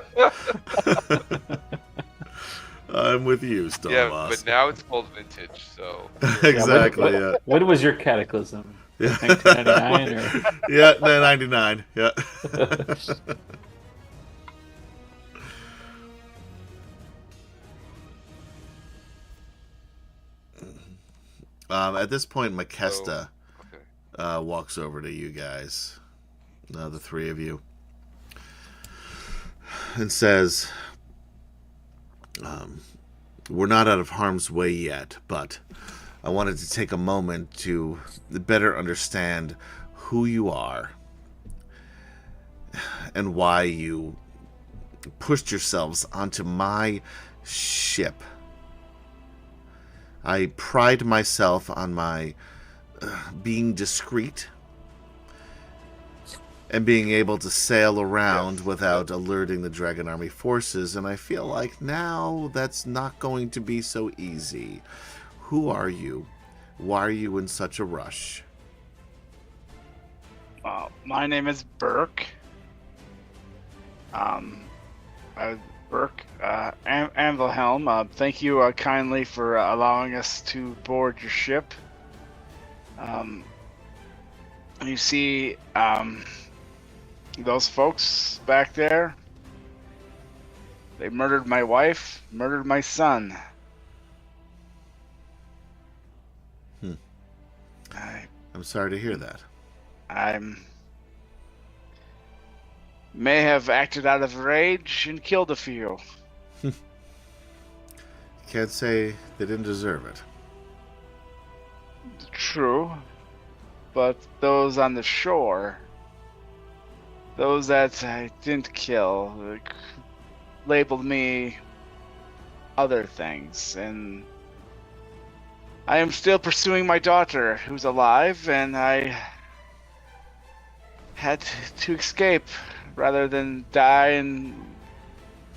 I'm with you, Stonewalls. Yeah, but now it's called vintage, so Exactly, yeah. When was your cataclysm? Yeah. 1999 or? Yeah, no, 99. Yeah. At this point, Makesta okay. walks over to you guys, the three of you, and says, we're not out of harm's way yet, but I wanted to take a moment to better understand who you are and why you pushed yourselves onto my ship. I pride myself on my being discreet and being able to sail around without alerting the Dragon Army forces, and I feel like now that's not going to be so easy. Who are you? Why are you in such a rush? My name is Burke. Burke Anvilhelm. Thank you kindly for allowing us to board your ship. You see those folks back there? They murdered my wife, murdered my son. I'm sorry to hear that. I may have acted out of rage and killed a few. Can't say they didn't deserve it. True, but those on the shore, those that I didn't kill, labeled me other things, and I am still pursuing my daughter, who's alive, and I had to escape rather than die, and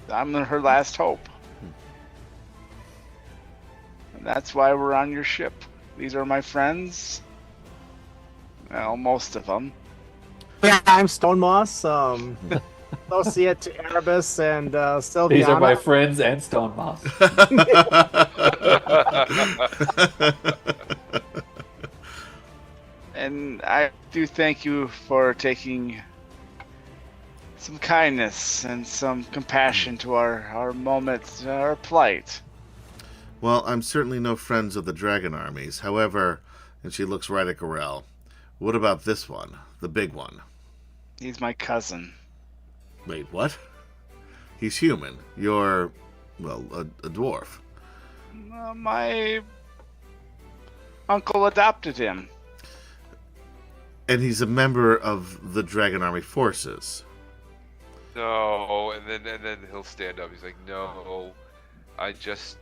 I'm her last hope. And that's why we're on your ship. These are my friends. Well, most of them. Yeah, I'm Stonemoss, associate to Erebus and Sylviana. These are my friends and Stonemoss. And I do thank you for taking some kindness and some compassion to our moment, our plight. Well, I'm certainly no friends of the Dragon Armies. However, and she looks right at Gorel, what about this one? The big one? He's my cousin. Wait, what? He's human. You're, well, a dwarf. My uncle adopted him. And he's a member of the Dragon Army forces. No, and then he'll stand up. He's like, no, I just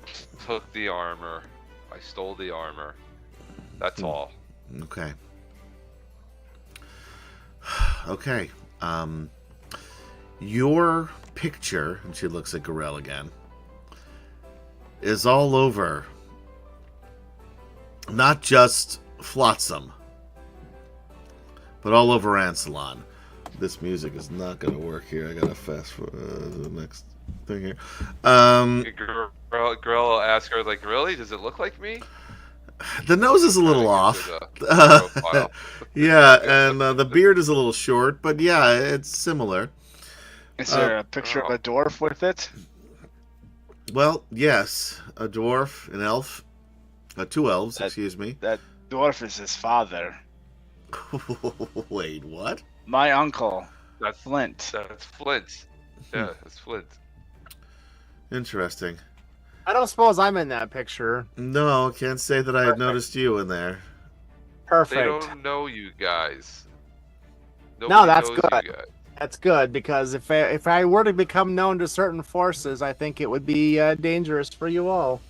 took the armor. I stole the armor. That's all. Okay. Okay. Your picture, and she looks at Gorel again, is all over. Not just Flotsam, but all over Ansalon. This music is not going to work here. I gotta fast forward to the next thing here. Girl ask her, like, really? Does it look like me? The nose is a little off. Yeah, and the beard is a little short, but yeah, it's similar. Is there a picture of a dwarf with it? Well, yes, a dwarf, an elf, two elves. Excuse me. That dwarf is his father. Wait, what? My uncle. That's Flint. That's Flint. Yeah, that's Flint. Interesting. I don't suppose I'm in that picture. No, can't say that I had Perfect. noticed you in there. Perfect. They don't know you guys. No, that's knows you good. guys. That's good, because if I were to become known to certain forces, I think it would be dangerous for you all.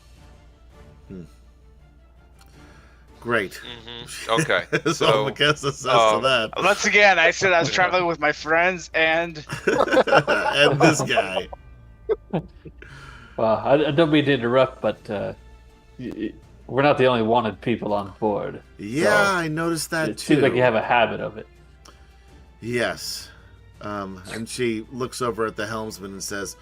Great. Mm-hmm. Okay. So Makessa says to that. Once again, I said I was traveling with my friends and And this guy. Well, I don't mean to interrupt, but we're not the only wanted people on board. Yeah, So I noticed that it too. seems like you have a habit of it. Yes. And she looks over at the helmsman and says,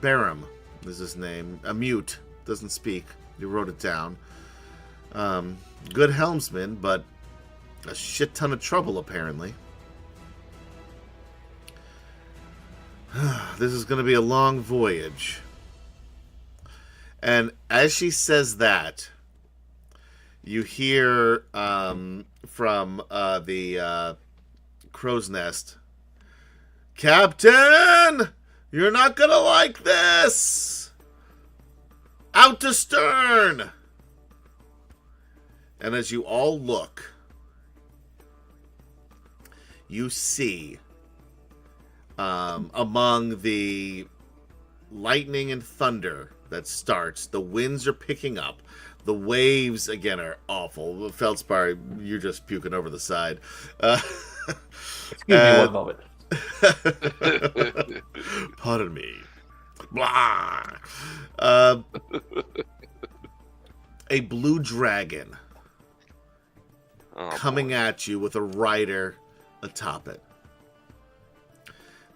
Barum is his name. A mute. Doesn't speak. You wrote it down. Good helmsman, but a shit ton of trouble, apparently. This is going to be a long voyage. And as she says that, you hear from the crow's nest, Captain! You're not going to like this! Out to stern! And as you all look, you see among the lightning and thunder that starts, the winds are picking up. The waves, again, are awful. Feldspar, you're just puking over the side. Excuse me one moment. Pardon me. Blah. A blue dragon coming at you with a rider atop it.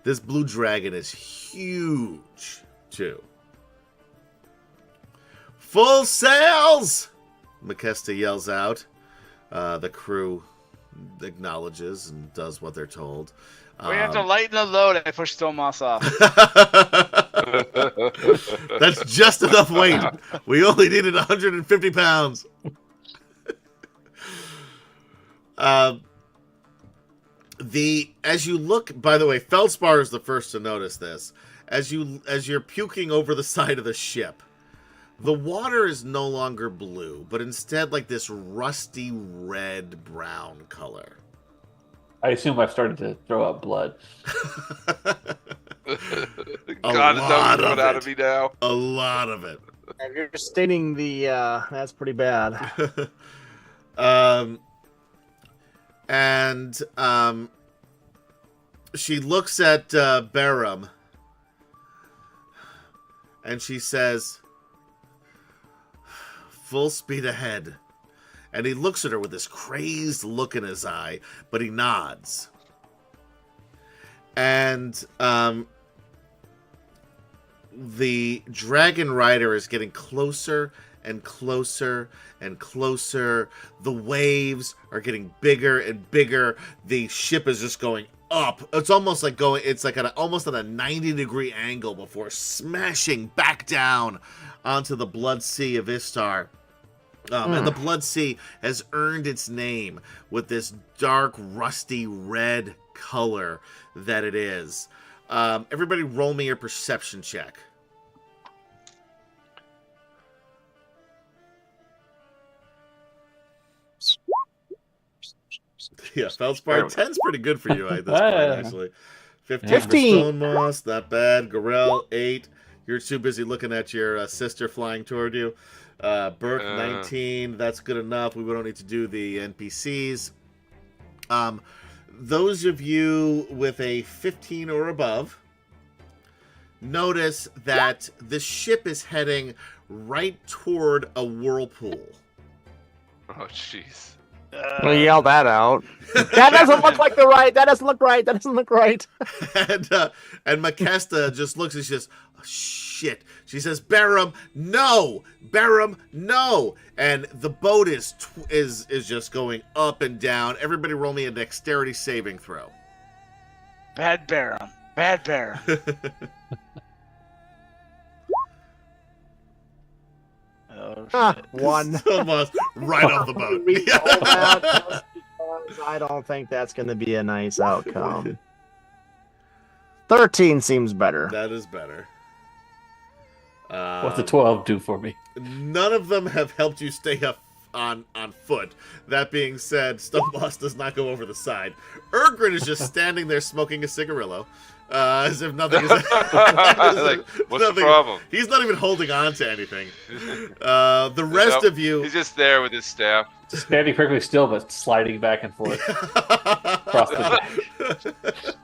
This blue dragon is huge, too. Full sails! Makesta yells out. The crew acknowledges and does what they're told. We have to lighten the load. I push Stonemoss off. That's just enough weight. We only needed 150 pounds. As you look, by the way, Feldspar is the first to notice this. As you're puking over the side of the ship, the water is no longer blue, but instead like this rusty red brown color. I assume I've started to throw up blood. God, it's coming out of me now. A lot of it. If you're staining the, that's pretty bad. She looks at Barum, and she says, "Full speed ahead." And he looks at her with this crazed look in his eye, but he nods. And the dragon rider is getting closer and closer and closer. The waves are getting bigger and bigger. The ship is just going up. It's almost like almost at a 90-degree angle before smashing back down onto the Blood Sea of Istar. And the Blood Sea has earned its name with this dark, rusty red color that it is. Everybody roll me your perception check. Yeah, Feldspar, 10's pretty good for you at this point, actually. 15 for Stonemoss, not bad. Gorell, 8. You're too busy looking at your sister flying toward you. Burke, 19. That's good enough. We don't need to do the NPCs. Those of you with a 15 or above notice that the ship is heading right toward a whirlpool. Oh, jeez. We'll yell that out. That doesn't look like the right. That doesn't look right. That doesn't look right. And Makesta just looks and she says, oh, shit. She says, Barum, no! Barum, no! And the boat is just going up and down. Everybody roll me a dexterity saving throw. Bad Barum. Bad Barum. Oh, shit. 1. Almost right off the boat. I don't think that's going to be a nice outcome. 13 seems better. That is better. What's a 12 do for me? None of them have helped you stay up on foot. That being said, Stonemoss does not go over the side. Urgrin is just standing there smoking a cigarillo. As if nothing is... Like, what's the problem? He's not even holding on to anything. The rest of you... He's just there with his staff. Standing perfectly still, but sliding back and forth across the deck.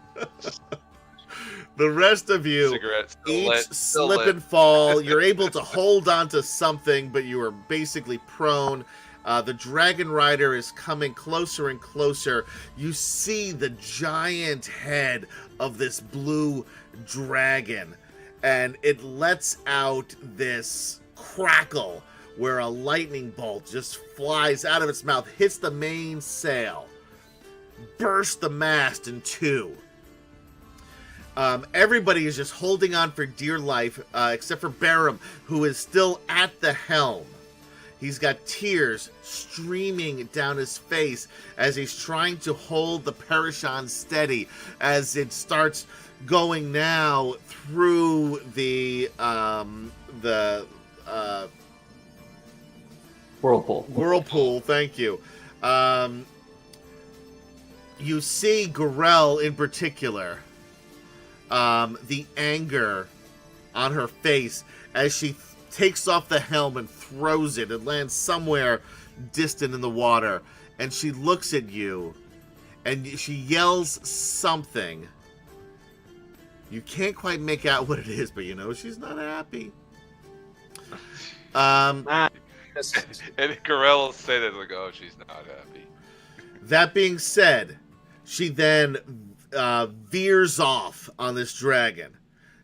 The rest of you each slip and fall. You're able to hold on to something, but you are basically prone. The dragon rider is coming closer and closer. You see the giant head of this blue dragon, and it lets out this crackle where a lightning bolt just flies out of its mouth, hits the main sail, bursts the mast in two. Everybody is just holding on for dear life, except for Barum, who is still at the helm. He's got tears streaming down his face as he's trying to hold the Parashon steady as it starts going now through the Whirlpool. Whirlpool, thank you. You see Gorell in particular. The anger on her face as she takes off the helm and throws it. It lands somewhere distant in the water. And she looks at you and she yells something. You can't quite make out what it is, but you know she's not happy. And Garel will say that like, oh, she's not happy. That being said, she then veers off on this dragon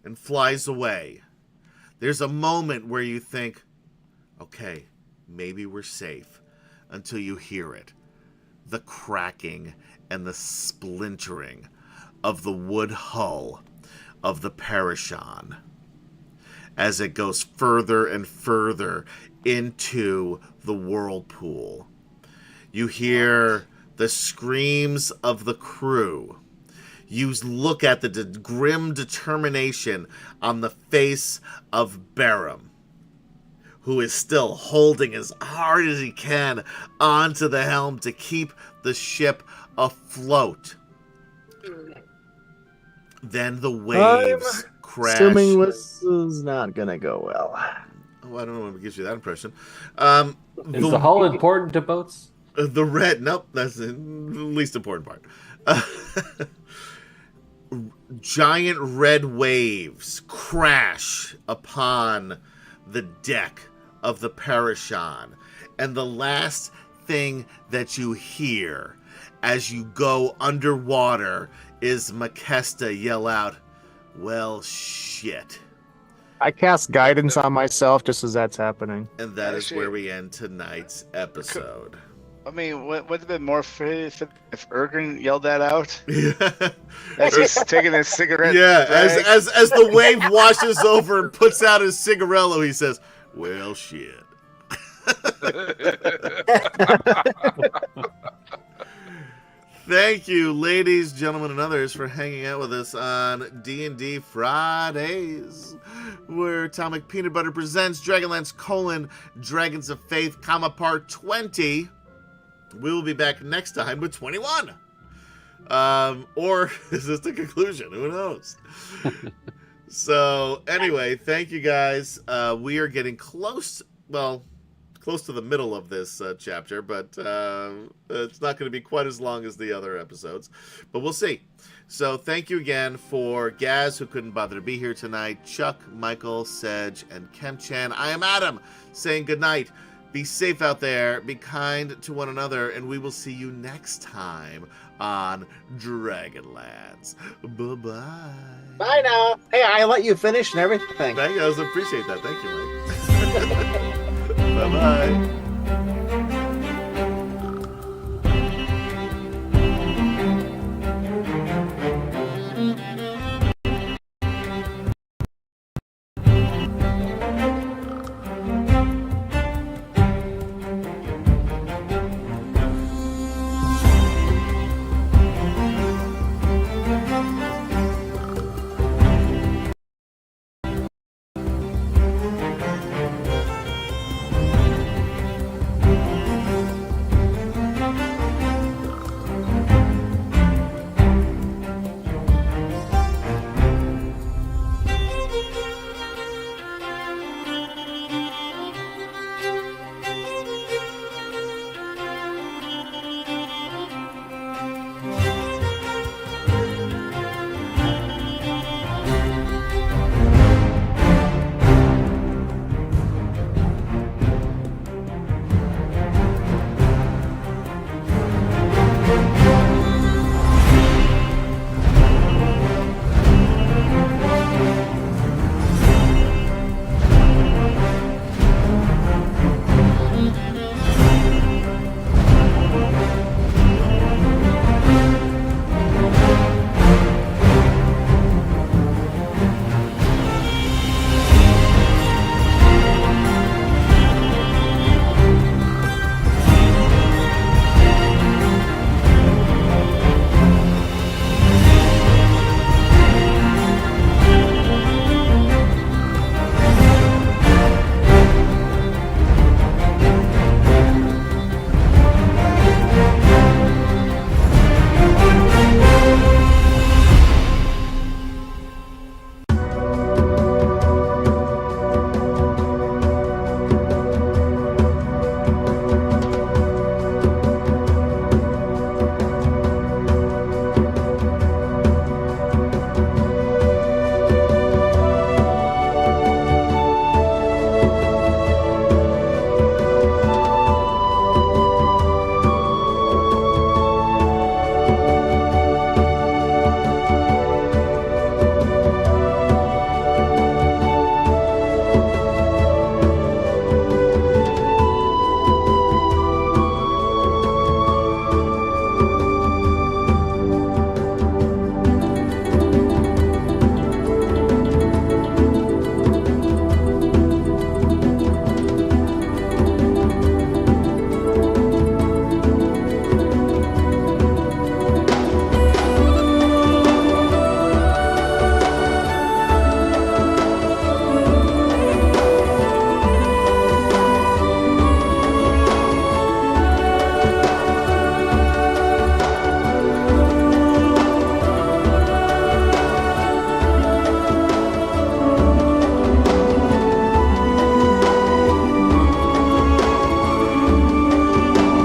and flies away. There's a moment where you think, okay, maybe we're safe, until you hear it. The cracking and the splintering of the wood hull of the Parashon as it goes further and further into the whirlpool. You hear the screams of the crew. You look at the grim determination on the face of Barum, who is still holding as hard as he can onto the helm to keep the ship afloat. Then the waves crash. Assuming this is not gonna go well. Oh, I don't know what gives you that impression. Is the hull important to boats? The red, nope, that's the least important part. Giant red waves crash upon the deck of the Parashon, and the last thing that you hear as you go underwater is Makesta yell out, "Well, shit." I cast guidance on myself just as that's happening. And that is Actually- where we end tonight's episode. I mean, would have been more if Ergen yelled that out? Yeah, As he's taking his cigarette. yeah. drag. As the wave washes over and puts out his cigarello, he says, "Well, shit." Thank you, ladies, gentlemen, and others, for hanging out with us on D&D Fridays, where Atomic Peanut Butter presents Dragonlance: Dragons of Faith, Part 20. We will be back next time with 21. Or is this the conclusion? Who knows? So, anyway, thank you guys. We are getting close to the middle of this chapter, but it's not going to be quite as long as the other episodes. But we'll see. So thank you again for Gaz, who couldn't bother to be here tonight, Chuck, Michael, Sedge, and Kemchan. I am Adam, saying goodnight. Be safe out there, be kind to one another, and we will see you next time on Dragonlance. Bye-bye. Bye now. Hey, I let you finish and everything. Thank you. I appreciate that. Thank you, Mike. Bye-bye.